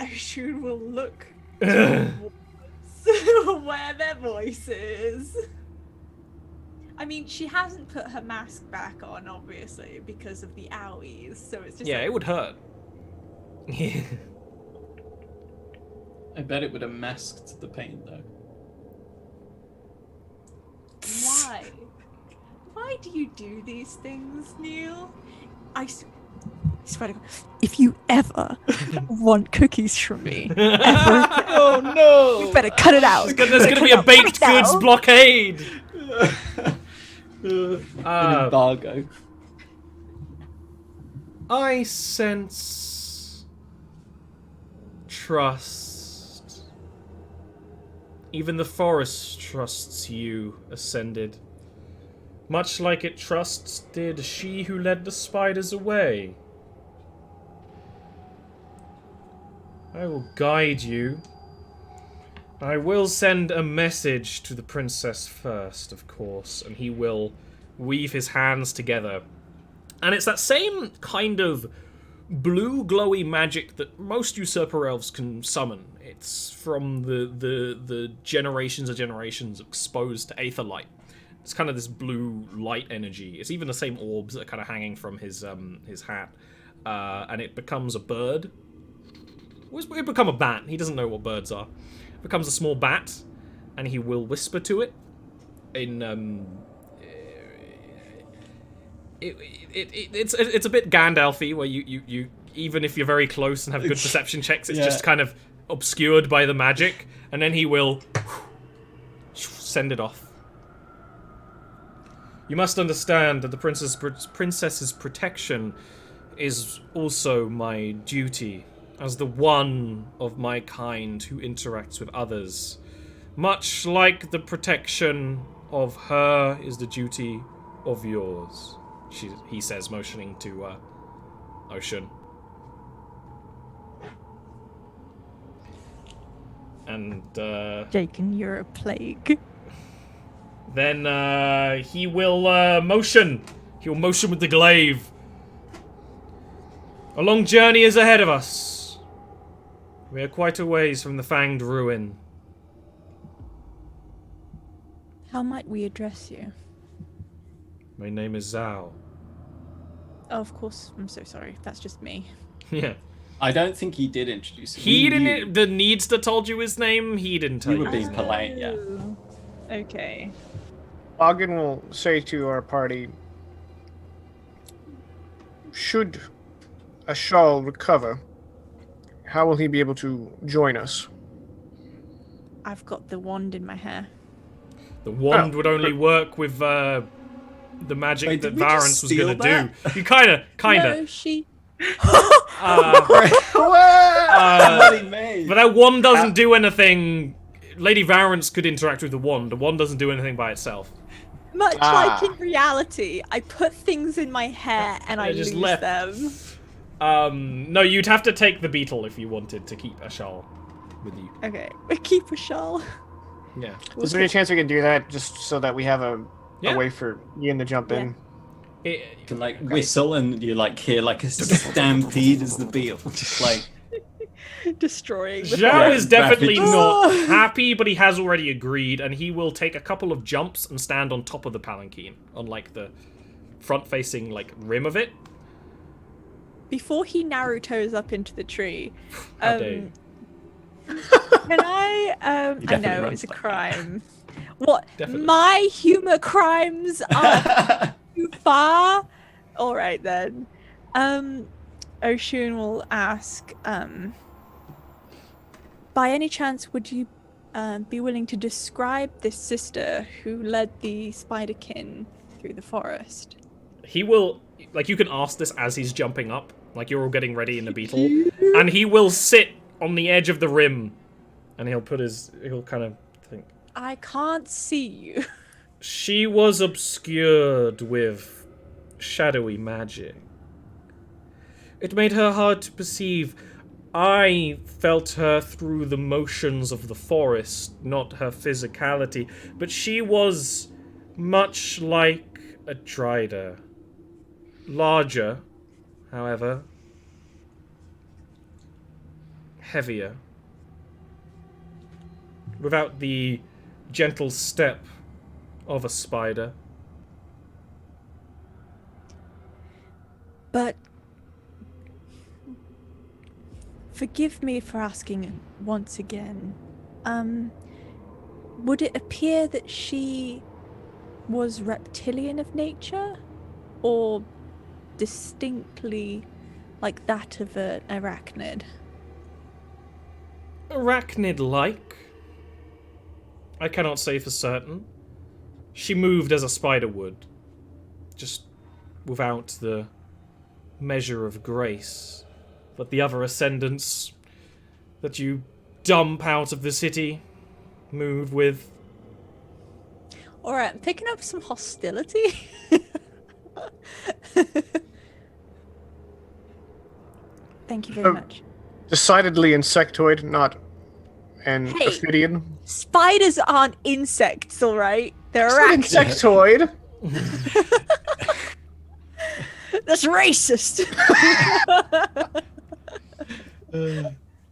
Ocean will look towards where their voice is. I mean, she hasn't put her mask back on, obviously, because of the owies, so it's just Yeah, like, it would hurt. I bet it would have masked the pain, though. why? Why do you do these things, Neil? I Swear to God, if you ever want cookies from me, ever, Oh no! you better cut it out. There's gonna be a baked goods blockade! An embargo. I sense trust. Even the forest trusts you, Ascended. Much like it trusted she who led the spiders away. I will guide you. I will send a message to the princess first, of course, and he will weave his hands together. And it's that same kind of blue glowy magic that most usurper elves can summon. It's from the generations and generations exposed to aether light. It's kind of this blue light energy. It's even the same orbs that are kind of hanging from his hat. And it becomes a bird. It become a bat. He doesn't know what birds are. It becomes a small bat, and he will whisper to it in it's a bit Gandalf-y, where you even if you're very close and have good perception checks, it's just kind of obscured by the magic, and then he will send it off. You must understand that the princess's protection is also my duty, as the one of my kind who interacts with others. Much like the protection of her is the duty of yours, he says, motioning to Ocean. And Jaken, you're a plague. then he will motion. He'll motion with the glaive. A long journey is ahead of us. We are quite a ways from the Fanged Ruin. How might we address you? My name is Zhao. Oh, of course. I'm so sorry. That's just me. Yeah. I don't think he did introduce him. He We knew. didn't. The Needster told you his name. He didn't tell You you. were his being name. polite, yeah. Oh, okay. Ogden will say to our party, should Ashal recover, how will he be able to join us? I've got the wand in my hair. The wand Oh. would only work with the magic Wait, that did we just Varence was gonna steal do. You kinda. No, she. Bloody me. But that wand doesn't do anything. Lady Varence could interact with the wand. The wand doesn't do anything by itself. Much Ah. like in reality, I put things in my hair and I just lose left. them. No, you'd have to take the beetle if you wanted to keep Ashal with you. Okay, we keep a shawl. Yeah. Is there any chance we can do that just so that we have a Yeah. way for Ian to jump in? You can like whistle and you like hear like a stampede as the beetle just like Destroying. the Zhao forest. is definitely Rapid- not happy, but he has already agreed, and he will take a couple of jumps and stand on top of the palanquin, on like the front-facing like rim of it. Before he Naruto's up into the tree, How dare you. can I? I definitely know runs it's a like that. crime. What? Definitely. My humor crimes are too far. All right then. Oshun will ask. By any chance, would you be willing to describe this sister who led the Spiderkin through the forest? He will, like, you can ask this as he's jumping up, like you're all getting ready in the beetle, and he will sit on the edge of the rim, and he'll kind of think. I can't see you. She was obscured with shadowy magic. It made her hard to perceive. I felt her through the motions of the forest, not her physicality, but she was much like a Drider. Larger, however. Heavier. Without the gentle step of a spider. But forgive me for asking once again. Would it appear that she was reptilian of nature, or distinctly like that of an arachnid? Arachnid-like. I cannot say for certain. She moved as a spider would, just without the measure of grace that the other ascendants that you dump out of the city move with. Alright, I'm picking up some hostility. Thank you very much. Decidedly insectoid, not an Hey. ophidian. Spiders aren't insects, alright? They're It's not arachnids. insectoid. That's racist!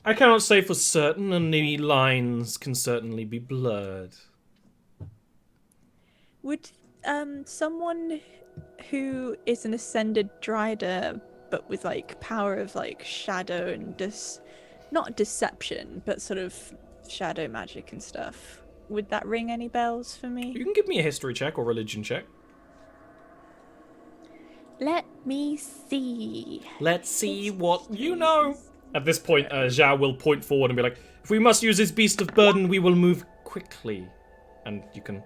I cannot say for certain, and the lines can certainly be blurred. Would someone who is an ascended Drider, but with like power of like shadow and not deception, but sort of shadow magic and stuff, would that ring any bells for You me? can give me a history check or religion check. Let me see. Let's see what you know. At this point, Zhao will point forward and be like, if we must use this beast of burden, we will move quickly. And you can...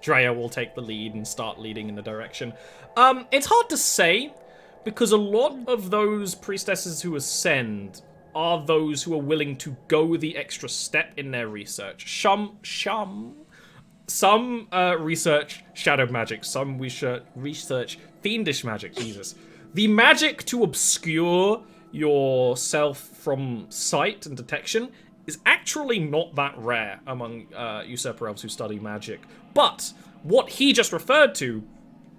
Drea will take the lead and start leading in the direction. It's hard to say, because a lot of those priestesses who ascend are those who are willing to go the extra step in their research. Some research shadow magic, some research fiendish magic, Jesus. The magic to obscure yourself from sight and detection is actually not that rare among usurper elves who study magic. But what he just referred to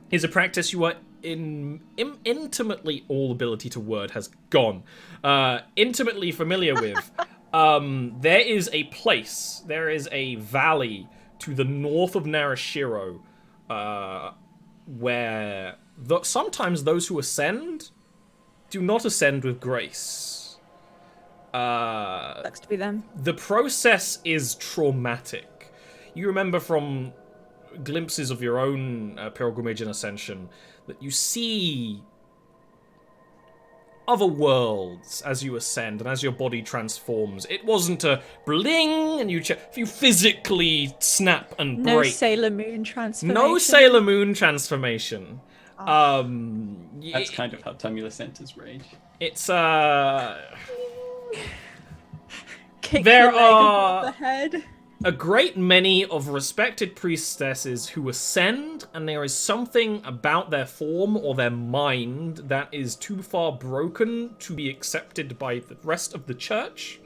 is a practice you are intimately, all ability to word has gone. Intimately familiar with. There is a place, there is a valley to the north of Narashiro, where sometimes those who ascend do not ascend with grace. Sucks to be them. The process is traumatic. You remember from glimpses of your own pilgrimage and ascension that you see other worlds as you ascend and as your body transforms. It wasn't a bling and you physically snap and No break. Sailor Moon transformation. No Sailor Moon transformation. That's kind of how Tumulus enters rage. It's Kick there the leg are- above the head. a great many of respected priestesses who ascend, and there is something about their form or their mind that is too far broken to be accepted by the rest of the church,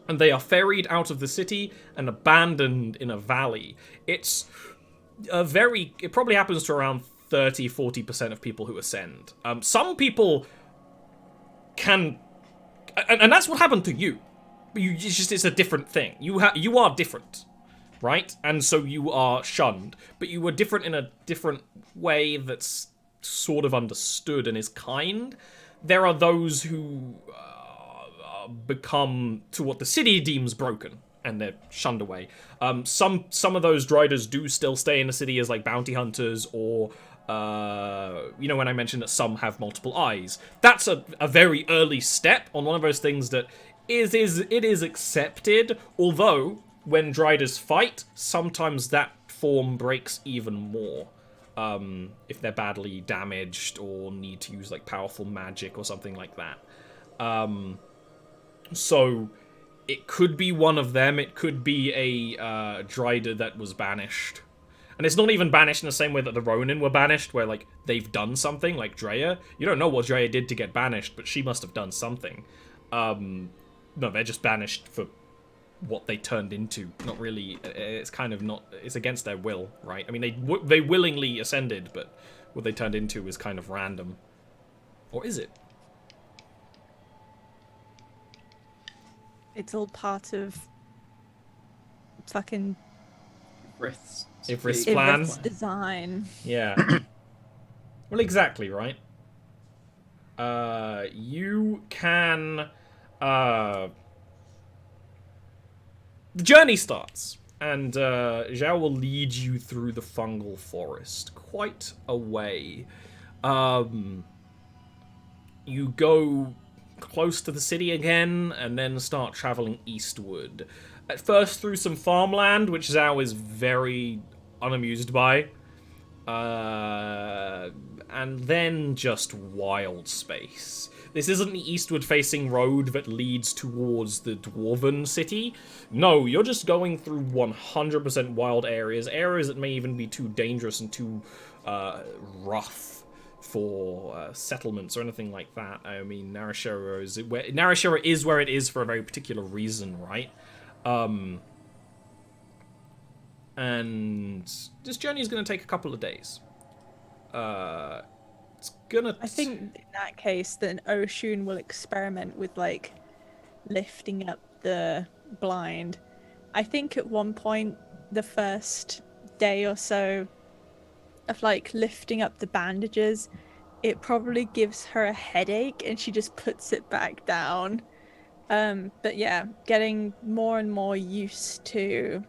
and they are ferried out of the city and abandoned in a valley. It probably happens to around 30-40% of people who ascend. Some people can, and that's what happened to you. It's a different thing. You are different, right? And so you are shunned, but you were different in a different way that's sort of understood and is kind. There are those who become to what the city deems broken, and they're shunned away. Some of those driders do still stay in the city as like bounty hunters, or when I mentioned that some have multiple eyes. That's a very early step on one of those things that it is accepted, although when driders fight, sometimes that form breaks even more. If they're badly damaged or need to use like powerful magic or something like that. So it could be one of them. It could be a drider that was banished. And it's not even banished in the same way that the Ronin were banished, where like they've done something, like Drea. You don't know what Drea did to get banished, but she must have done something. No, they're just banished for what they turned into. Not really. It's kind of not. It's against their will, right? I mean, they willingly ascended, but what they turned into is kind of random. Or is it? It's all part of fucking Ivris plan. Ivris design. Yeah. Well, exactly, right? You can... the journey starts, and Zhao will lead you through the fungal forest, quite a way. You go close to the city again, and then start traveling eastward. At first through some farmland, which Zhao is very unamused by. And then just wild space. This isn't the eastward-facing road that leads towards the Dwarven city. No, you're just going through 100% wild areas that may even be too dangerous and too rough for settlements or anything like that. I mean, Narashiro is where it is for a very particular reason, right? And this journey is going to take a couple of days. It's gonna... I think in that case, then Oshun will experiment with like lifting up the blind. I think at one point, the first day or so of like lifting up the bandages, it probably gives her a headache and she just puts it back down. But yeah, getting more and more used to...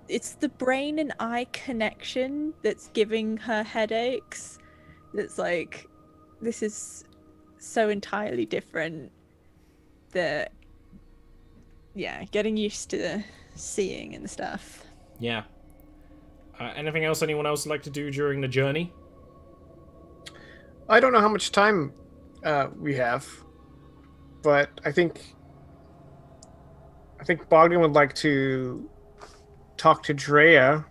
It's the brain and eye connection that's giving her headaches. It's like, this is so entirely different that, yeah, getting used to seeing and stuff. Yeah. Anything else anyone else would like to do during the journey? I don't know how much time we have, but I think Bogdan would like to talk to Drea,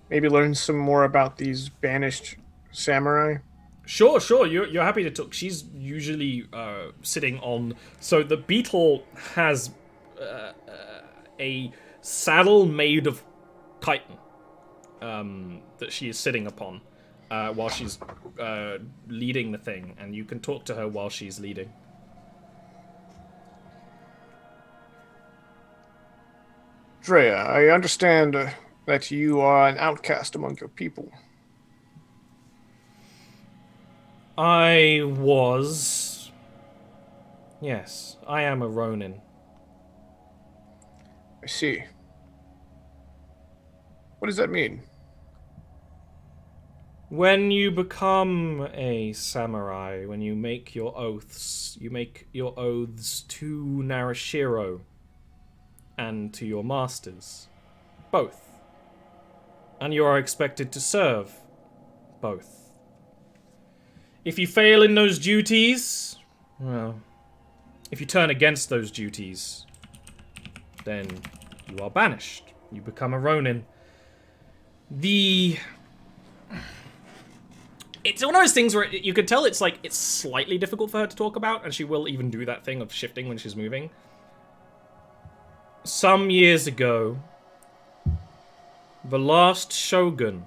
maybe learn some more about these banished samurai. Sure. You're happy to talk. She's usually sitting on... So the beetle has a saddle made of chitin that she is sitting upon. while she's leading the thing, and you can talk to her while she's leading. Drea, I understand that you are an outcast among your people. I was... Yes, I am a Ronin. I see. What does that mean? When you become a samurai, when you make your oaths to Narashiro and to your masters. Both. And you are expected to serve both. If you fail in those duties, well, if you turn against those duties, then you are banished. You become a Ronin. It's one of those things where you could tell it's slightly difficult for her to talk about, and she will even do that thing of shifting when she's moving. Some years ago, the last shogun,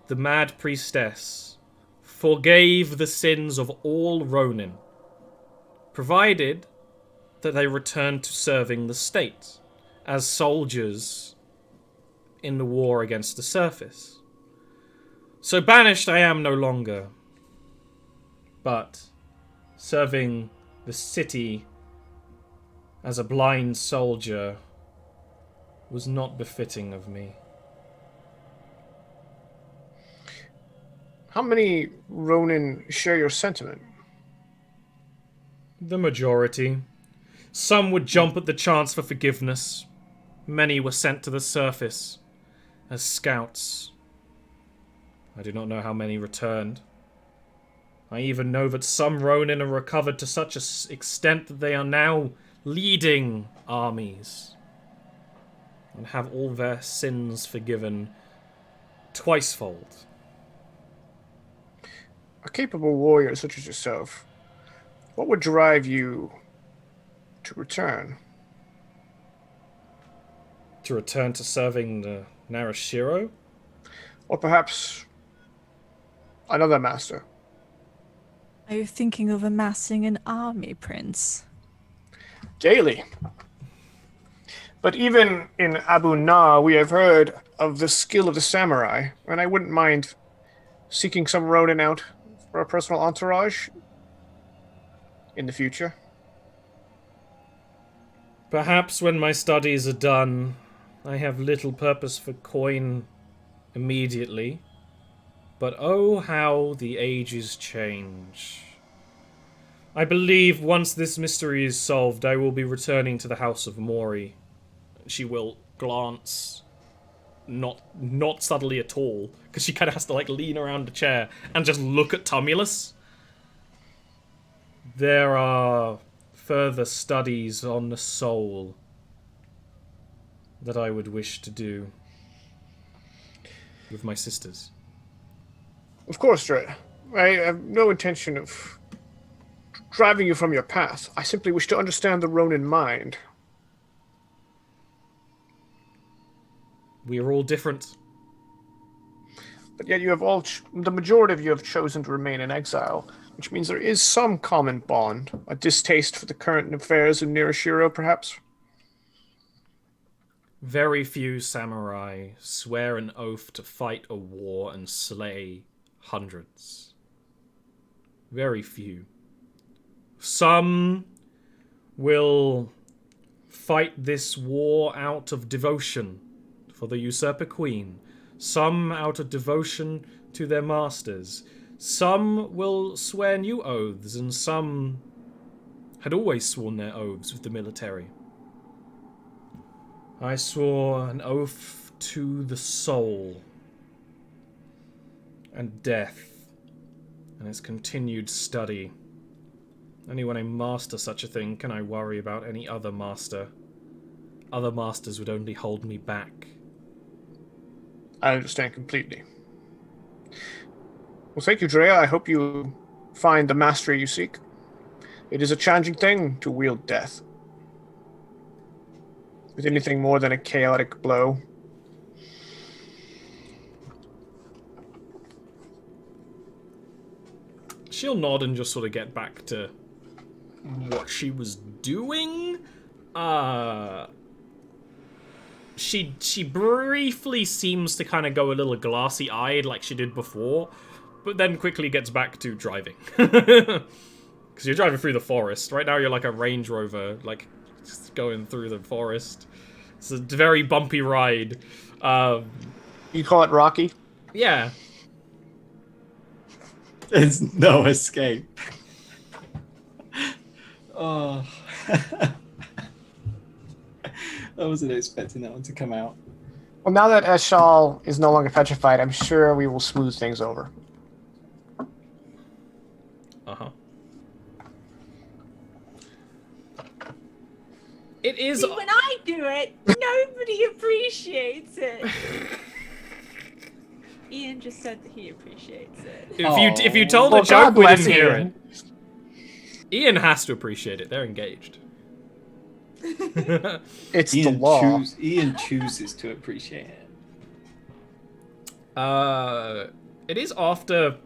the Mad Priestess, forgave the sins of all Ronin, provided that they returned to serving the state as soldiers in the war against the surface. So banished I am no longer, but serving the city as a blind soldier was not befitting of me. How many Ronin share your sentiment? The majority. Some would jump at the chance for forgiveness. Many were sent to the surface as scouts. I do not know how many returned. I even know that some Ronin are recovered to such an extent that they are now leading armies and have all their sins forgiven twicefold. A capable warrior such as yourself, what would drive you to return? To return to serving the Narashiro? Or perhaps another master? Are you thinking of amassing an army, Prince? Daily. But even in Abu Na, we have heard of the skill of the samurai, and I wouldn't mind seeking some Ronin out for a personal entourage in the future. Perhaps when my studies are done, I have little purpose for coin immediately. But oh, how the ages change. I believe once this mystery is solved, I will be returning to the House of Mori. She will glance, not subtly at all, because she kind of has to lean around the chair and just look at Tumulus. There are further studies on the soul that I would wish to do with my sisters. Of course, Dre. I have no intention of driving you from your path. I simply wish to understand the Ronin mind. We are all different. But yet you have the majority of you have chosen to remain in exile, which means there is some common bond, a distaste for the current affairs of Narashiro, perhaps? Very few samurai swear an oath to fight a war and slay hundreds. Very few. Some will fight this war out of devotion for the usurper queen. Some out of devotion to their masters. Some will swear new oaths, and some had always sworn their oaths with the military. I swore an oath to the soul and death and its continued study. Only when I master such a thing can I worry about any other master. Other masters would only hold me back. I understand completely. Well, thank you, Drea. I hope you find the mastery you seek. It is a challenging thing to wield death. With anything more than a chaotic blow. She'll nod and just sort of get back to what she was doing. She briefly seems to kind of go a little glassy-eyed like she did before, but then quickly gets back to driving. Because you're driving through the forest. Right now you're like a Range Rover, like, just going through the forest. It's a very bumpy ride. You call it Rocky? Yeah. There's no escape. Oh. I wasn't expecting that one to come out. Well, now that Eshal is no longer petrified, I'm sure we will smooth things over. Uh-huh. It is... See, when I do it, nobody appreciates it. Ian just said that he appreciates it. If you told Well, a joke, God we bless didn't hear Ian. it. Ian has to appreciate it. They're engaged. It's the law. Ian chooses to appreciate it. It is after...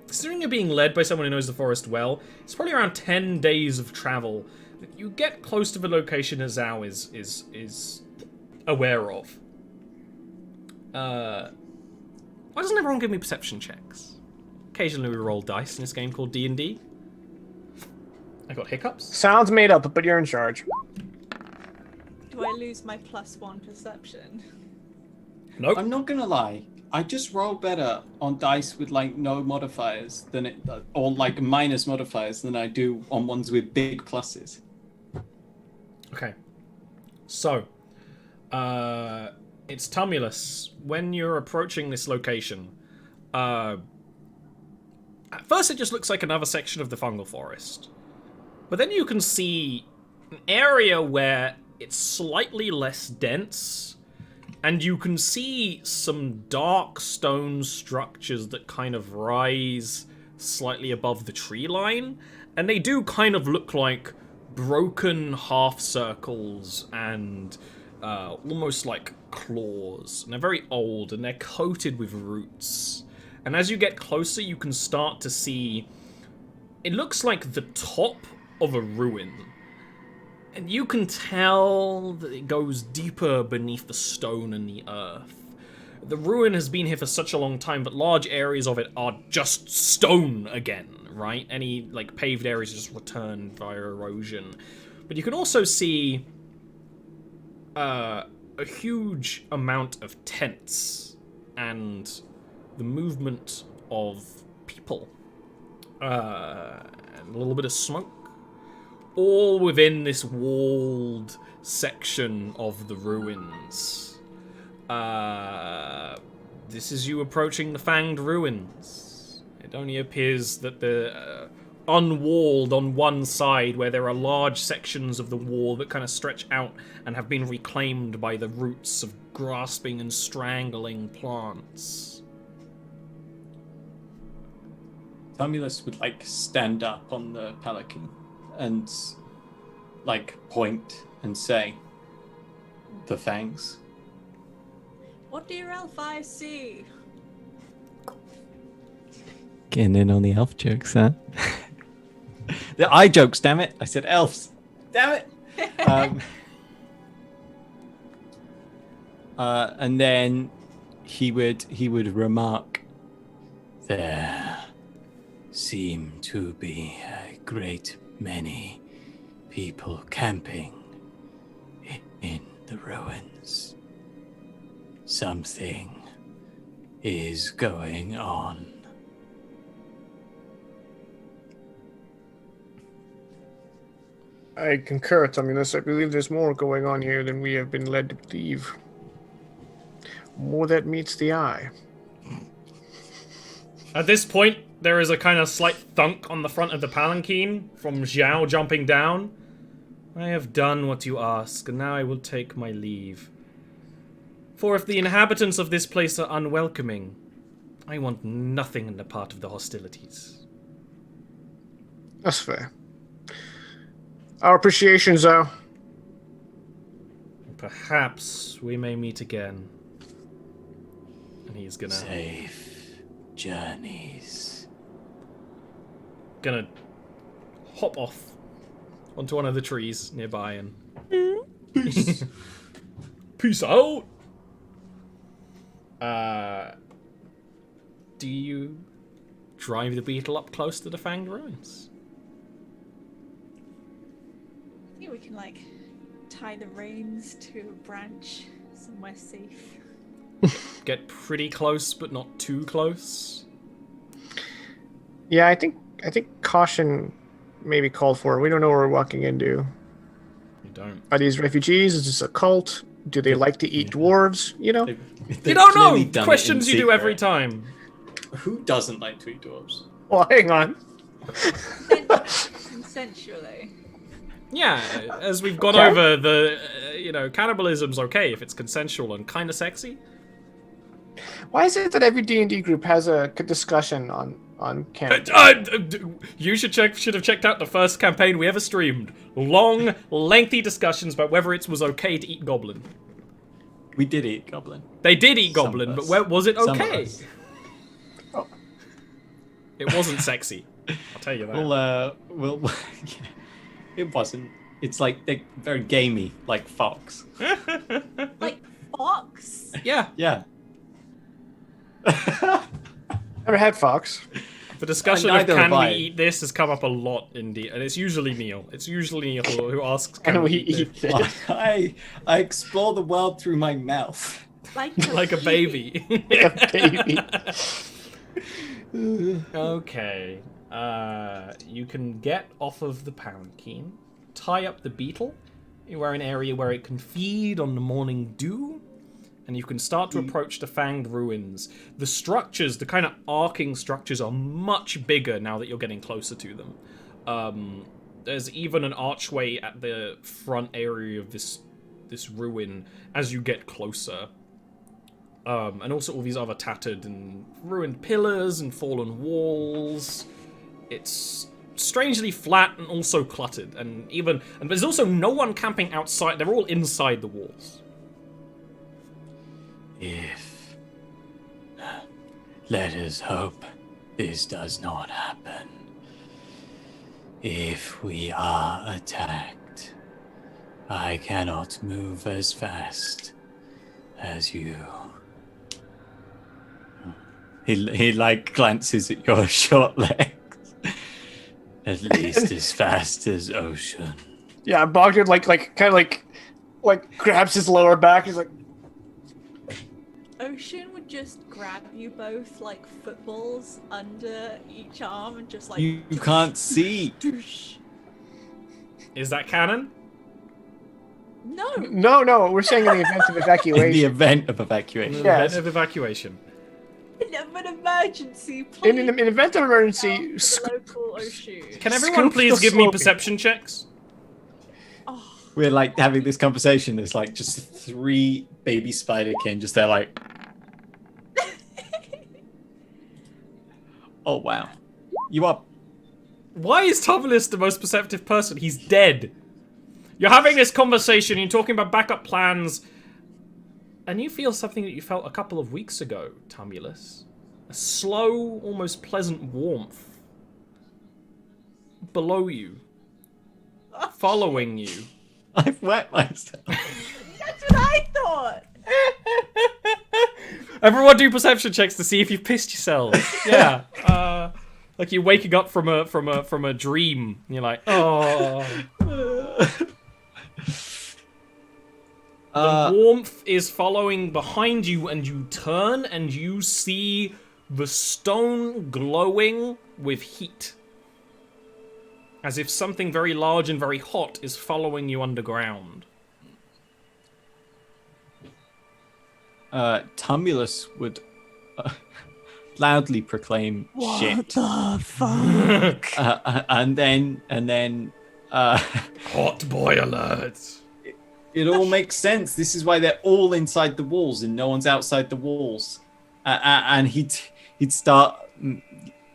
Considering you're being led by someone who knows the forest well, it's probably around 10 days of travel. You get close to the location Azao is aware of. Why doesn't everyone give me perception checks? Occasionally we roll dice in this game called D&D. I got hiccups. Sounds made up, but you're in charge. Do I lose my +1 perception? Nope. I'm not gonna lie. I just roll better on dice with like no modifiers than it, or like minus modifiers than I do on ones with big pluses. Okay. So, it's Tumulus. When you're approaching this location, at first it just looks like another section of the fungal forest. But then you can see an area where it's slightly less dense, and you can see some dark stone structures that kind of rise slightly above the tree line, and they do kind of look like broken half circles and almost like claws. And they're very old, and they're coated with roots. And as you get closer, you can start to see... It looks like the top of a ruin. And you can tell that it goes deeper beneath the stone and the earth. The ruin has been here for such a long time that large areas of it are just stone again, right? Any, like, paved areas just return via erosion. But you can also see a huge amount of tents and the movement of people. And a little bit of smoke. All within this walled section of the ruins. This is you approaching the Fanged Ruins. It only appears that the unwalled on one side, where there are large sections of the wall that kind of stretch out and have been reclaimed by the roots of grasping and strangling plants. Tumulus would like stand up on the palanquin and like point and say, "The fangs." What do your elf eyes see? Getting in on the elf jokes, huh? The eye jokes, damn it! I said elves. Damn it! And then he would remark, There seem to be a great many people camping in the ruins. Something is going on. I concur, Tumulus. I believe there's more going on here than we have been led to believe. More that meets the eye. At this point, there is a kind of slight thunk on the front of the palanquin from Xiao jumping down. I have done what you ask, and now I will take my leave. For if the inhabitants of this place are unwelcoming, I want nothing in the part of the hostilities. That's fair. Our appreciations, though. Perhaps we may meet again. And he's gonna... Safe journeys. gonna hop off onto one of the trees nearby and peace out. Do you drive the beetle up close to the Fanged Ruins? I think we can like tie the reins to a branch somewhere safe. Get pretty close, but not too close. Yeah, I think caution may be called for. We don't know what we're walking into. You don't. Are these refugees? Is this a cult? Do they like to eat dwarves? You know? You don't know! Questions you do every time. Who doesn't like to eat dwarves? Well, hang on. Consensually. Yeah, as we've gone over, the cannibalism's okay if it's consensual and kind of sexy. Why is it that every D&D group has a discussion on cannibalism? You should have checked out the first campaign we ever streamed. Long, lengthy discussions about whether it was okay to eat goblin. We did eat goblin. They did eat Some goblin, of but us. where was it Some of okay? us. It wasn't sexy. I'll tell you that. It wasn't. It's like they're very gamey, like fox. Like fox? Yeah. Yeah. Never had fox. The discussion of Neither can have we I. eat this has come up a lot in D, and it's usually Neil. It's usually Neil who asks, Can we eat this? this? I explore the world through my mouth. Like a baby. Baby. Okay. You can get off of the Palanquin, tie up the beetle. You are in an area where it can feed on the morning dew, and you can start to approach the Fanged Ruins. The structures, the kind of arcing structures, are much bigger now that you're getting closer to them. There's even an archway at the front area of this ruin as you get closer. And also all these other tattered and ruined pillars and fallen walls. It's strangely flat and also cluttered, and there's also no one camping outside. They're all inside the walls. Let us hope this does not happen. If we are attacked, I cannot move as fast as you. He like glances at your short legs. At least as fast as Ocean. Yeah, Bogdan kind of grabs his lower back. He's like, Ocean would just grab you both like footballs under each arm and just like. You can't see. Doosh. Is that canon? No. no, we're saying in the event of In evacuation. the event of evacuation. Yes. Event of evacuation. In an emergency, please. In event of emergency, down to the local Ocean. Can everyone Scoop please the give me slogan. perception checks? Oh, We're like having this conversation. There's like just 3 baby spiderkin just there like. Oh wow. You are. Why is Tumulus the most perceptive person? He's dead. You're having this conversation, you're talking about backup plans, and you feel something that you felt a couple of weeks ago, Tumulus. A slow, almost pleasant warmth. Below you. Following you. I've wet myself. that's what I thought. Everyone do perception checks to see if you've pissed yourselves. Yeah. Like you're waking up from a dream. And you're like, oh. The warmth is following behind you, and you turn and you see the stone glowing with heat. As if something very large and very hot is following you underground. Tumulus would loudly proclaim shit. the fuck? And then Hot boy alert. it all makes sense. This is why they're all inside the walls and no one's outside the walls. And he'd start,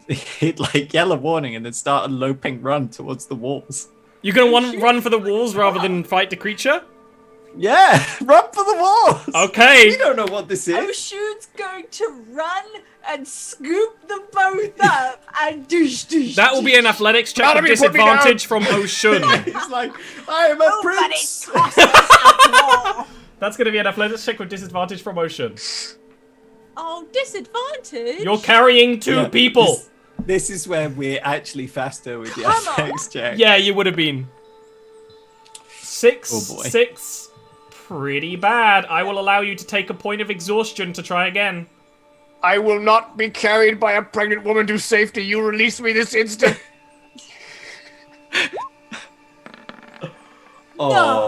he'd like yell a warning and then start a loping run towards the walls. You're gonna run for the walls rather than fight the creature? Yeah, run for the Okay. We don't know what this is. Oshun's going to run and scoop them both up and douche. That will be an athletics check Gotta with be, put me down. disadvantage from Oshun. He's like, I am a Nobody's prince. crossing that wall. That's going to be an athletics check with disadvantage from Oshun. Oh, disadvantage. You're carrying two Yeah, people. This is where we're actually faster with the Come on. athletics check. Yeah, you would have been. 6, Oh boy. 6. Pretty bad. I will allow you to take a point of exhaustion to try again. I will not be carried by a pregnant woman to safety. You release me this instant.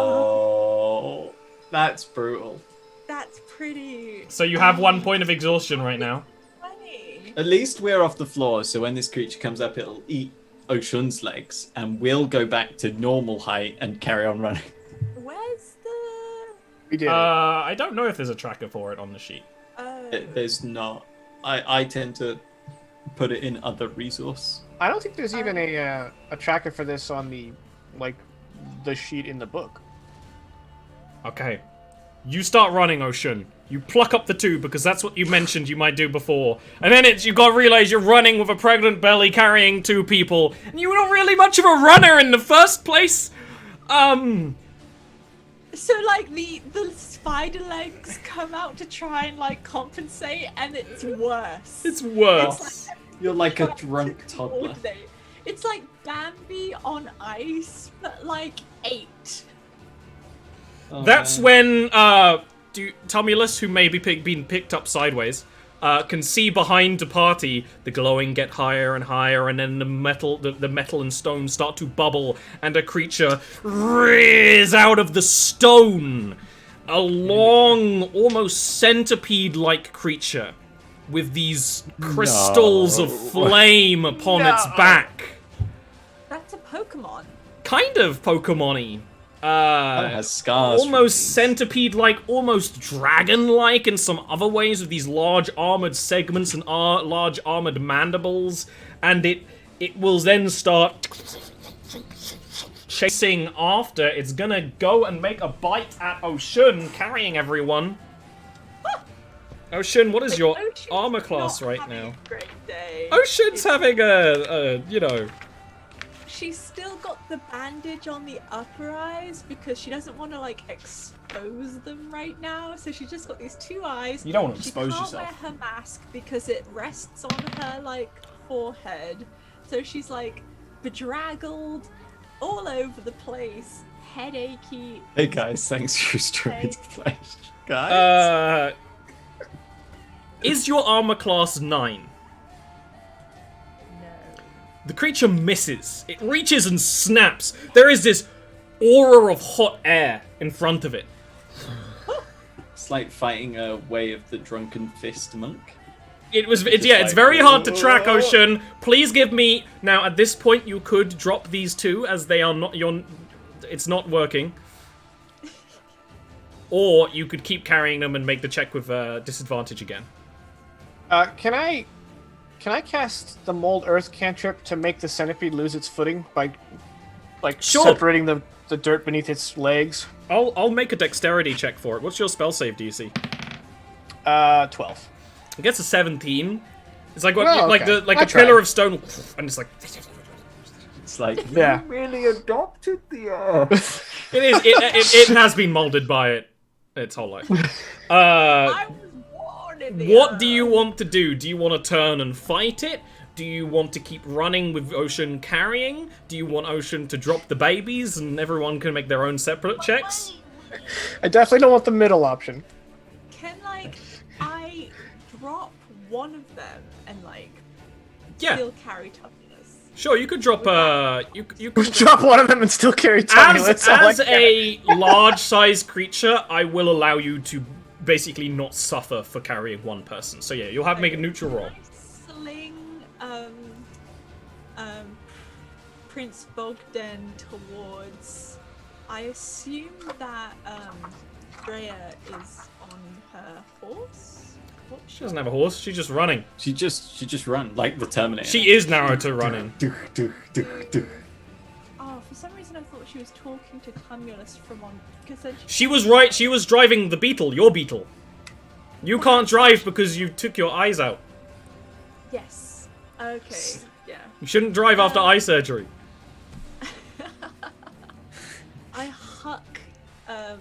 Oh, that's brutal. That's pretty So you have 1 point of exhaustion right now. funny. At least we're off the floor, so when this creature comes up, it'll eat Oshun's legs, and we'll go back to normal height and carry on running. Where's the? We did it. I don't know if there's a tracker for it on the sheet. There's not. I tend to put it in other resource. I don't think there's even a tracker for this on the sheet in the book. Okay. You start running, Oshun. You pluck up the two because that's what you mentioned you might do before. And then you gotta realize you're running with a pregnant belly carrying two people. And you were not really much of a runner in the first place. So like the spider legs come out to try and like compensate, and it's worse. It's worse. You're like a Trying to drunk toddler. coordinate. It's like Bambi on ice, but like 8. Oh, That's man. when Tumulus, who may be being picked up sideways, can see behind the party the glowing get higher and higher, and then the metal and stone start to bubble, and a creature rears out of the stone. A long, almost centipede-like creature with these crystals of flame upon its back. That's a Pokemon. Kind of Pokemon-y. That has scars. from Almost these. centipede-like, almost dragon-like in some other ways, with these large armored segments and large armored mandibles, and it will then start chasing after. It's gonna go and make a bite at Oshun, carrying everyone. Oshun, what is your Ocean's armor class not right having now? a great day. Oshun's having a. She's still got the bandage on the upper eyes because she doesn't want to like expose them right now. So she's just got these 2 eyes. You don't want to She expose can't yourself. wear her mask because it rests on her like forehead. So she's like bedraggled, all over the place, headachy. Hey guys, thanks for streaming to play. Guys, Is your armor class 9? No. The creature misses. It reaches and snaps. There is this aura of hot air in front of it. it's like fighting a way of the drunken fist monk. It's like, very hard to track, Oshun. Please give me now. At this point, you could drop these two as they are not. It's not working. Or you could keep carrying them and make the check with disadvantage again. Can I cast the Mold Earth cantrip to make the centipede lose its footing by, Sure. separating the dirt beneath its legs? I'll make a dexterity check for it. What's your spell save DC? 12. It gets a 17. It's like Oh, like okay. a I tried. pillar of stone, and it's like It's like Yeah. really adopted the earth. it is. It has been molded by it its whole life. I was born in the What do earth. you want to do? Do you want to turn and fight it? Do you want to keep running with Oshun carrying? Do you want Oshun to drop the babies and everyone can make their own separate checks? I definitely don't want the middle option. Can like I drop one of them and like Yeah, still carry Tumulus? sure. You could drop you could Drop one of them and still carry Tumulus. as a large-sized creature. I will allow you to basically not suffer for carrying one person. So yeah, you'll have to make a neutral roll. Can I sling Prince Bogdan towards. I assume that Freya is on her horse. She doesn't have a horse. She's just running. She just run like the Terminator. She is Naruto running. Do, do, do, do. Oh, For some reason, I thought she was talking to Cumulus from on. Because then She was right. She was driving the beetle, your beetle. You can't drive because you took your eyes out. Yes. Okay. Yeah. You shouldn't drive after eye surgery. I huck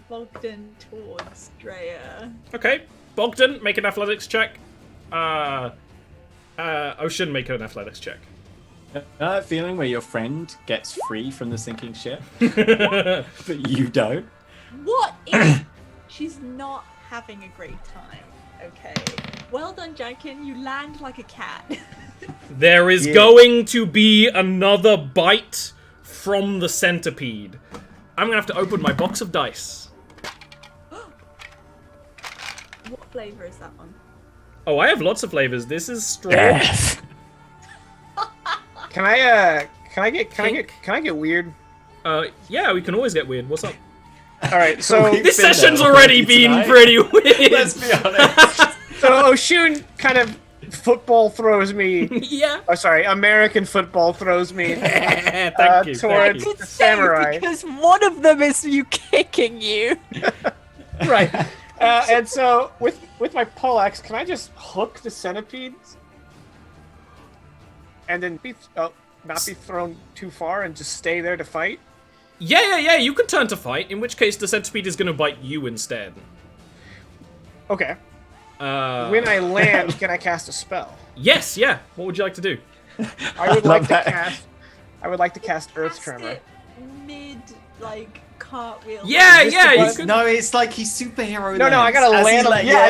Bogdan towards Drea. Okay, Bogdan, make an athletics check. Ocean, make an athletics check. That feeling where your friend gets free from the sinking ship, but you don't. What if she's not having a great time? Okay. Well done, Jankin. You land like a cat. There is going to be another bite from the centipede. I'm gonna have to open my box of dice. What flavor is that one? Oh, I have lots of flavors. This is straw. Can I get weird? Yeah, we can always get weird. What's up? All right, so This been session's there already already been tonight. pretty weird. Let's be honest. so Oshun kind of football throws me. Yeah. Oh, sorry, American football throws me Thank you. towards Thank you. the samurai. Because one of them is you kicking you. Right. And so with my poleaxe, can I just hook the centipede and then not be thrown too far and just stay there to fight? Yeah. You can turn to fight. In which case, the centipede is gonna bite you instead. Okay. When I land, can I cast a spell? Yes. Yeah. What would you like to do? I would love like that. to cast. I would like to cast Earth Cast Tremor. it mid, like, cartwheel. Yeah. Is this Yeah. the You one- could. No, it's like he's superhero. No, I gotta lands as land. he's like,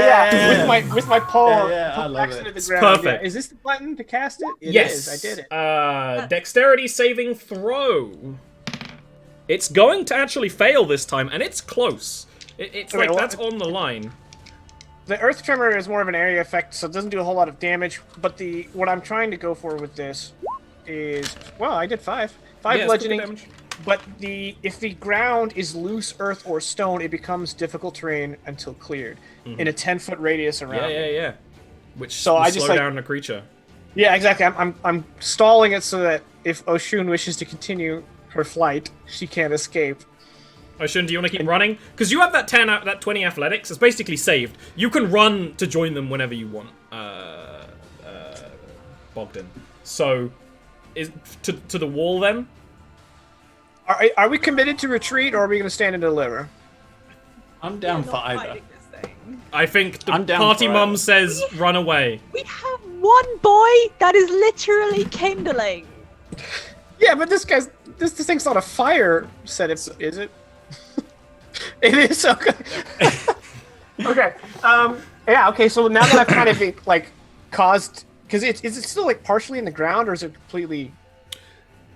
Yeah. With my pole, Yeah, I love poleaxe it. into the It's ground. perfect. Yeah. Is this the button to cast it? It Yes. is. I did it. Dexterity saving throw. It's going to actually fail this time, and it's close. It's Okay, like well, that's on the line. The Earth Tremor is more of an area effect, so it doesn't do a whole lot of damage. But what I'm trying to go for with this is, well, I did 5 Yeah, it's good bludgeoning. damage. But if the ground is loose earth or stone, it becomes difficult terrain until cleared in a 10-foot radius around. Yeah. Which So will I just, slow like- down the creature. Yeah, exactly. I'm stalling it so that if Oshun wishes to continue her flight, she can't escape. Ocean, do you want to keep running? Because you have that 20 athletics. It's basically saved. You can run to join them whenever you want, Bogdan. So, to the wall then? Are we committed to retreat, or are we going to stand and deliver? I'm down for Not either. fighting this thing. I think the I'm down party for mum it. says run away. We have one boy that is literally kindling. Yeah, but this thing's not a fire setup, is it? It is okay. Okay. Yeah. Okay. So now that I've kind of caused, because is it still like partially in the ground, or is it completely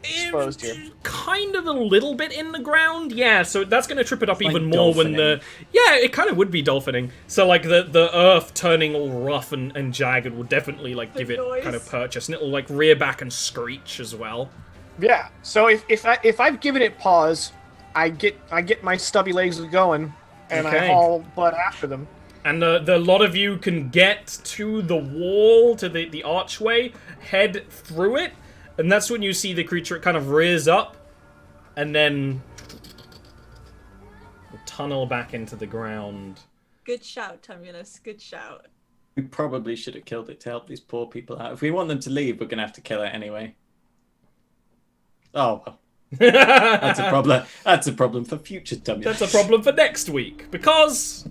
exposed here? Kind of a little bit in the ground, yeah. So that's going to trip it up like even more when dolphining. yeah, it kind of would be dolphining. So like the earth turning all rough and jagged will definitely like give it noise. kind of purchase, and it'll like rear back and screech as well. Yeah. So if I've given it pause, I get my stubby legs going, and Okay. I haul butt after them. And the lot of you can get to the wall, to the archway, head through it, and that's when you see the creature kind of rears up, and then tunnel back into the ground. Good shout, Tumulus. Good shout. We probably should have killed it to help these poor people out. If we want them to leave, we're going to have to kill it anyway. Oh, well. That's a problem. That's a problem for future dummies. That's a problem for next week, because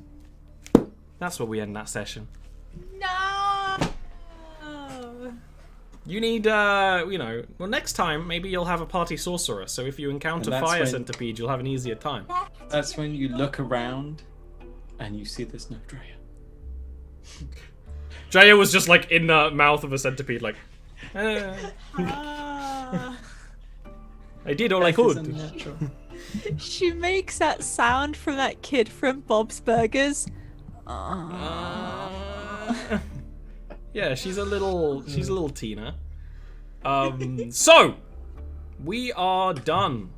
that's where we end that session. No. You need, well, next time, maybe you'll have a party sorcerer, so if you encounter And that's fire when- centipede, you'll have an easier time. That's when you look around and you see there's no Drea. Jaya was just, like, in the mouth of a centipede, like, Ah. I did all I could. Unnatural. She makes that sound from that kid from Bob's Burgers. Yeah, she's a little Tina. So we are done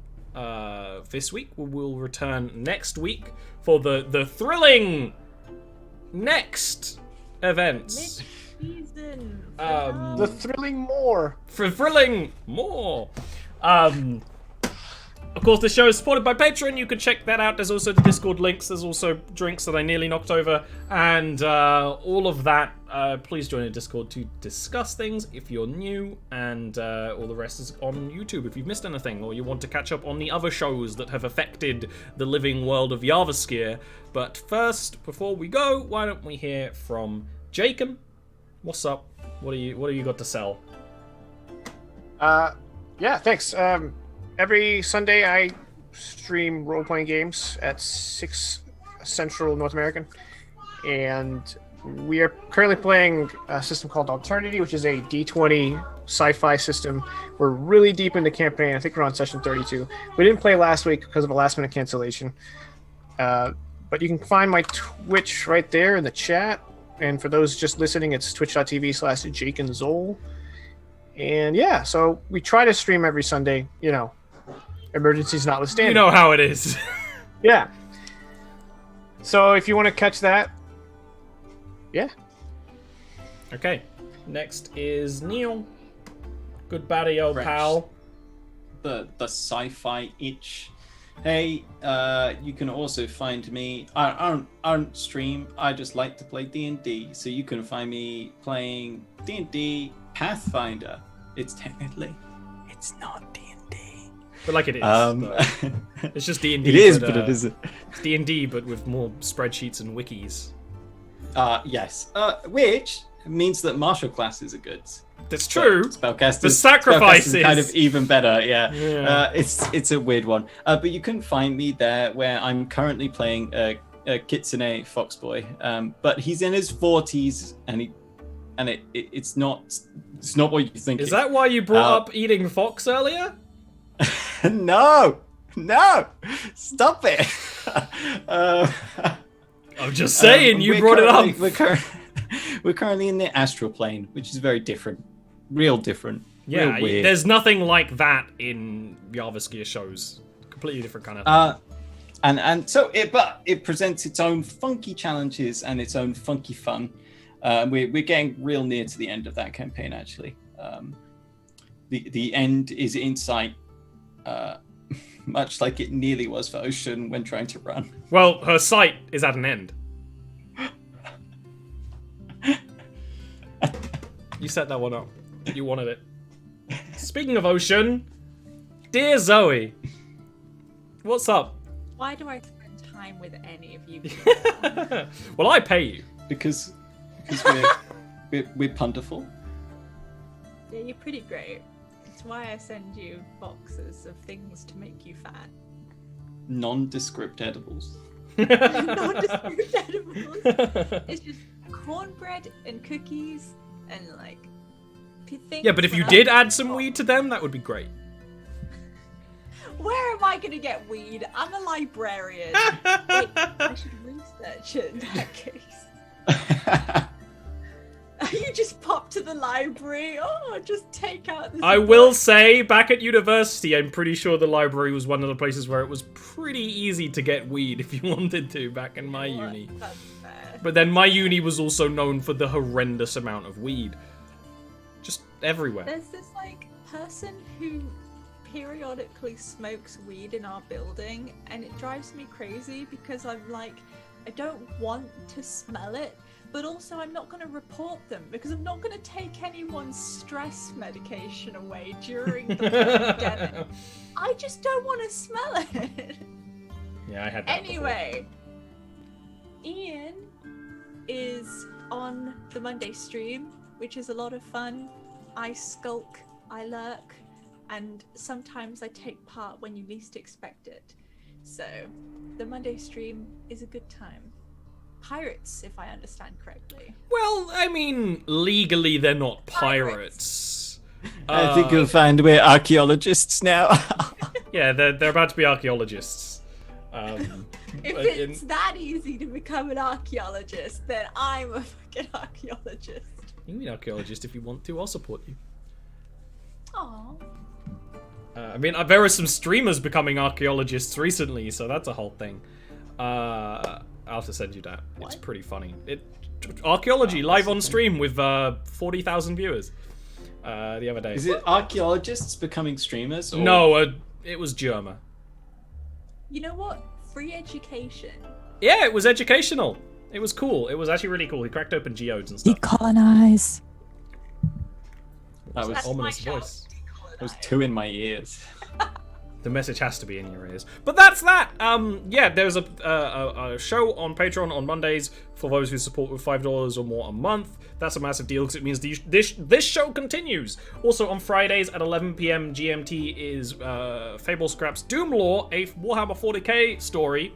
this week. We will return next week for the thrilling next events. Season. The thrilling more. For thrilling more. Of course, this show is supported by Patreon. You can check that out. There's also the Discord links. There's also drinks that I nearly knocked over. And all of that. Please join the Discord to discuss things if you're new. And all the rest is on YouTube if you've missed anything. Or you want to catch up on the other shows that have affected the living world of Jarviskjir. But first, before we go, why don't we hear from Jacob? What's up? What do you got to sell? Yeah, thanks. Every Sunday I stream role-playing games at 6 Central North American, and we are currently playing a system called Alternity, which is a D20 sci-fi system. We're really deep in the campaign. I think we're on session 32. We didn't play last week because of a last-minute cancellation. But you can find my Twitch right there in the chat, and for those just listening, it's twitch.tv/JakeandZol. And yeah, so we try to stream every Sunday, emergencies notwithstanding. You know how it is. Yeah. So if you want to catch that, yeah. Okay. Next is Neil. Good baddie, old Fresh. pal. The sci-fi itch. Hey, you can also find me. I don't stream. I just like to play D&D. So you can find me playing D&D Pathfinder. It's not D&D. But like it is. It's just D&D. It is, but it isn't. It's D&D, but with more spreadsheets and wikis. Yes. Which means that martial classes are good. That's true. Spellcasters. The sacrifices. Spellcasters are kind of even better. Yeah. Yeah. It's a weird one. But you can find me there, where I'm currently playing a Kitsune Foxboy. But he's in his 40s, and it's not what you think. Is that why you brought up eating fox earlier? No, stop it. I'm just saying, you brought it up. We're currently in the astral plane, which is very different, real different. Yeah, real weird. there's nothing like that in Jarviskjir shows. Completely different kind of. And so it presents its own funky challenges and its own funky fun. We're getting real near to the end of that campaign, actually. The end is in sight, much like it nearly was for Ocean when trying to run. Well, her sight is at an end. You set that one up. You wanted it. Speaking of Ocean, dear Zoe, what's up? Why do I spend time with any of you? Well, I pay you. Because we're punderful. Yeah, you're pretty great. It's why I send you boxes of things to make you fat. Nondescript edibles. Nondescript edibles. It's just cornbread and cookies and things. Yeah, but if you did add some weed to them, that would be great. Where am I gonna get weed? I'm a librarian. Wait, I should research it in that case. You just pop to the library. Oh, just take out this. I will say, back at university, I'm pretty sure the library was one of the places where it was pretty easy to get weed if you wanted to back in my uni. That's fair. But then my uni was also known for the horrendous amount of weed. Just everywhere. There's this person who periodically smokes weed in our building, and it drives me crazy because I'm I don't want to smell it, but also I'm not going to report them because I'm not going to take anyone's stress medication away during the pandemic. I just don't want to smell it. Yeah, I had that Anyway, Ian is on the Monday stream, which is a lot of fun. I skulk, I lurk, and sometimes I take part when you least expect it. So, the Monday stream is a good time. Pirates, if I understand correctly. Well, I mean, legally they're not pirates. I think you'll find we're archaeologists now. Yeah, they're about to be archaeologists. If it's that easy to become an archaeologist, then I'm a fucking archaeologist. You can be an archaeologist if you want to. I'll support you. Aww. I mean, there are some streamers becoming archaeologists recently, so that's a whole thing. I'll have to send you that. What? It's pretty funny. Archaeology live on stream with 40,000 viewers the other day. Is it archaeologists becoming streamers? Or... No, it was Germa. You know what? Free education. Yeah, it was educational. It was cool. It was actually really cool. He cracked open geodes and stuff. Decolonize. That was That's my Ominous shout. voice. Those two in my ears. The message has to be in your ears. But that's that. Yeah, there's a show on Patreon on Mondays for those who support with $5 or more a month. That's a massive deal because it means this show continues. Also on Fridays at 11 p.m. GMT is Fable Scraps Doom Lore, a Warhammer 40k story.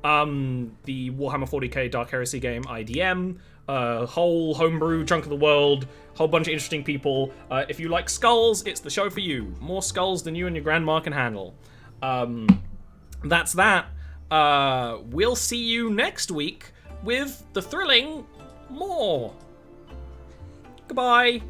The Warhammer 40k Dark Heresy game IDM. Whole homebrew chunk of the world, whole bunch of interesting people. If you like skulls, it's the show for you. More skulls than you and your grandma can handle. That's that. We'll see you next week with the thrilling more. Goodbye.